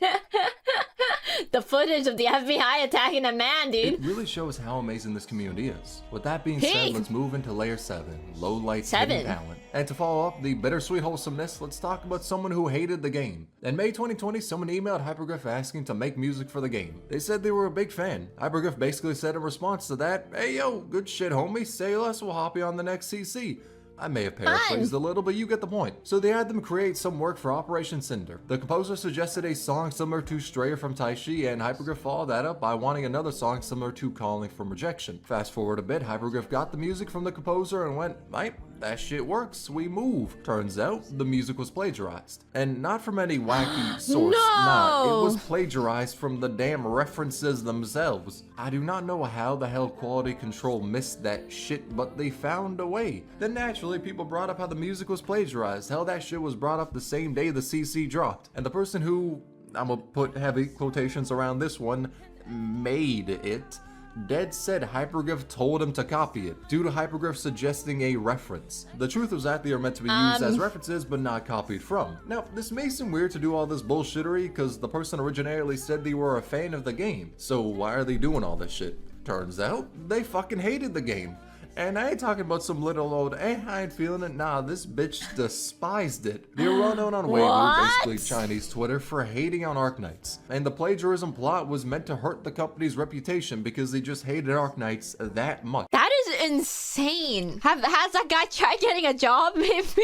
The footage of the FBI attacking a man, dude. It really shows how amazing this community is. With that being said, let's move into layer 7, low lights hidden talent. And to follow up the bittersweet wholesomeness, let's talk about someone who hated the game. In May 2020, someone emailed Hypergriff asking to make music for the game. They said they were a big fan. Hypergriff basically said in response to that, "Hey yo, good shit homie, say less, we'll hop you on the next CC." I may have paraphrased a little, but you get the point. So they had them create some work for Operation Cinder. The composer suggested a song similar to Strayer from Taishi, and Hypergriff followed that up by wanting another song similar to Calling from Rejection. Fast forward a bit, Hypergriff got the music from the composer and went, "Mate, that shit works, we move." Turns out, the music was plagiarized. And not from any wacky source, nah, it was plagiarized from the damn references themselves. I do not know how the hell quality control missed that shit, but they found a way. Then naturally, people brought up how the music was plagiarized. Hell, that shit was brought up the same day the CC dropped. And the person who, I'm gonna put heavy quotations around this one, made it, dead said Hypergriff told him to copy it, due to Hypergriff suggesting a reference. The truth was that they are meant to be used as references, but not copied from. Now, this may seem weird to do all this bullshittery, because the person originally said they were a fan of the game. So why are they doing all this shit? Turns out, they fucking hated the game. And I ain't talking about some little old, I ain't feeling it. Nah, this bitch despised it. They were well known on Weibo, basically Chinese Twitter, for hating on Arknights. And the plagiarism plot was meant to hurt the company's reputation because they just hated Arknights that much. That is insane. Has that guy tried getting a job, maybe?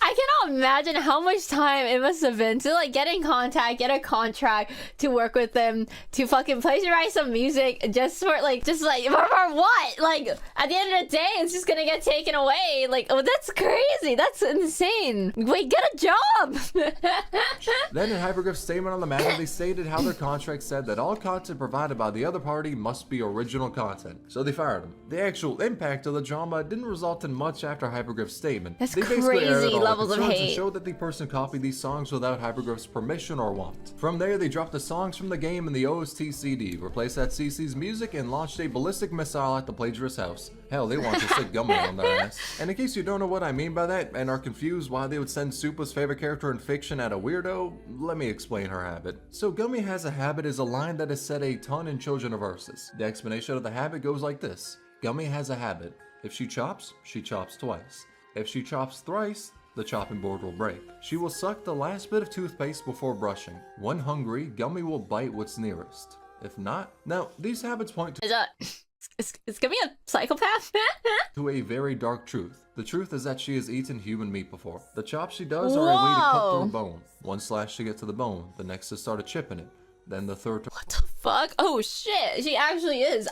I cannot imagine how much time it must have been to like get in contact, get a contract, to work with them, to fucking plagiarize some music just for what? Like, at the end of the day, it's just gonna get taken away. Like, oh, that's crazy. That's insane. Wait, get a job. Then in Hypergriff's statement on the matter, they stated how their contract said that all content provided by the other party must be original content. So they fired him. The actual impact of the drama didn't result in much after Hypergriff's statement. That's they basically aired crazy all levels the of concerns hate. and showed that the person copied these songs without Hypergriff's permission or want. From there, they dropped the songs from the game in the OST CD, replaced that CC's music, and launched a ballistic missile at the plagiarist's house. Hell, they want to stick Gummy on their ass. And in case you don't know what I mean by that, and are confused why they would send Supa's favorite character in fiction at a weirdo, let me explain her habit. So Gummy has a habit is a line that is said a ton in Children Verses. The explanation of the habit goes like this. Gummy has a habit. If she chops twice. If she chops thrice, the chopping board will break. She will suck the last bit of toothpaste before brushing. When hungry, Gummy will bite what's nearest. If not, now these habits point to It's gonna be a psychopath. To a very dark truth. The truth is that she has eaten human meat before. The chops she does are a way to cut through a bone. One slash to get to the bone, the next to start a chip in it. Then the third to— What the fuck? Oh shit, she actually is.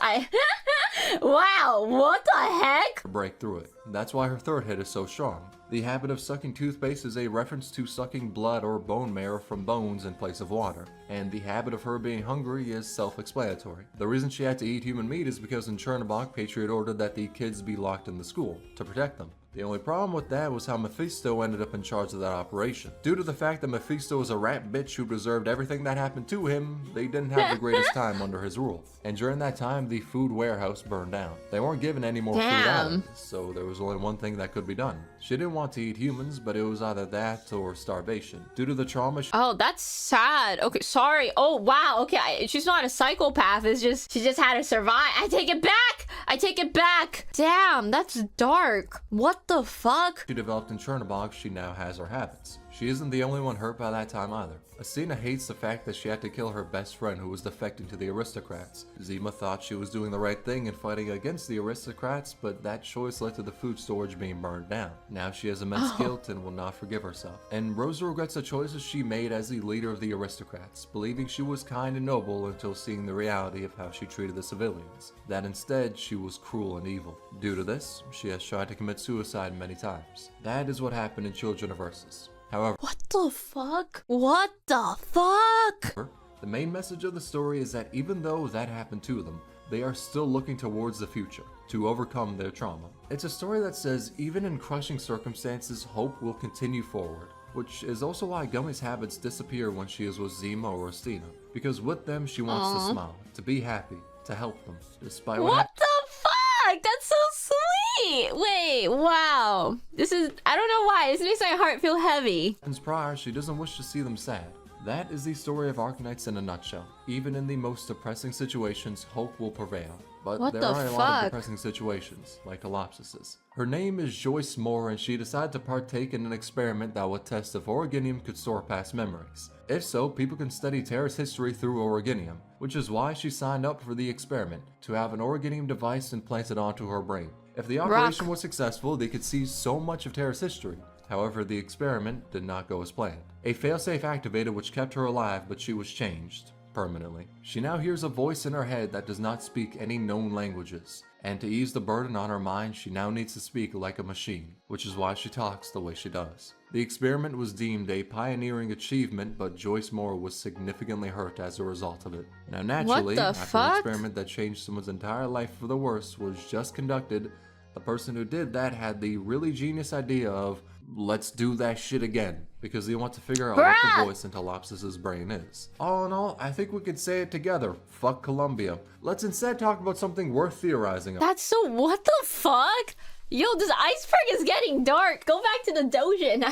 Wow, what the heck? break through it. That's why her third hit is so strong. The habit of sucking toothpaste is a reference to sucking blood or bone marrow from bones in place of water, and the habit of her being hungry is self-explanatory. The reason she had to eat human meat is because in Chernobog, Patriot ordered that the kids be locked in the school to protect them. The only problem with that was how Mephisto ended up in charge of that operation. Due to the fact that Mephisto was a rat bitch who deserved everything that happened to him, they didn't have the greatest time under his rule. And during that time, the food warehouse burned down. They weren't given any more food out, so there was only one thing that could be done. She didn't want to eat humans, but it was either that or starvation. Due to the trauma Oh, that's sad. Okay, sorry. Oh, wow. Okay, she's not a psychopath. It's just, she just had to survive. I take it back! I take it back! Damn, that's dark. What the fuck? she developed in Chernobog, she now has her habits. She isn't the only one hurt by that time either. Asina hates the fact that she had to kill her best friend who was defecting to the aristocrats. Zima thought she was doing the right thing in fighting against the aristocrats, but that choice led to the food storage being burned down. Now she has immense guilt and will not forgive herself. And Rosa regrets the choices she made as the leader of the aristocrats, believing she was kind and noble until seeing the reality of how she treated the civilians. That instead, she was cruel and evil. Due to this, she has tried to commit suicide many times. That is what happened in Children of Ursus. However, What the fuck? What the fuck? the main message of the story is that even though that happened to them, they are still looking towards the future to overcome their trauma. It's a story that says even in crushing circumstances, hope will continue forward, which is also why Gummy's habits disappear when she is with Zima or Astina, because with them she wants to smile, to be happy, to help them, despite What the fuck? That's so sweet. Wait, wow. This is, I don't know why. This makes my heart feel heavy. happens prior, she doesn't wish to see them sad. That is the story of Arknights in a nutshell. Even in the most depressing situations, hope will prevail. But What there the are a lot of fuck? depressing situations, like Collapsises. Her name is Joyce Moore, and she decided to partake in an experiment that would test if Originium could store past memories. If so, people can study Terra's history through Originium, which is why she signed up for the experiment, to have an Originium device implanted onto her brain. If the operation was successful, they could see so much of Terra's history. However, the experiment did not go as planned. A failsafe activated which kept her alive, but she was changed permanently. She now hears a voice in her head that does not speak any known languages, and to ease the burden on her mind, she now needs to speak like a machine, which is why she talks the way she does. The experiment was deemed a pioneering achievement, but Joyce Moore was significantly hurt as a result of it. Now naturally, the after fuck? an experiment that changed someone's entire life for the worse was just conducted, the person who did that had the really genius idea of, let's do that shit again, because they want to figure out what the voice in Tolopsis' brain is. All in all, I think we could say it together. Fuck Columbia. Let's instead talk about something worth theorizing about. That's so, what the fuck? Yo, this iceberg is getting dark. Go back to the dojin.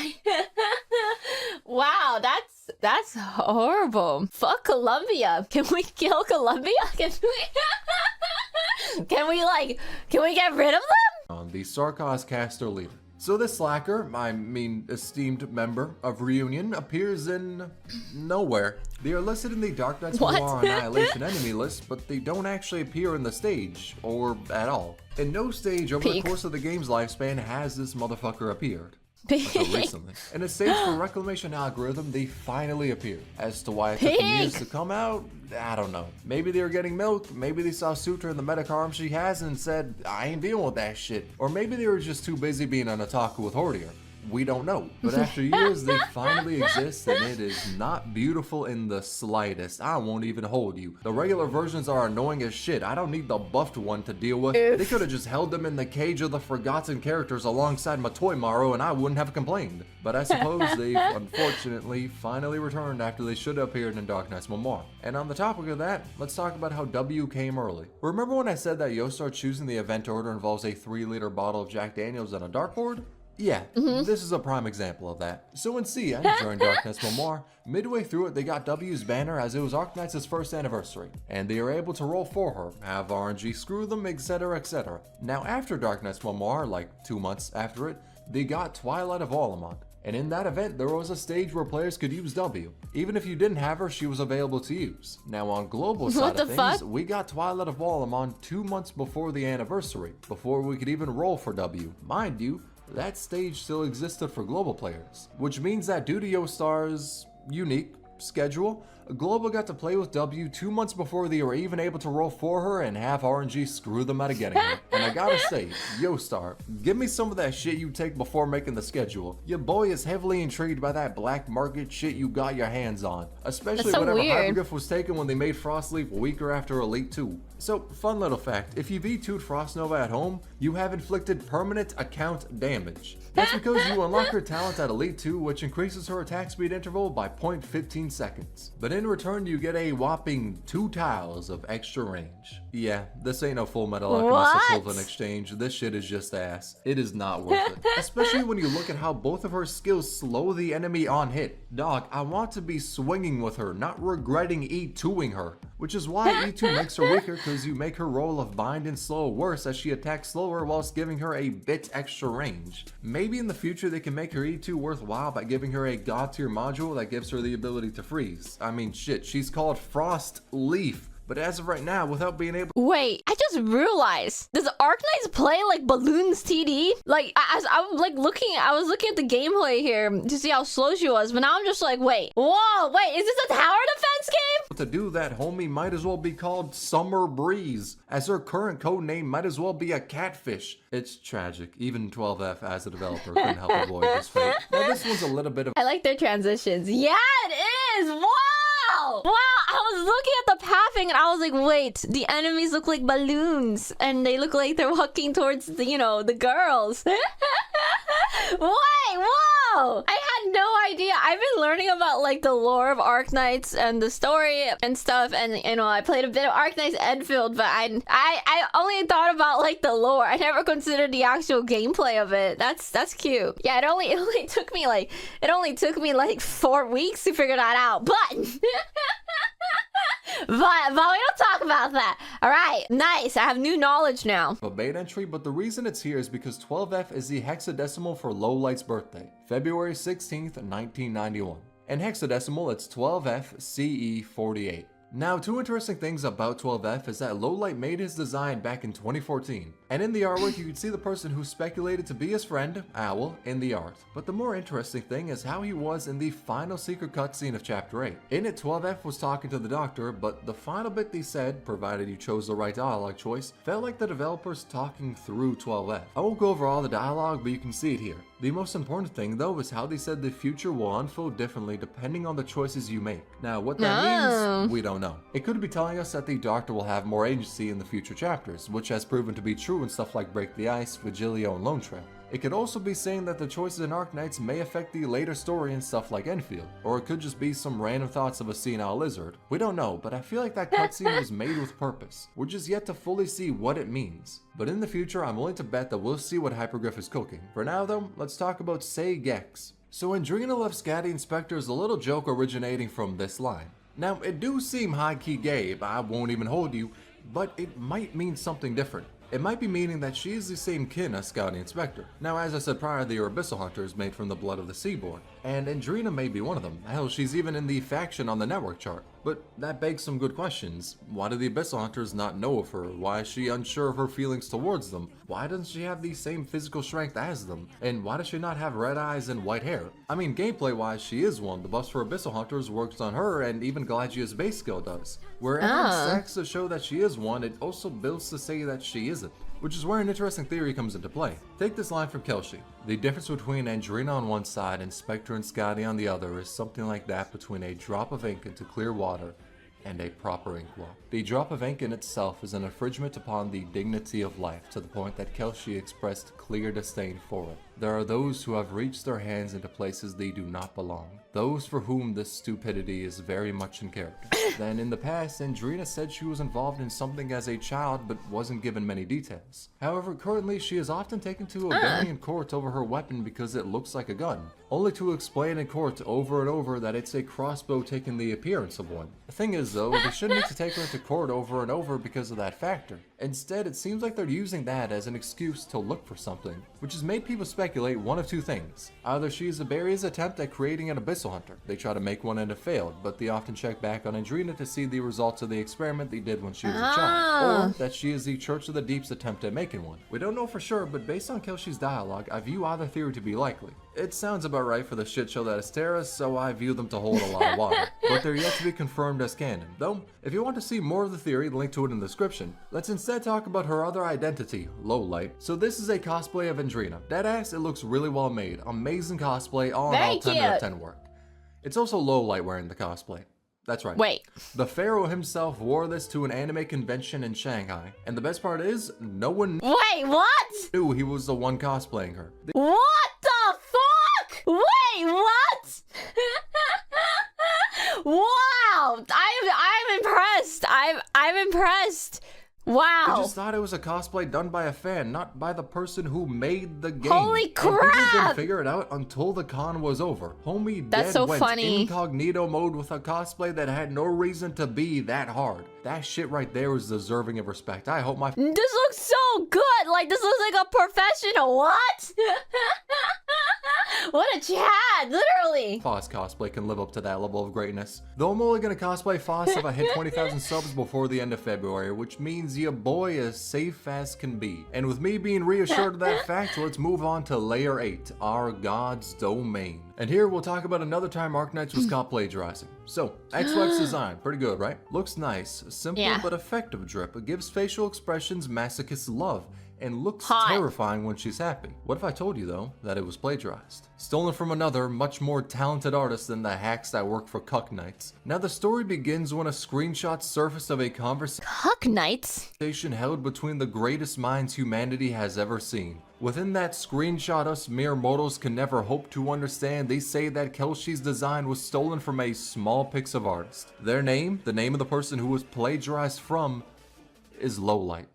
Wow, that's horrible. Fuck Columbia. Can we kill Columbia? Can we get rid of them? The Sarkaz caster leader. So this slacker, esteemed member of Reunion, appears in nowhere. They are listed in the Dark Knight's War Annihilation enemy list, but they don't actually appear in the stage, or at all. In no stage over the course of the game's lifespan has this motherfucker appeared. Until recently. In a stage for Reclamation algorithm, they finally appeared. As to why it took them years to come out, I don't know. Maybe they were getting milk, maybe they saw Sutra in the medic arm she has and said, I ain't dealing with that shit. Or maybe they were just too busy being an otaku with Hordier. We don't know. But after years, they finally exist, and it is not beautiful in the slightest. I won't even hold you. The regular versions are annoying as shit. I don't need the buffed one to deal with. They could have just held them in the cage of the forgotten characters alongside Matoi Maru, and I wouldn't have complained. But I suppose they've unfortunately finally returned after they should have appeared in Dark Knight's Memoir. And on the topic of that, let's talk about how W came early. Remember when I said that Yostar choosing the event order involves a 3-liter bottle of Jack Daniels and a dartboard? Yeah, this is a prime example of that. So in CN, during Darkness Memoir, midway through it they got W's banner as it was Arknights' first anniversary, and they were able to roll for her, have RNG screw them, etc, etc. Now after Darkness Memoir, like 2 months after it, they got Twilight of Olamont. And in that event, there was a stage where players could use W. Even if you didn't have her, she was available to use. Now on global side of things, we got Twilight of Walamon 2 months before the anniversary, before we could even roll for W. Mind you, that stage still existed for global players, which means that due to Yostar's unique schedule, Global got to play with W 2 months before they were even able to roll for her and have RNG screw them out of getting her. And I gotta say, Yostar, give me some of that shit you take before making the schedule. Your boy is heavily intrigued by that black market shit you got your hands on, especially whenever Hyperglyph was taken when they made Frostleaf weaker after Elite 2. So, fun little fact, if you V2'd Frostnova at home, you have inflicted permanent account damage. That's because you unlock her talent at Elite 2, which increases her attack speed interval by 0.15 seconds. But in return, you get a whopping 2 tiles of extra range. Yeah, this ain't no Full Metal Alchemist equivalent exchange. This shit is just ass. It is not worth it. Especially when you look at how both of her skills slow the enemy on hit. Dog, I want to be swinging with her, not regretting E2ing her. Which is why E2 makes her weaker, because you make her roll of bind and slow worse as she attacks slower whilst giving her a bit extra range. Maybe in the future they can make her E2 worthwhile by giving her a god tier module that gives her the ability to freeze. I mean shit, she's called Frost Leaf. But as of right now, without being able— Wait, I just realized, does Arknights play like Balloons TD? Like, I was looking at the gameplay here to see how slow she was, but now I'm just like, wait, is this a tower defense game? To do that, homie might as well be called Summer Breeze, as her current code name might as well be a catfish. It's tragic. Even 12F as a developer couldn't help avoid this fate. Now this one's a little bit of— I like their transitions. Yeah, it is! Wow! Wow, I was looking at the pathing and I was like, wait, the enemies look like balloons and they look like they're walking towards the, you know, the girls. Wait, whoa! I had no idea. I've been learning about like the lore of Arknights and the story and stuff, and you know, I played a bit of Arknights Enfield, but I only thought about like the lore. I never considered the actual gameplay of it. That's cute. Yeah, it only took me like 4 weeks to figure that out, but but we don't talk about that. All right, nice. I have new knowledge now. A bait entry, but the reason it's here is because 12F is the hexadecimal for Lowlight's birthday, February 16th, 1991. In hexadecimal, it's 12F CE 48. Now, 2 interesting things about 12F is that Lowlight made his design back in 2014, and in the artwork you can see the person who speculated to be his friend, Owl, in the art. But the more interesting thing is how he was in the final secret cutscene of Chapter 8. In it, 12F was talking to the doctor, but the final bit they said, provided you chose the right dialogue choice, felt like the developers talking through 12F. I won't go over all the dialogue, but you can see it here. The most important thing though is how they said the future will unfold differently depending on the choices you make. Now what that means, we don't know. It could be telling us that the Doctor will have more agency in the future chapters, which has proven to be true in stuff like Break the Ice, Vigilio, and Lone Trail. It could also be saying that the choices in Arknights may affect the later story and stuff like Enfield, or it could just be some random thoughts of a senile lizard. We don't know, but I feel like that cutscene was made with purpose. We're just yet to fully see what it means. But in the future, I'm willing to bet that we'll see what Hyperglyph is cooking. For now though, let's talk about Say Gex. So Andrina left Scatty Inspector is a little joke originating from this line. Now, it do seem high-key gay, I won't even hold you, but it might mean something different. It might be meaning that she is the same kin as Scouty Inspector. Now, as I said prior, they are Abyssal Hunters made from the blood of the Seaborn, and Andrina may be one of them. Hell, she's even in the faction on the network chart. But that begs some good questions. Why do the Abyssal Hunters not know of her? Why is she unsure of her feelings towards them? Why doesn't she have the same physical strength as them? And why does she not have red eyes and white hair? I mean, gameplay-wise, she is one. The buffs for Abyssal Hunters works on her, and even Galagia's base skill does. Where everyone stacks to show that she is one, it also builds to say that she isn't. Which is where an interesting theory comes into play. Take this line from Kelshi. The difference between Andrina on one side and Spectre and Scotty on the other is something like that between a drop of ink into clear water and a proper inkwell. The drop of ink in itself is an infringement upon the dignity of life, to the point that Kelshi expressed clear disdain for it. There are those who have reached their hands into places they do not belong. Those for whom this stupidity is very much in character. Then in the past, Andrina said she was involved in something as a child but wasn't given many details. However, currently she is often taken to a Barian court over her weapon because it looks like a gun, only to explain in court over and over that it's a crossbow taking the appearance of one. The thing is though, they shouldn't need to take her into court over and over because of that factor. Instead, it seems like they're using that as an excuse to look for something, which has made people speculate one of two things. Either she is Iberia's attempt at creating an abyssal hunter. They tried to make one and it failed, but they often check back on Andrina to see the results of the experiment they did when she was a child. Or that she is the Church of the Deep's attempt at making one. We don't know for sure, but based on Kelsey's dialogue, I view either theory to be likely. It sounds about right for the shit show that is Terra, so I view them to hold a lot of water. But they're yet to be confirmed as canon. Though, if you want to see more of the theory, link to it in the description. Let's instead talk about her other identity, Lowlight. So this is a cosplay of Andrina. Deadass, it looks really well made. Amazing cosplay, all in all 10 out of 10 work. It's also Lowlight wearing the cosplay. That's right. Wait. The Pharaoh himself wore this to an anime convention in Shanghai. And the best part is, no one Wait, what? knew he was the one cosplaying her. What the fuck? Wait, what? Wow, I'm impressed. I'm impressed. Wow. I just thought it was a cosplay done by a fan, not by the person who made the game. Holy And people didn't crap! figure it out until the con was over. Homie That's dead so went funny. incognito mode with a cosplay that had no reason to be that hard. That shit right there is deserving of respect. I hope my This looks so good. Like, this looks like a professional. What? What a Chad, literally. Foss cosplay can live up to that level of greatness. Though I'm only gonna cosplay Foss if I hit 20,000 subs before the end of February, which means your boy is safe as can be. And with me being reassured of that fact, let's move on to Layer 8, our God's Domain. And here we'll talk about another time Arknights was caught plagiarizing. So, X-Web's design, pretty good, right? Looks nice, simple Yeah. but effective drip. It gives facial expressions masochists love, and looks Hot. terrifying when she's happy. What if I told you, though, that it was plagiarized? Stolen from another, much more talented artist than the hacks that work for Arknights. Now the story begins when a screenshot surfaced of a Arknights? conversation held between the greatest minds humanity has ever seen. Within that screenshot us mere mortals can never hope to understand, they say that Kelsey's design was stolen from a small Pixar artist. Their name, the name of the person who was plagiarized from, is Lowlight.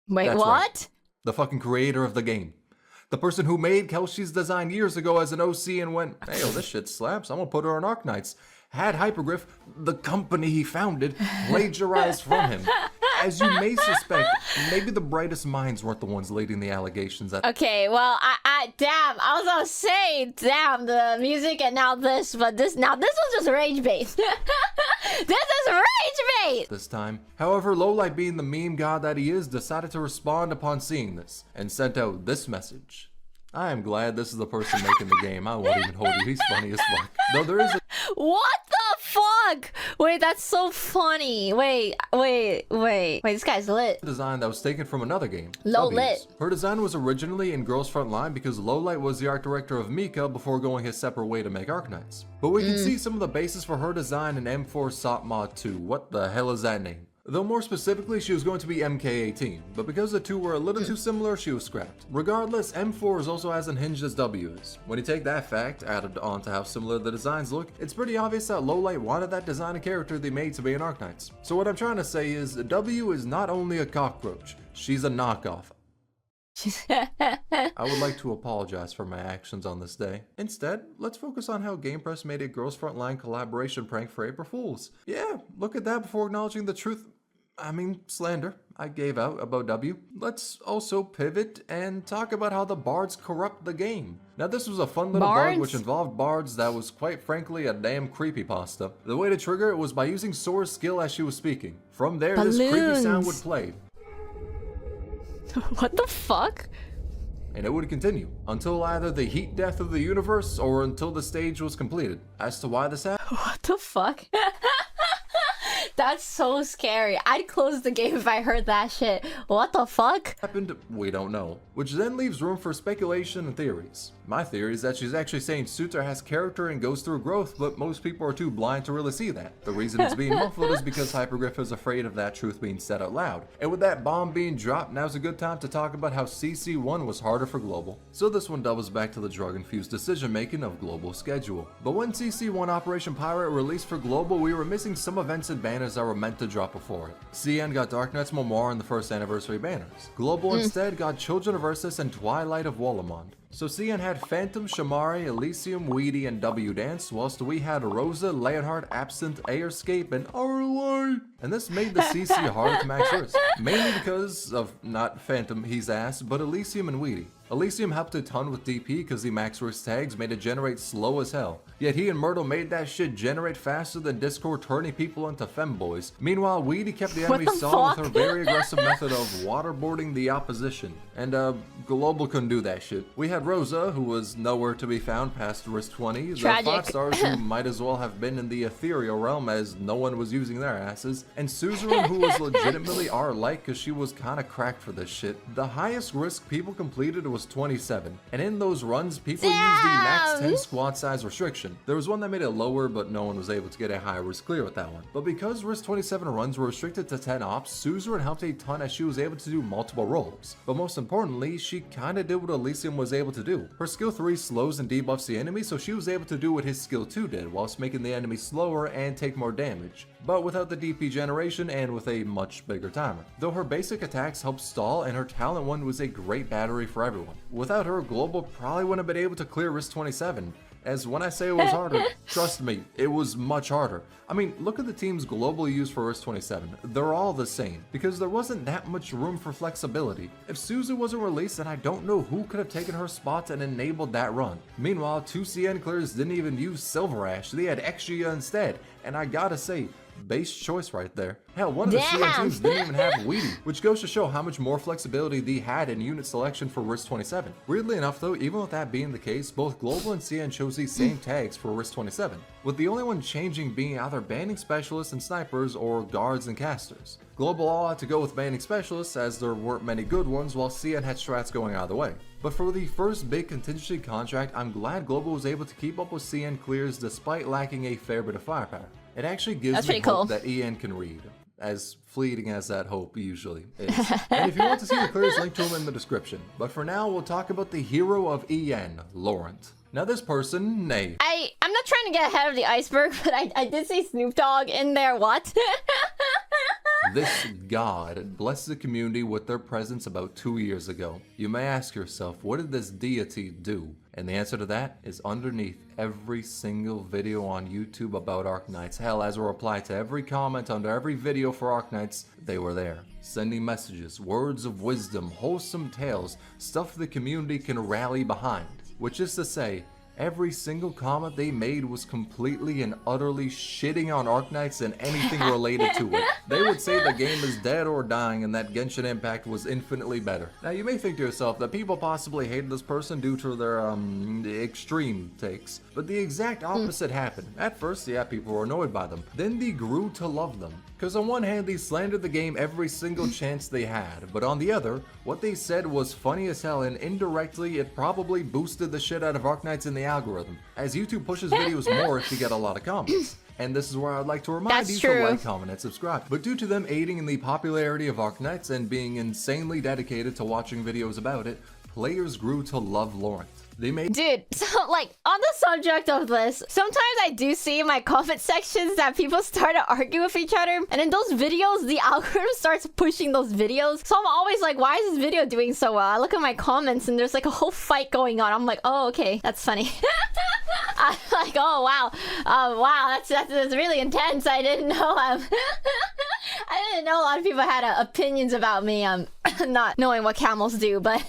Wait, That's what? right. The fucking creator of the game. The person who made Kelsey's design years ago as an OC and went, hey, this shit slaps, I'm gonna put her on Arknights. Had Hypergriff, the company he founded, plagiarized from him. As you may suspect, maybe the brightest minds weren't the ones leading the allegations that— Okay, well, damn, I was gonna say, damn, the music and now this, but this was just rage bait. This is rage bait! this time. However, Lowlight, being the meme god that he is, decided to respond upon seeing this, and sent out this message. I am glad this is the person making the game. I won't even hold you, he's funny as fuck. Though there is a What the fuck? Wait, that's so funny. Wait, this guy's lit. design that was taken from another game. Low W's. lit. Her design was originally in Girls Front Line because Lowlight was the art director of Mika before going his separate way to make Arknights. But we can see some of the basis for her design in M4 SOP Mod 2. What the hell is that name? Though more specifically, she was going to be MK18, but because the two were a little too similar, she was scrapped. Regardless, M4 is also as unhinged as W is. When you take that fact, added on to how similar the designs look, it's pretty obvious that Lowlight wanted that design and character they made to be an Arknights. So what I'm trying to say is, W is not only a cockroach, she's a knockoff. I would like to apologize for my actions on this day. Instead, let's focus on how GamePress made a Girls Frontline collaboration prank for April Fools. Yeah, look at that before acknowledging the truth. Slander I gave out about W. Let's also pivot and talk about how the bards corrupt the game. Now this was a fun little bug which involved bards that was quite frankly a damn creepypasta. The way to trigger it was by using Sora's skill as she was speaking. From there, this creepy sound would play. What the fuck? And it would continue until either the heat death of the universe or until the stage was completed. As to why this happened, What the fuck? That's so scary. I'd close the game if I heard that shit. What the fuck? we don't know. Which then leaves room for speculation and theories. My theory is that she's actually saying Suter has character and goes through growth, but most people are too blind to really see that. The reason it's being muffled is because Hypergriff is afraid of that truth being said out loud. And with that bomb being dropped, now's a good time to talk about how CC1 was harder for Global. So this one doubles back to the drug-infused decision-making of Global's schedule. But when CC1 Operation Pirate released for Global, we were missing some events and banners banners that were meant to drop before it. CN got Arknights Memoir and the first anniversary banners. Global instead got Children of Ursus and Twilight of Wallamond. So CN had Phantom, Shamari, Elysium, Weedy, and W Dance, whilst we had Rosa, Leonhardt, Absinthe, Airscape, and Arlight. And this made the CC harder to max risk, mainly because of not Phantom, he's ass, but Elysium and Weedy. Elysium helped a ton with DP because the max risk tags made it generate slow as hell. Yet he and Myrtle made that shit generate faster than Discord turning people into femboys. Meanwhile, Weedy kept the enemy solid with her very aggressive method of waterboarding the opposition. And Global couldn't do that shit. We had Rosa, who was nowhere to be found past risk 20. Tragic. The 5 stars who might as well have been in the ethereal realm as no one was using their asses. And Suzerain, who was legitimately R-like because she was kinda cracked for this shit. The highest risk people completed was 27, and in those runs people used the max 10 squad size restriction. There was one that made it lower, but no one was able to get a high risk clear with that one. But because risk 27 runs were restricted to 10 ops, Suzerain helped a ton as she was able to do multiple roles. But most importantly, she kinda did what Elysium was able to do. Her skill 3 slows and debuffs the enemy, so she was able to do what his skill 2 did, whilst making the enemy slower and take more damage, but without the DP generation and with a much bigger timer. Though her basic attacks helped stall, and her talent 1 was a great battery for everyone. Without her, Global probably wouldn't have been able to clear risk 27. As when I say it was harder, trust me, it was much harder. I mean, look at the teams Global used for risk 27. They're all the same, because there wasn't that much room for flexibility. If Suzu wasn't released, then I don't know who could have taken her spot and enabled that run. Meanwhile, 2 CN clears didn't even use Silver Ash, they had Exgia instead, and I gotta say, base choice right there. Hell, one of the CN teams didn't even have Weedy, which goes to show how much more flexibility they had in unit selection for risk 27. Weirdly enough though, even with that being the case, both Global and CN chose these same tags for risk 27, with the only one changing being either banning specialists and snipers or guards and casters. Global all had to go with banning specialists as there weren't many good ones, while CN had strats going either way. But for the first big contingency contract, I'm glad Global was able to keep up with CN clears despite lacking a fair bit of firepower. It actually gives me hope that EN can read, as fleeting as that hope usually is. And if you want to see the clears, link to him in the description. But for now, we'll talk about the hero of EN, Laurent. Now this person, nay. I'm not trying to get ahead of the iceberg, but I did see Snoop Dogg in there, what? This god blessed the community with their presence about 2 years ago. You may ask yourself, what did this deity do? And the answer to that is underneath every single video on YouTube about Arknights. Hell, as a reply to every comment under every video for Arknights, they were there. Sending messages, words of wisdom, wholesome tales, stuff the community can rally behind. Which is to say, every single comment they made was completely and utterly shitting on Arknights and anything related to it. They would say the game is dead or dying and that Genshin Impact was infinitely better. Now you may think to yourself that people possibly hated this person due to their extreme takes, but the exact opposite happened. At first, yeah, people were annoyed by them. Then they grew to love them. Because on one hand, they slandered the game every single chance they had, but on the other, what they said was funny as hell, and indirectly, it probably boosted the shit out of Arknights in the algorithm, as YouTube pushes videos more if you get a lot of comments. And this is where I'd like to remind you to like, comment, and subscribe. But due to them aiding in the popularity of Arknights and being insanely dedicated to watching videos about it, players grew to love Laurent. Dude, so like on the subject of this, sometimes I do see in my comment sections that people start to argue with each other, and in those videos the algorithm starts pushing those videos, so I'm always like, why is this video doing so well? I look at my comments and there's like a whole fight going on. I'm like, oh, okay, that's funny. I'm like, oh wow, wow, that's really intense. I didn't know. I didn't know a lot of people had opinions about me not knowing what camels do, but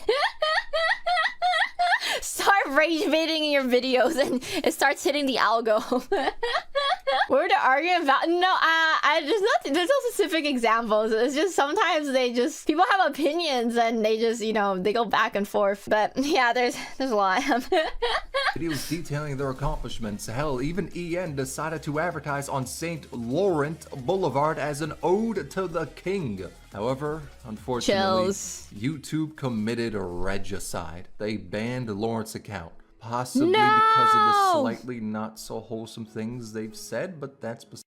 start rage baiting in your videos and it starts hitting the algo. We're arguing about there's no specific examples. It's just sometimes people have opinions and they just, you know, they go back and forth. But yeah, there's a lot. Videos detailing their accomplishments. Hell, even EN decided to advertise on St. Laurent Boulevard as an ode to the king. However, unfortunately, YouTube committed regicide. They banned Laurent's account, possibly because of the slightly not so wholesome things they've said, but that's besides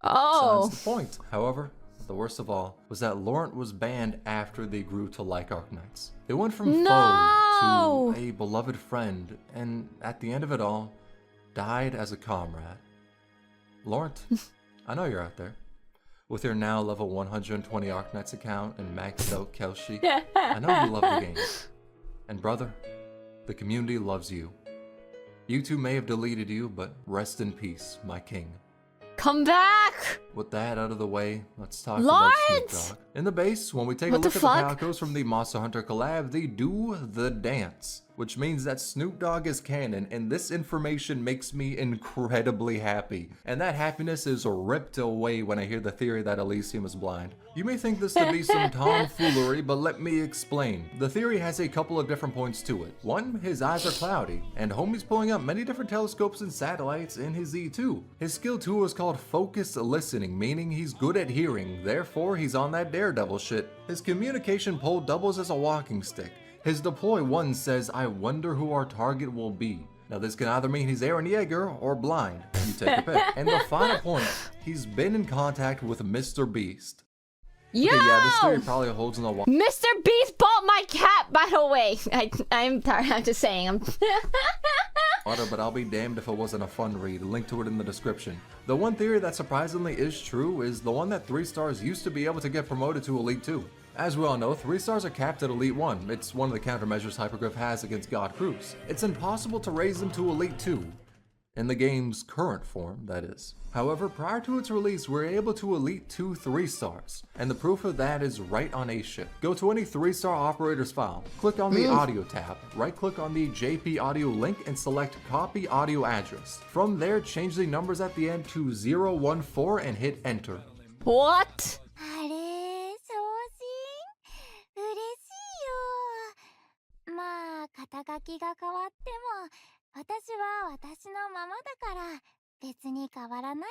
the point. However, the worst of all was that Laurent was banned after they grew to like Arknights. They went from foe to a beloved friend, and at the end of it all, died as a comrade. Laurent, I know you're out there. With your now level 120 Arknights account and maxed out Kelshi, I know you love the game. And brother, the community loves you. YouTube may have deleted you, but rest in peace, my king. Come back! With that out of the way, let's talk about Snoop Dogg. In the base, when we take a look at the Palcos from the Monster Hunter collab, they do the dance, which means that Snoop Dogg is canon, and this information makes me incredibly happy. And that happiness is ripped away when I hear the theory that Elysium is blind. You may think this to be some tomfoolery, but let me explain. The theory has a couple of different points to it. One, his eyes are cloudy, and homie's pulling up many different telescopes and satellites in his Z2. His skill 2 is called focused listening, meaning he's good at hearing, therefore he's on that Daredevil shit. His communication pole doubles as a walking stick. His deploy 1 says, I wonder who our target will be. Now this can either mean he's Eren Yeager or blind. You take a pick. And the final point, he's been in contact with Mr. Beast. Yo! Okay, yeah, this theory probably holds in the water. Mr. Beast bought my cat, by the way. I'm tired. I'm just saying. But I'll be damned if it wasn't a fun read. Link to it in the description. The one theory that surprisingly is true is the one that 3 stars used to be able to get promoted to Elite 2. As we all know, 3 stars are capped at Elite 1. It's one of the countermeasures Hypergriff has against God Cruz. It's impossible to raise them to Elite 2. In the game's current form, that is. However, prior to its release, we were able to Elite 2 3 stars, and the proof of that is right on A-Ship. Go to any 3-star operator's file, click on the audio tab, right-click on the JP audio link and select copy audio address. From there, change the numbers at the end to 014 and hit enter. What? 肩書きが変わっても私は私のままだから別に変わらないよ。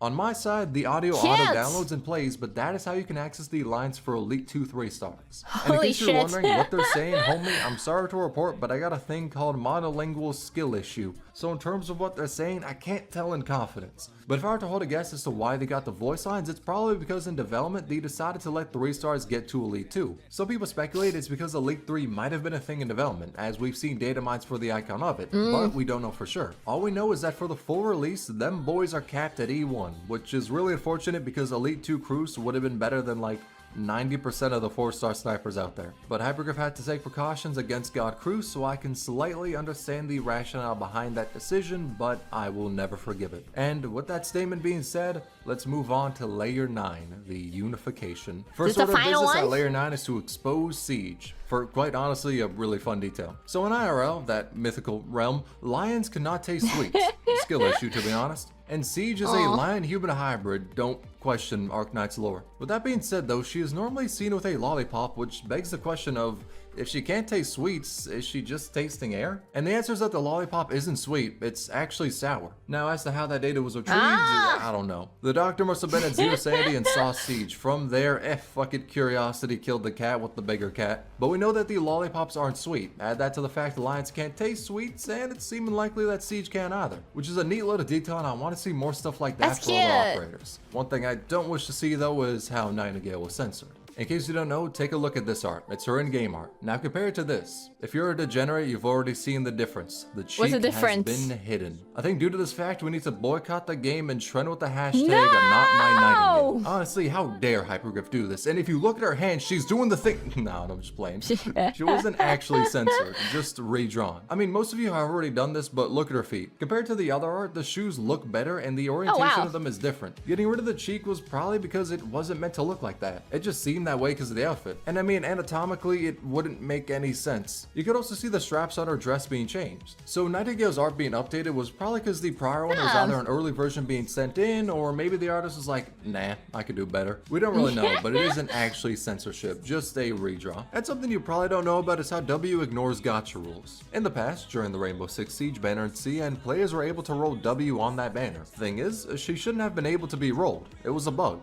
On my side, the audio auto-downloads and plays, but that is how you can access the lines for Elite 2 3 stars. And in case you're wondering what they're saying, homie, I'm sorry to report, but I got a thing called monolingual skill issue. So in terms of what they're saying, I can't tell in confidence. But if I were to hold a guess as to why they got the voice lines, it's probably because in development, they decided to let 3 stars get to Elite 2. Some people speculate it's because Elite 3 might have been a thing in development, as we've seen data mines for the icon of it, but we don't know for sure. All we know is that for the full release, them boys are capped at E1, which is really unfortunate because Elite 2 Cruz would have been better than like 90% of the 4-star snipers out there. But Hypergriff had to take precautions against God Cruz, so I can slightly understand the rationale behind that decision, but I will never forgive it. And with that statement being said, let's move on to Layer 9, the unification. First order of business at Layer 9 is to expose Siege. For quite honestly, a really fun detail. So in IRL, that mythical realm, lions cannot taste sweets. Skill issue, to be honest. And Siege is a lion-human hybrid, don't question Arknights lore. With that being said though, she is normally seen with a lollipop, which begs the question of, if she can't taste sweets, is she just tasting air? And the answer is that the lollipop isn't sweet, it's actually sour. Now as to how that data was retrieved, I don't know. The doctor must have been at Zero Sanity and saw Siege. From there, fuck it, curiosity killed the cat with the bigger cat. But we know that the lollipops aren't sweet. Add that to the fact the lions can't taste sweets, and it's seeming likely that Siege can't either. Which is a neat load of detail, and I want to see more stuff like that for other operators. One thing I don't wish to see though is how Nightingale was censored. In case you don't know, take a look at this art. It's her in-game art. Now compare it to this. If you're a degenerate, you've already seen the difference. The cheat has been hidden. I think due to this fact, we need to boycott the game and trend with the hashtag not my Nightingale. Honestly, how dare Hypergriff do this? And if you look at her hand, she's doing the thing. No, I'm just playing. She wasn't actually censored, just redrawn. I mean, most of you have already done this, but look at her feet. Compared to the other art, the shoes look better and the orientation of them is different. Getting rid of the cheek was probably because it wasn't meant to look like that. It just seemed that way because of the outfit. And I mean, anatomically, it wouldn't make any sense. You could also see the straps on her dress being changed. So Nightingale's art being updated was probably because the prior one was either an early version being sent in, or maybe the artist was like, nah, I could do better. We don't really know, but it isn't actually censorship, just a redraw. And something you probably don't know about is how W ignores gacha rules. In the past, during the Rainbow Six Siege banner at sea, and players were able to roll W on that banner. Thing is, she shouldn't have been able to be rolled. It was a bug.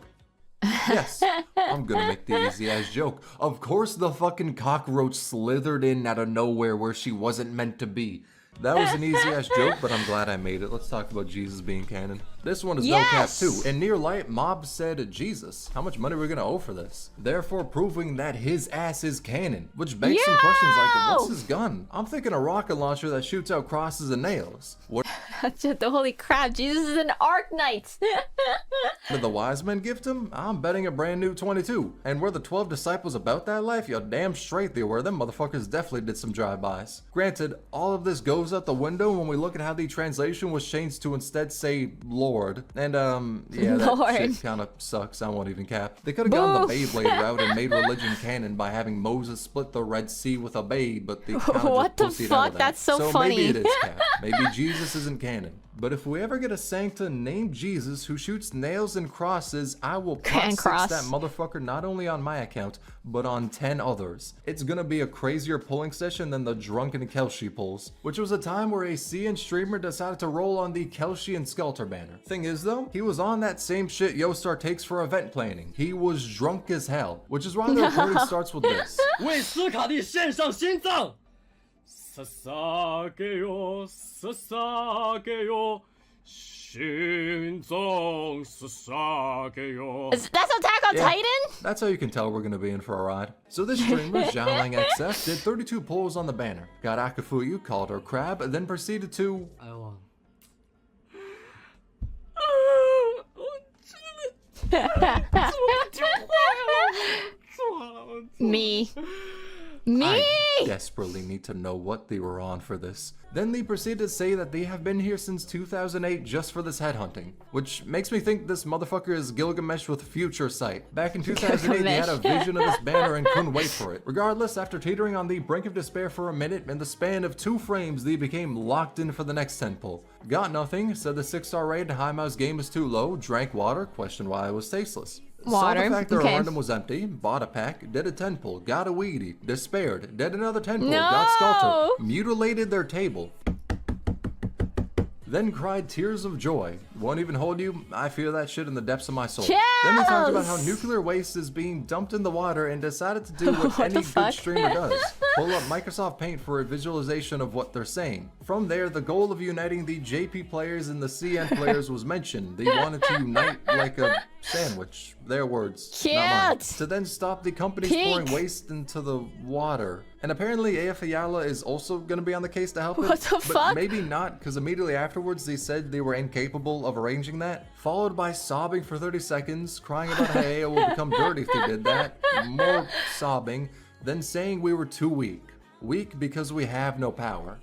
Yes, I'm gonna make the easy ass joke. Of course the fucking cockroach slithered in out of nowhere where she wasn't meant to be. That was an easy ass joke, but I'm glad I made it. Let's talk about Jesus being canon. This one is Yes! no cap too. In Near Light, Mob said, Jesus, how much money are we gonna owe for this? Therefore proving that his ass is canon, which begs some questions like, what's his gun? I'm thinking a rocket launcher that shoots out crosses and nails. What Holy crap, Jesus is an Arknights. did the wise men gift him? I'm betting a brand new 22. And were the 12 disciples about that life? You're damn straight they were. Them motherfuckers definitely did some drive-bys. Granted, all of this goes out the window when we look at how the translation was changed to instead say Lord. And yeah, that Lord. shit kind of sucks. I won't even cap. They could have gone the Boof. Beyblade route and made religion canon by having Moses split the Red Sea with a babe, but they kind of What the just pussied out of fuck? that. That's so funny. Maybe it is cap. Maybe Jesus isn't canon. But if we ever get a sancta named Jesus who shoots nails and crosses, I will pot cross. that motherfucker not only on my account, but on 10 others. It's gonna be a crazier pulling session than the drunken Kelshi pulls, which was a time where a CN streamer decided to roll on the Kelshi and Skelter banner. Thing is though, he was on that same shit Yostar takes for event planning. He was drunk as hell, which is why the recording starts with this. 为斯卡利献上心脏，撒撒给我，撒撒给我，心脏撒撒给我。 That's Attack on Yeah. Titan? That's how you can tell we're gonna be in for a ride. So this streamer, Xiaolang XF, did 32 pulls on the banner, got Akafuyu, called her crab, and then proceeded to 哎呦我，Me. Me? I desperately need to know what they were on for this. Then they proceeded to say that they have been here since 2008 just for this headhunting, which makes me think this motherfucker is Gilgamesh with future sight. Back in 2008, they had a vision of this banner and couldn't wait for it. Regardless, after teetering on the brink of despair for a minute, in the span of 2 frames, they became locked in for the next 10 pull. Got nothing, said the 6-star rated high mouse game is too low, drank water, questioned why it was tasteless. Saw Water, the fact their okay. random was empty, bought a pack, did a 10 pull, got a weedy, despaired, did another 10 pull, No! got Sculptor, mutilated their table. Then cried tears of joy. Won't even hold you, I feel that shit in the depths of my soul. Then they talked about how Chills! nuclear waste is being dumped in the water and decided to do what What any the good fuck? streamer does. Pull up Microsoft Paint for a visualization of what they're saying. From there, the goal of uniting the JP players and the CN players was mentioned. They wanted to unite like a sandwich. Their words, not mine. Cute. To then stop the companies Pink. pouring waste into the water. And apparently AF Ayala is also going to be on the case to help it. What the but fuck? maybe not, because immediately afterwards they said they were incapable of arranging that. Followed by sobbing for 30 seconds, crying about how AA will become dirty if they did that. More sobbing. Then saying we were too weak. Weak because we have no power.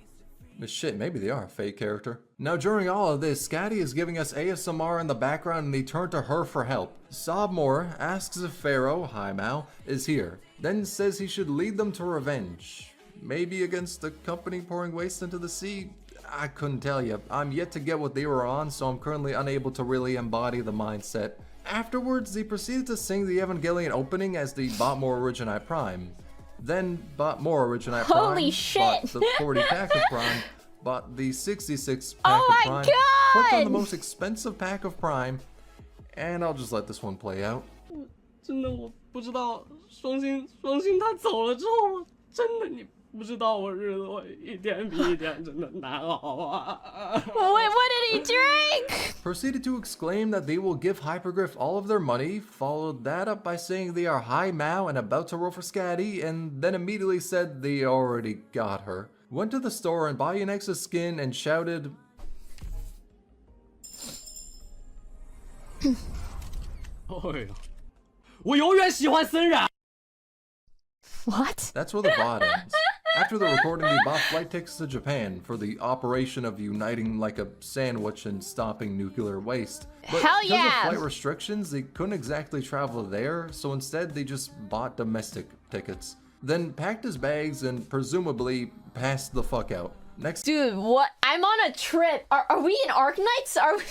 But shit, maybe they are a fake character. Now during all of this, Scatty is giving us ASMR in the background and they turn to her for help. Sob more, asks if Pharaoh, hi Mao, is here. Then says he should lead them to revenge. Maybe against the company pouring waste into the sea? I couldn't tell you. I'm yet to get what they were on, so I'm currently unable to really embody the mindset. Afterwards, they proceeded to sing the Evangelion opening as the bought more Origini Prime. Then bought more Origini Prime. Holy shit. Bought the 40 pack of Prime. Bought the 66 pack Oh of my Prime. Clicked on the God! most expensive pack of Prime. And I'll just let this one play out. 真的我不知道，双星他走了之后，我真的你不知道我日子我一天比一天真的难熬啊。 Wait, what did he drink? Proceeded to exclaim that they will give Hypergriff all of their money, followed that up by saying they are high Mao and about to roll for Scatty, and then immediately said they already got her. Went to the store and bought an extra skin and shouted, 哎呀，我永远喜欢森然。 What? That's where the VOD ends. After the recording, they bought flight tickets to Japan for the operation of uniting like a sandwich and stopping nuclear waste. But Hell because yeah! of flight restrictions, they couldn't exactly travel there, so instead they just bought domestic tickets. Then packed his bags and presumably passed the fuck out. Next Dude, what? I'm on a trip. Are we in Arknights? Are we?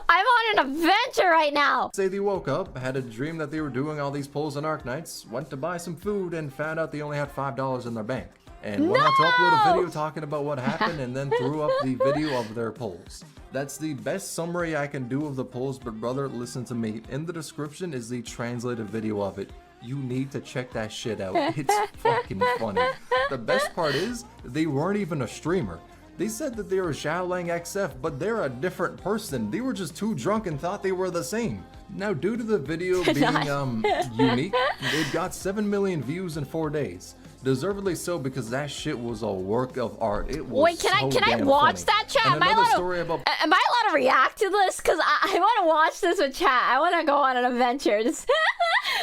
I'm on an adventure right now. say they woke up, had a dream that they were doing all these pulls on Arknights, went to buy some food, and found out they only had $5 in their bank. And went on to upload a video talking about what happened and then threw up the video of their pulls. That's the best summary I can do of the pulls, but brother, listen to me. In the description is the translated video of it. You need to check that shit out. It's fucking funny. The best part is, they weren't even a streamer. They said that they were Xiaolang XF, but they're a different person. They were just too drunk and thought they were the same. Now, due to the video being unique, it got 7 million views in 4 days. Deservedly so, because that shit was a work of art. It was Wait, can I watch funny. that, chat? And Am I allowed to react to this? Because I want to watch this with chat. I want to go on an adventure.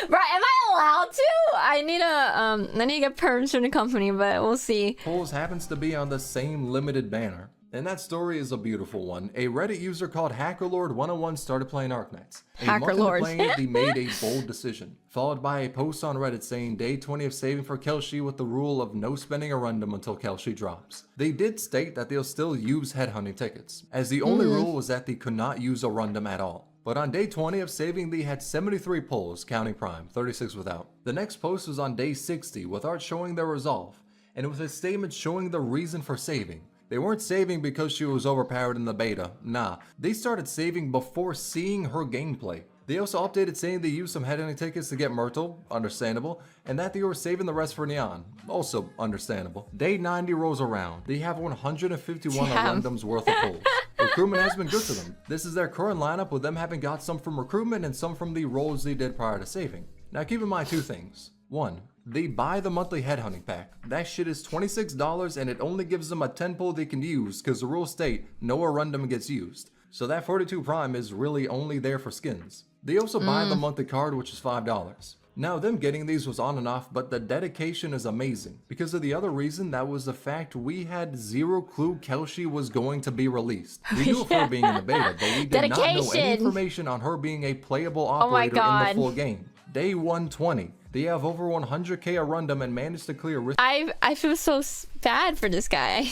Right, am I allowed to? I need to get perms from the company, but we'll see. Polls happens to be on the same limited banner. And that story is a beautiful one. A Reddit user called HackerLord101 started playing Arknights. A month into playing it, they made a bold decision, followed by a post on Reddit saying day 20 of saving for Kelshi with the rule of no spending a random until Kelshi drops. They did state that they'll still use headhunting tickets, as the only rule was that they could not use a random at all. But on day 20 of saving, they had 73 pulls, counting Prime, 36 without. The next post was on day 60, with art showing their resolve, and with a statement showing the reason for saving. They weren't saving because she was overpowered in the beta, nah. They started saving before seeing her gameplay. They also updated saying they used some headhunting tickets to get Myrtle, understandable, and that they were saving the rest for Neon, also understandable. Day 90 rolls around. They have 151 randoms worth of pulls. Recruitment has been good to them. This is their current lineup, with them having got some from recruitment and some from the roles they did prior to saving. Now keep in mind 2 things. 1. They buy the monthly headhunting pack. That shit is $26 and it only gives them a 10 pull they can use because the rules state no random gets used. So that 42 Prime is really only there for skins. They also buy the monthly card, which is $5. Now them getting these was on and off, but the dedication is amazing. Because of the other reason, that was the fact we had zero clue Kelshi was going to be released. We knew of her being in the beta, but we did not know any information on her being a playable operator in the full game. Day 120. They have over 100k a random and managed to clear risk. I feel so bad for this guy.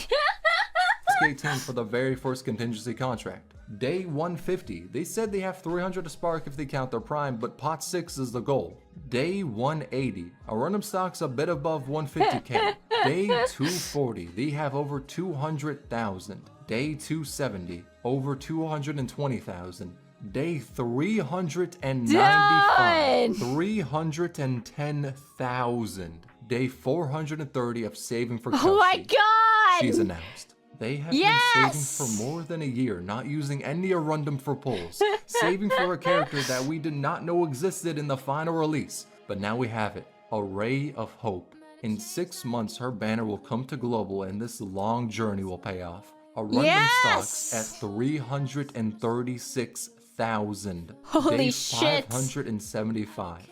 18 for the very first contingency contract. Day 150. They said they have 300 to spark if they count their prime, but pot 6 is the goal. Day 180. A random stock's a bit above 150k. Day 240. They have over 200,000. Day 270. Over 220,000. Day 395, 310,000. Day 430 of saving for Kelshi. Oh my god! She's announced. They have been saving for more than a year, not using any random for pulls, saving for a character that we did not know existed in the final release. But now we have it, a ray of hope. In 6 months, her banner will come to global and this long journey will pay off. A random stocks at 336,000. Holy Day shit. 575.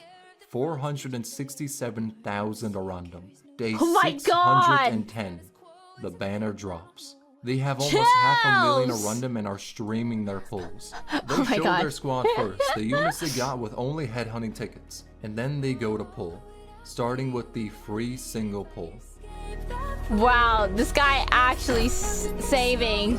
467,000 a random. Day Oh my 610. The banner drops. They have almost 500,000 a random and are streaming their pulls. They show their squad first, the units they got with only headhunting tickets, and then they go to pull, starting with the free single pull. Wow, this guy actually saving.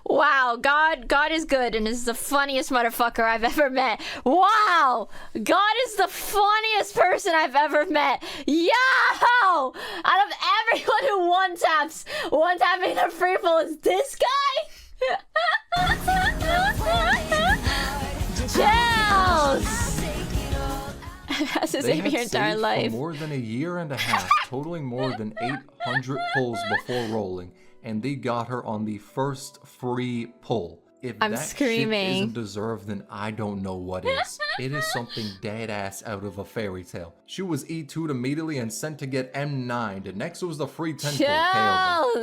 Wow, God is good, and is the funniest motherfucker I've ever met. Wow, God is the funniest person I've ever met. Yo! Out of everyone who one-tapping a free pull is this guy? Chills! Has his aim your entire life. For more than a year and a half, totaling more than 800 pulls before rolling, and they got her on the first free pull. If that shit isn't deserved, then I don't know what is. It is something dead ass out of a fairy tale. She was E2'd immediately and sent to get M9'd. Next was the free 10 pull.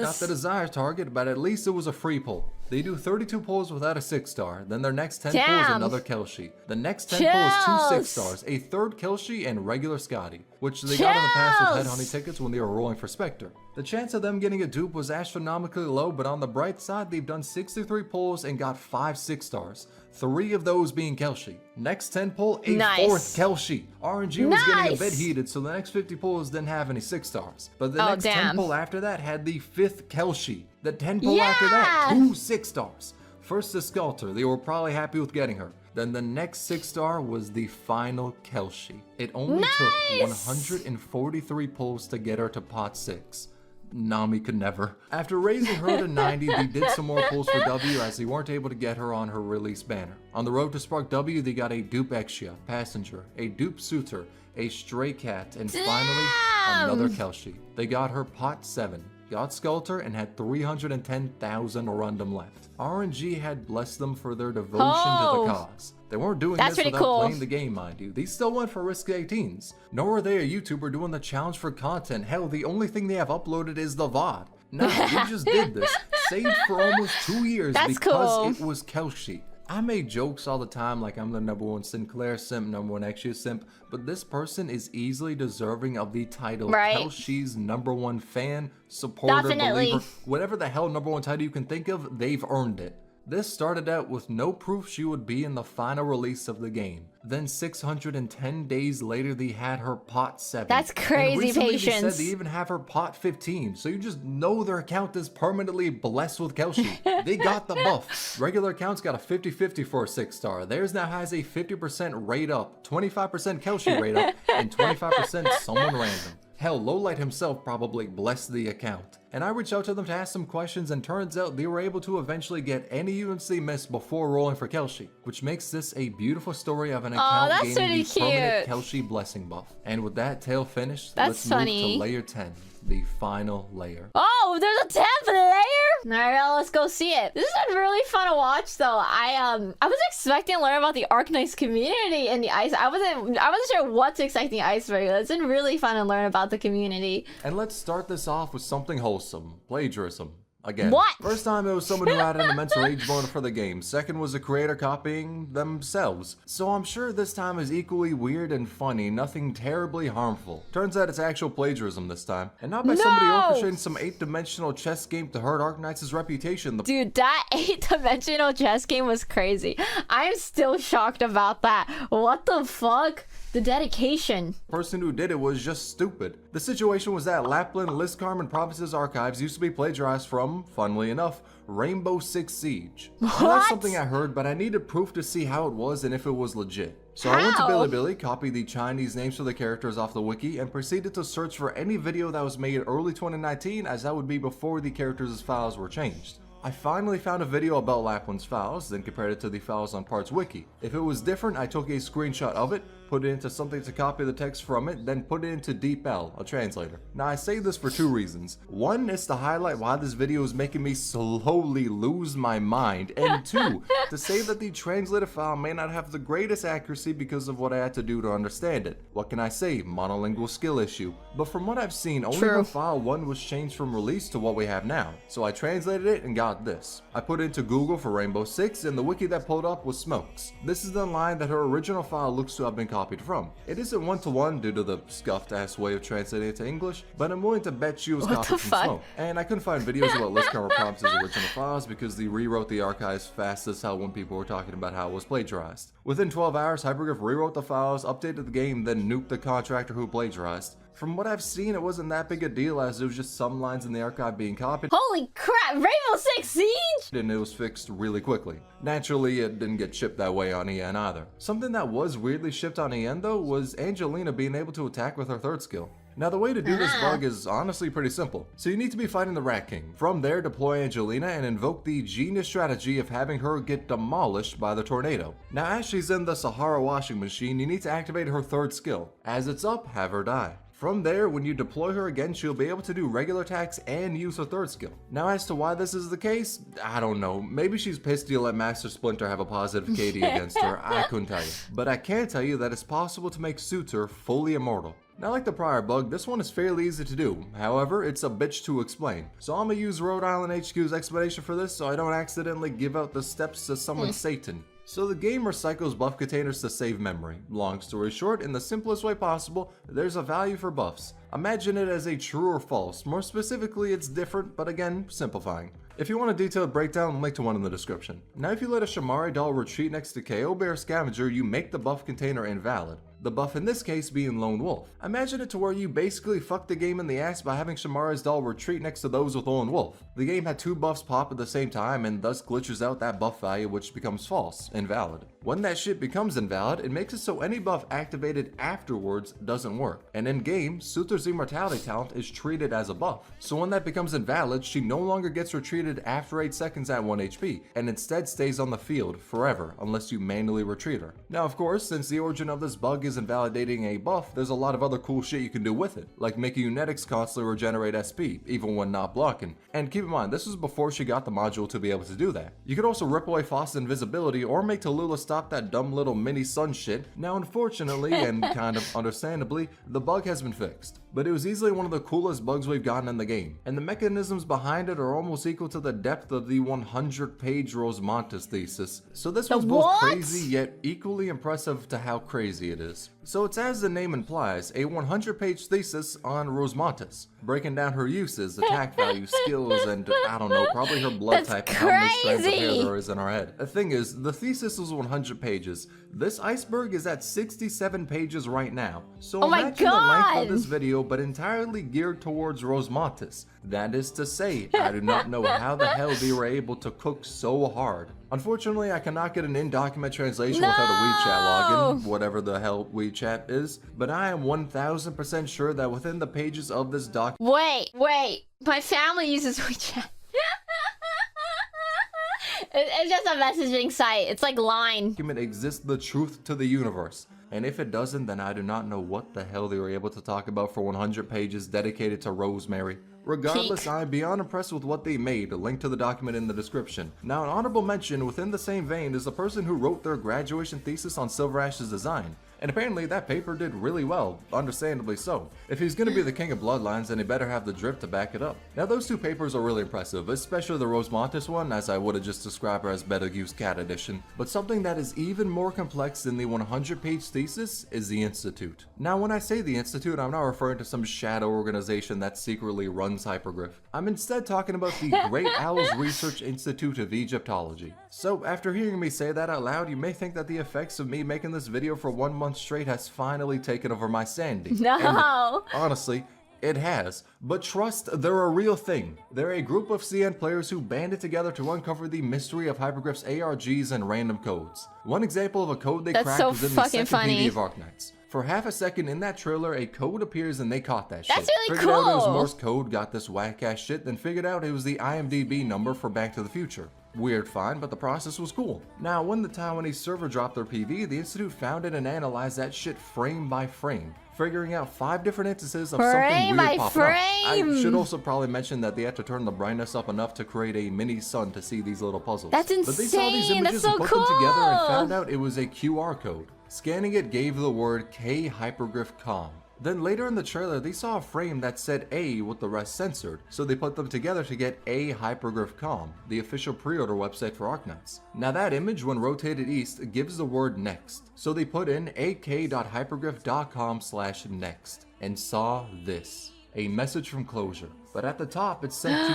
Not the desired target, but at least it was a free pull. They do 32 pulls without a 6-star. Then their next 10 pulls another Kelshi. The next 10 pulls 2 6-stars, a third Kelshi and regular Scotty, which they got in the past with headhunting tickets when they were rolling for Spectre. The chance of them getting a dupe was astronomically low, but on the bright side, they've done 63 pulls and got 5 6-stars. 3 of those being Kelshi. Next 10 pull, a 4th Kelshi. RNG was getting a bit heated, so the next 50 pulls didn't have any 6-stars. But the next 10 pull after that had the 5th Kelshi. The 10 pull after that, 2 6-stars. First the Sculptor, they were probably happy with getting her. Then the next 6-star was the final Kelshi. It only took 143 pulls to get her to pot 6. Nami could never. After raising her to 90, they did some more pulls for W as they weren't able to get her on her release banner. On the road to Spark W, they got a dupe Exia, Passenger, a dupe Suitor, a Stray Cat, and finally, another Kelshi. They got her Pot 7. Got Sculptor and had 310,000 Rundum left. RNG had blessed them for their devotion to the cause. They weren't doing this without playing the game, mind you. They still went for risky 18s. Nor were they a YouTuber doing the challenge for content. Hell, the only thing they have uploaded is the VOD. Nah, we just did this. Saved for almost 2 years because it was Kelshi. I make jokes all the time like I'm the #1 Sinclair simp, #1 Exia simp, but this person is easily deserving of the title Kelshi's #1 fan, supporter, believer, whatever the hell #1 title you can think of, they've earned it. This started out with no proof she would be in the final release of the game. Then 610 days later, they had her Pot 7. That's crazy patience. They said they even have her Pot 15, so you just know their account is permanently blessed with Kelshi. They got the buff. Regular accounts got a 50-50 for a 6-star. Theirs now has a 50% rate up, 25% Kelshi rate up, and 25% someone random. Hell, Lowlight himself probably blessed the account. And I reached out to them to ask some questions, and turns out they were able to eventually get any units they missed before rolling for Kelshi, which makes this a beautiful story of an account gaining the permanent Kelshi blessing buff. And with that tale finished, let's move to layer 10, the final layer. Oh, there's a 10th layer? Alright, let's go see it. This has been really fun to watch though. I was expecting to learn about the Arknights community and the Ice. I wasn't sure what to expect in the Iceberg. It's been really fun to learn about the community. And let's start this off with something wholesome. Plagiarism. Again. What? First time it was someone who had an immense rage boner for the game. Second was a creator copying themselves. So I'm sure this time is equally weird and funny, nothing terribly harmful. Turns out it's actual plagiarism this time. And not by somebody orchestrating some 8-dimensional chess game to hurt Arknights' reputation. Dude, that 8-dimensional chess game was crazy. I'm still shocked about that. What the fuck? The dedication. The person who did it was just stupid. The situation was that Lapland, Liskarm, and Province's archives used to be plagiarized from, funnily enough, Rainbow Six Siege. That's something I heard, but I needed proof to see how it was and if it was legit. So I went to Bilibili, copied the Chinese names for the characters off the wiki, and proceeded to search for any video that was made early 2019, as that would be before the characters' files were changed. I finally found a video about Lapland's files, then compared it to the files on Parts Wiki. If it was different, I took a screenshot of it, put it into something to copy the text from it, then put it into DeepL, a translator. Now I say this for 2 reasons. 1 is to highlight why this video is making me slowly lose my mind, and 2, to say that the translated file may not have the greatest accuracy because of what I had to do to understand it. What can I say? Monolingual skill issue. But from what I've seen, only the file 1 was changed from release to what we have now. So I translated it and got this. I put it into Google for Rainbow Six, and the wiki that pulled up was Smokes. This is the line that her original file looks to have been copied from. It isn't one-to-one due to the scuffed ass way of translating it to English, but I'm willing to bet she was copied from Smoke. And I couldn't find videos about Liskarm or Province's original files because they rewrote the archives fast as hell when people were talking about how it was plagiarized. Within 12 hours, Hypergriff rewrote the files, updated the game, then nuked the contractor who plagiarized. From what I've seen, it wasn't that big a deal as it was just some lines in the archive being copied. Holy crap, Rainbow Six Siege! And it was fixed really quickly. Naturally, it didn't get shipped that way on EN either. Something that was weirdly shipped on EN though was Angelina being able to attack with her 3rd skill. Now the way to do this bug is honestly pretty simple. So you need to be fighting the Rat King. From there, deploy Angelina and invoke the genius strategy of having her get demolished by the tornado. Now as she's in the Sahara washing machine, you need to activate her 3rd skill. As it's up, have her die. From there, when you deploy her again, she'll be able to do regular attacks and use her 3rd skill. Now as to why this is the case, I don't know. Maybe she's pissed you let Master Splinter have a positive KD against her, I couldn't tell you. But I can tell you that it's possible to make Suitor fully immortal. Now like the prior bug, this one is fairly easy to do. However, it's a bitch to explain. So I'm gonna use Rhode Island HQ's explanation for this so I don't accidentally give out the steps to someone's Satan. So the game recycles buff containers to save memory. Long story short, in the simplest way possible, there's a value for buffs. Imagine it as a true or false. More specifically, it's different, but again, simplifying. If you want a detailed breakdown, link to one in the description. Now if you let a Shamari doll retreat next to KO Bear Scavenger, you make the buff container invalid. The buff in this case being Lone Wolf. Imagine it to where you basically fuck the game in the ass by having Shamari's doll retreat next to those with Lone Wolf. The game had 2 buffs pop at the same time and thus glitches out that buff value, which becomes false, invalid. When that shit becomes invalid, it makes it so any buff activated afterwards doesn't work. And in game, Suther's immortality talent is treated as a buff. So when that becomes invalid, she no longer gets retreated after 8 seconds at 1 HP, and instead stays on the field forever unless you manually retreat her. Now of course, since the origin of this bug is invalidating a buff, there's a lot of other cool shit you can do with it, like making Unetics constantly regenerate SP, even when not blocking. And keep in mind, this was before she got the module to be able to do that. You could also rip away Foss's invisibility or make Tallulah stop that dumb little mini sun shit. Now unfortunately, and kind of understandably, the bug has been fixed. But it was easily one of the coolest bugs we've gotten in the game, and the mechanisms behind it are almost equal to the depth of the 100-page Rosemontis thesis. So this was both crazy yet equally impressive to how crazy it is. So it's as the name implies, a 100-page thesis on Rosemontis, breaking down her uses, attack value, skills, and I don't know, probably her blood type and how many strands of hair there is in her head. The thing is, the thesis was 100 pages. This Iceberg is at 67 pages right now. So imagine the length of this video, but entirely geared towards Rosemontis. That is to say, I do not know how the hell they were able to cook so hard. Unfortunately, I cannot get an in-document translation without a WeChat login, whatever the hell WeChat is, but I am 1000% sure that within the pages of this doc— Wait, my family uses WeChat. It's just a messaging site. It's like Line. exists the truth to the universe. And if it doesn't, then I do not know what the hell they were able to talk about for 100 pages dedicated to Rosemary. Regardless, I'm beyond impressed with what they made. A link to the document in the description. Now, an honorable mention within the same vein is the person who wrote their graduation thesis on Silver Ash's design. And apparently that paper did really well, understandably so. If he's gonna be the king of bloodlines, then he better have the drip to back it up. Now those two papers are really impressive, especially the Rosemontis one, as I would have just described her as Betelgeuse Cat Edition. But something that is even more complex than the 100-page thesis is the Institute. Now when I say the Institute, I'm not referring to some shadow organization that secretly runs Hyperglyph. I'm instead talking about the Great Owls Research Institute of Egyptology. So after hearing me say that out loud, you may think that the effects of me making this video for 1 month straight has finally taken over my sanity. No! And honestly, it has. But trust, they're a real thing. They're a group of CN players who banded together to uncover the mystery of Hyperglyph's ARGs and random codes. One example of a code they cracked was in the second PV of Arknights. For half a second in that trailer, a code appears and they caught that shit. That's really figured cool! Out it was Morse code, got this whack-ass shit, then figured out it was the IMDb number for Back to the Future. Weird, fine, but the process was cool. Now, when the Taiwanese server dropped their PV, the Institute found it and analyzed that shit frame by frame, figuring out 5 different instances of something weird popping up. I should also probably mention that they had to turn the brightness up enough to create a mini sun to see these little puzzles. That's insane! But they saw these images and put them together and found out it was a QR code. Scanning it gave the word K Hyperglyph Com. Then later in the trailer, they saw a frame that said A with the rest censored, so they put them together to get A Hyperglyph Com, the official pre-order website for Arknights. Now that image, when rotated east, gives the word next, so they put in ak.hyperglyph.com/next, and saw this. A message from Closure, but at the top it's sent to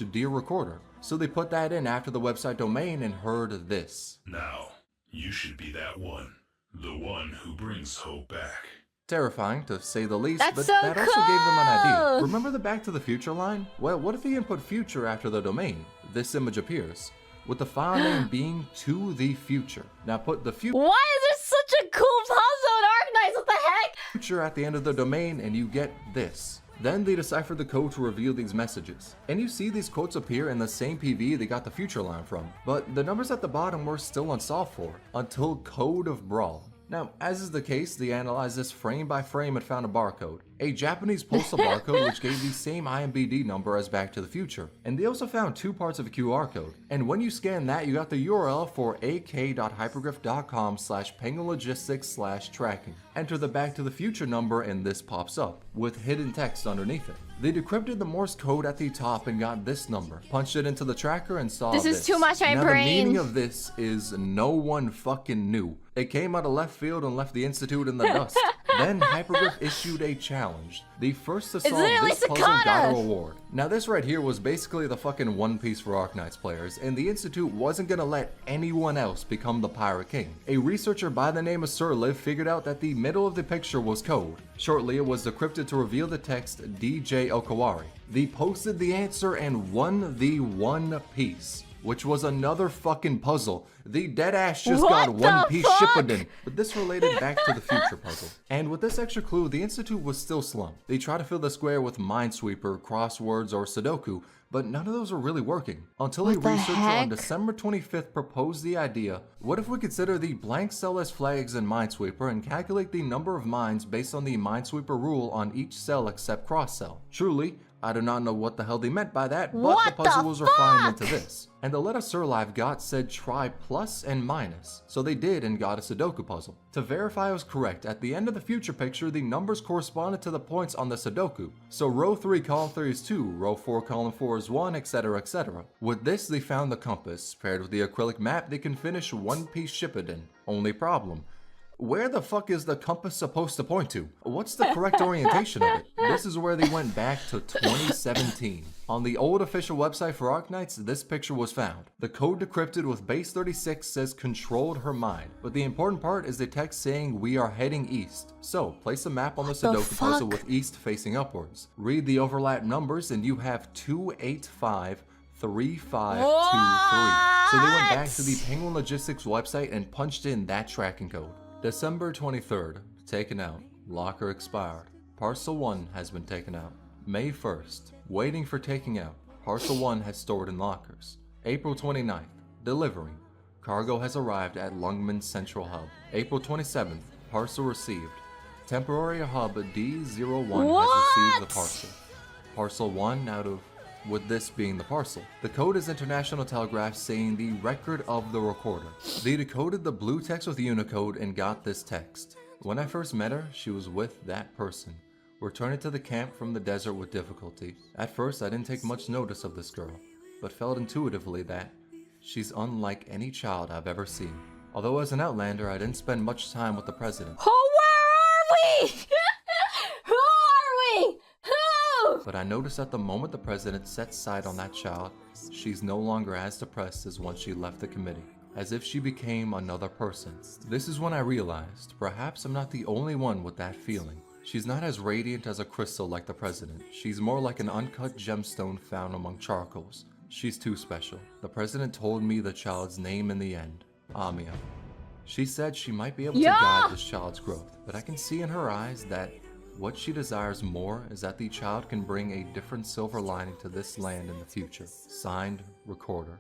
/Dear Recorder, so they put that in after the website domain and heard this. Now, you should be that one. The one who brings hope back. Terrifying, to say the least, That's but so that also gave them an idea. cool! Remember the Back to the Future line? Well, what if they input future after the domain? This image appears, with the file name being To the Future. Now put the future Why is there such a cool puzzle in Arknights? What the heck? at the end of the domain and you get this. Then they deciphered the code to reveal these messages. And you see these quotes appear in the same PV they got the future line from. But the numbers at the bottom were still unsolved for, until Code of Brawl. Now, as is the case, they analyzed this frame by frame and found a barcode. A Japanese postal barcode which gave the same IMDb number as Back to the Future. And they also found 2 parts of a QR code. And when you scan that, you got the URL for ak.hyperglyph.com/pengulogistics/tracking. Enter the Back to the Future number and this pops up, with hidden text underneath it. They decrypted the Morse code at the top and got this number, punched it into the tracker and saw this. This is too much my now, brain. The meaning of this is no one fucking knew. It came out of left field and left the Institute in the dust. Then Hyperglyph issued a challenge. The first to solve this puzzle got a reward. Now this right here was basically the fucking One Piece for Arknights players, and the Institute wasn't gonna let anyone else become the Pirate King. A researcher by the name of Sir Liv figured out that the middle of the picture was code. Shortly it was decrypted to reveal the text DJ Okawari. They posted the answer and won the One Piece. which was another fucking puzzle. The deadass just What got One the Piece fuck? Shippuden. But this related back to the future puzzle. And with this extra clue, the Institute was still slumped. They tried to fill the square with Minesweeper, crosswords, or Sudoku, but none of those were really working. Until a What the researcher on heck? December 25th proposed the idea, what if we consider the blank cell as flags in Minesweeper and calculate the number of mines based on the Minesweeper rule on each cell except cross cell? Truly, I do not know what the hell they meant by that, but What the puzzle the was refined fuck? into this. And the letter Surlive got said try plus and minus, so they did and got a Sudoku puzzle. To verify I was correct, at the end of the future picture, the numbers corresponded to the points on the Sudoku. So row 3 column 3 is 2, row 4 column 4 is 1, etc, etc. With this, they found the compass. Paired with the acrylic map, they can finish One Piece Shippuden. Only problem: where the fuck is the compass supposed to point to? What's the correct orientation of it? This is where they went back to 2017. On the old official website for Arknights, this picture was found. The code decrypted with base 36 says controlled her mind, but the important part is the text saying we are heading east. So place a map on the the Sudoku puzzle fuck? with east facing upwards. Read the overlap numbers and you have 285. 3523. So they went back to the Penguin Logistics website and punched in that tracking code. December 23rd, taken out. Locker expired. Parcel 1 has been taken out. May 1st, waiting for taking out. Parcel 1 has stored in lockers. April 29th, delivery. Cargo has arrived at Lungman Central Hub. April 27th, parcel received. Temporary hub D01 has received the parcel. Parcel 1 out of, with this being the parcel. The code is International Telegraph saying the record of the recorder. They decoded the blue text with Unicode and got this text. When I first met her, she was with that person. Returning to the camp from the desert with difficulty. At first, I didn't take much notice of this girl, but felt intuitively that she's unlike any child I've ever seen. Although as an Outlander, I didn't spend much time with the president. Oh, where are we? Who are we? Who? But I noticed that the moment the president sets sight on that child, she's no longer as depressed as when she left the committee, as if she became another person. This is when I realized, perhaps I'm not the only one with that feeling. She's not as radiant as a crystal like the president. She's more like an uncut gemstone found among charcoals. She's too special. The president told me the child's name in the end, Amia. She said she might be able to guide this child's growth, but I can see in her eyes that what she desires more is that the child can bring a different silver lining to this land in the future. Signed, Recorder.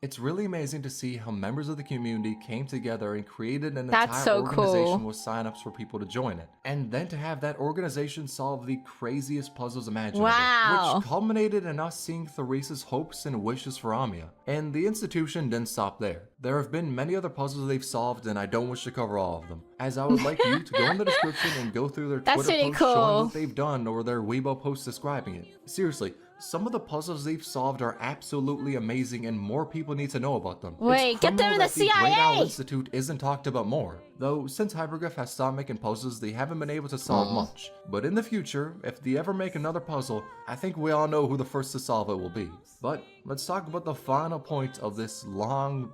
It's really amazing to see how members of the community came together and created an That's entire so organization cool. with signups for people to join it. And then to have that organization solve the craziest puzzles imaginable. Wow. Which culminated in us seeing Theresa's hopes and wishes for Amia. And the institution didn't stop there. There have been many other puzzles they've solved and I don't wish to cover all of them. As I would like you to go in the description and go through their That's Twitter really posts showing cool. what they've done or their Weibo posts describing it. Seriously. Some of the puzzles they've solved are absolutely amazing and more people need to know about them. Wait, It's get them in criminal the that the Great Owl CIA! Institute isn't talked about more. Though, since Hyperglyph has stopped making puzzles, they haven't been able to solve much. But in the future, if they ever make another puzzle, I think we all know who the first to solve it will be. But, let's talk about the final point of this long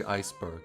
iceberg.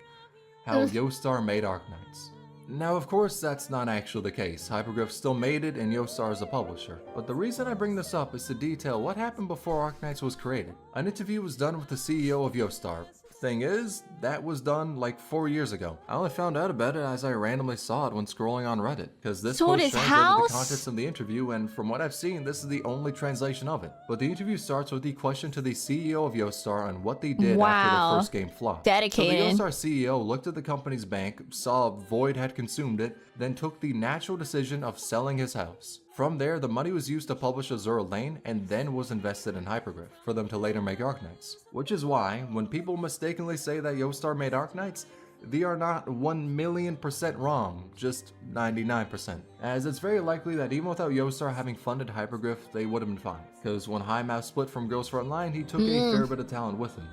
How Yostar made Arknights. Now, of course, that's not actually the case. Hyperglyph still made it and Yostar is a publisher. But the reason I bring this up is to detail what happened before Arknights was created. An interview was done with the CEO of Yostar. Thing is, that was done like 4 years ago. I only found out about it as I randomly saw it when scrolling on Reddit. Because this So post his translated house? the contents of the interview and from what I've seen, this is the only translation of it. But the interview starts with the question to the CEO of Yostar on what they did after Wow. the first game flopped. Dedicated. So the Yostar CEO looked at the company's bank, saw Void had consumed it, then took the natural decision of selling his house. From there, the money was used to publish Azure Lane and then was invested in Hyperglyph for them to later make Arknights. Which is why, when people mistakenly say that Yostar made Arknights, they are not 1,000,000% wrong, just 99%. As it's very likely that even without Yostar having funded Hyperglyph, they would have been fine. Because when High Mouse split from Ghost Frontline, he took a fair bit of talent with him.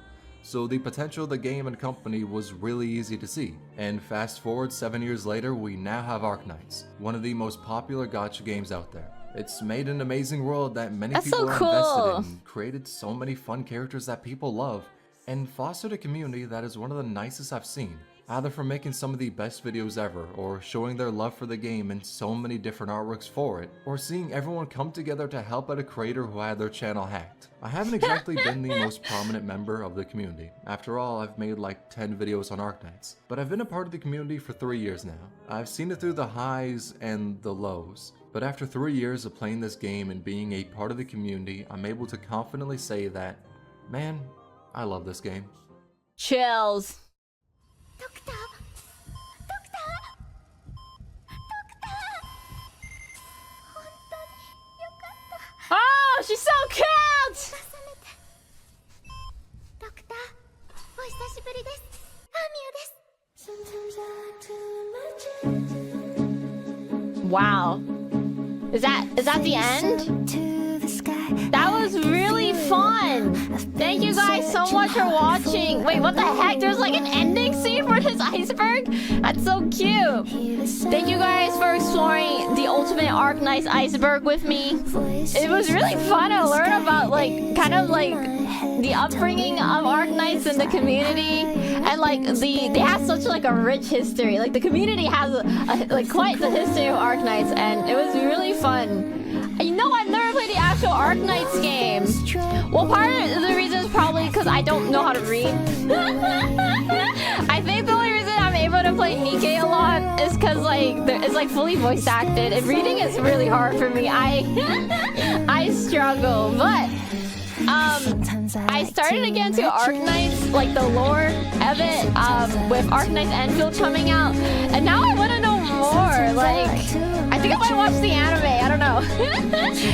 So the potential of the game and company was really easy to see. And fast forward 7 years later, we now have Arknights, one of the most popular gacha games out there. It's made an amazing world that many That's people so are cool. invested in, created so many fun characters that people love, and fostered a community that is one of the nicest I've seen. either for making some of the best videos ever, or showing their love for the game in so many different artworks for it, or seeing everyone come together to help out a creator who had their channel hacked. I haven't exactly been the most prominent member of the community. After all, I've made like 10 videos on Arknights, but I've been a part of the community for 3 years now. I've seen it through the highs and the lows, but after 3 years of playing this game and being a part of the community, I'm able to confidently say that, man, I love this game. Chills. Doctor! Oh, she's so cute! ドクター、お久しぶりです。アミュです。 Wow. Is that the end? That was really fun. Thank you guys so much for watching. Wait, what the heck? There's like an ending scene for this iceberg? That's so cute. Thank you guys for exploring the ultimate Arknights iceberg with me. It was really fun to learn about like kind of like the upbringing of Arknights in the community, and like they have such like a rich history. Like the community has like quite the history of Arknights, and it was really fun. You know, I've never played the actual Arknights game. Well, part of the reason is probably because I don't know how to read. I think the only reason I'm able to play Nikkei a lot is because like it's like fully voice acted, and reading is really hard for me. I struggle, but I started again to Arknights, like the lore of it, with Arknights Enfield coming out, and now I want to know more. Like, I think I might watch the anime. I don't know.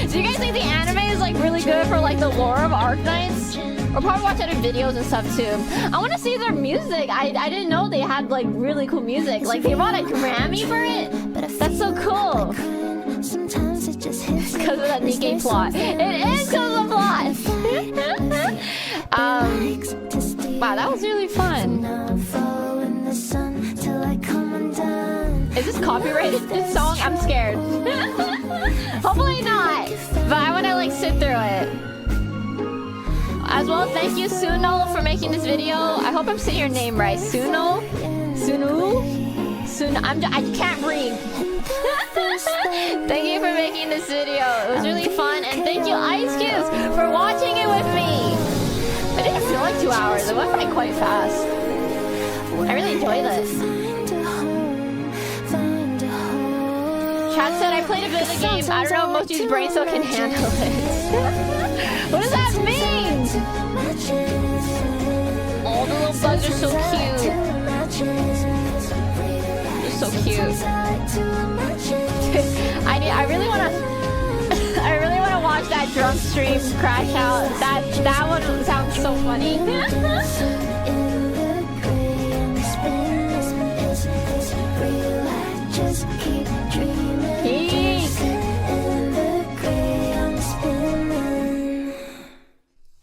Do you guys think the anime is like really good for like the lore of Arknights? Or probably watch other videos and stuff too. I want to see their music. I didn't know they had like really cool music. Like they won a Grammy for it. That's so cool. It's because of that Nikkei plot. It is because of the plot. Wow, that was really fun. Is this copyrighted, this song? I'm scared. Hopefully not. But I want to like sit through it. As well, thank you Suno for making this video. I hope I'm saying your name right. Suno? I can't breathe. Thank you for making this video. It was really fun, and thank you Ice Cubes for watching it with me. It didn't feel like 2 hours. It went by quite fast. I really enjoyed this. Chat said I played a bit of the game. I don't know if Mochi's brain cell can handle it. What does that mean? All the little bugs are so cute. They're so cute. I really wanna watch that drum stream crash out. That one sounds so funny.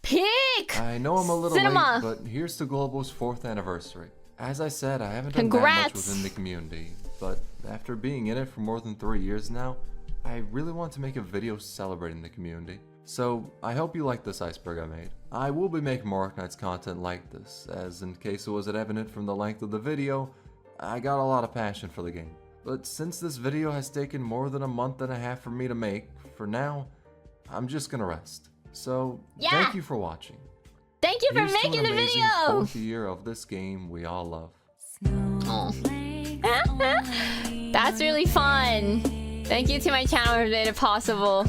Peak! I know I'm a little Cinema. late, but here's to Global's 4th anniversary. As I said, I haven't done Congrats. that much within the community, but after being in it for more than 3 years now, I really want to make a video celebrating the community. So I hope you like this iceberg I made. I will be making more Arknights content like this, as in case it wasn't evident from the length of the video, I got a lot of passion for the game. But since this video has taken more than a month and a half for me to make, for now, I'm just gonna rest. So, thank you for watching. Thank you for Here's to making an the amazing video! 4th year of this game we all love. Oh. That's really fun. Thank you to my channel for made it possible.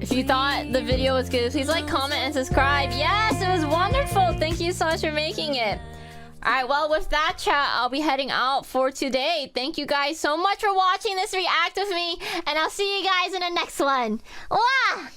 If you thought the video was good, please like, comment, and subscribe. Yes, it was wonderful. Thank you so much for making it. Alright, well, with that, chat, I'll be heading out for today. Thank you guys so much for watching this react with me, and I'll see you guys in the next one. Mwah!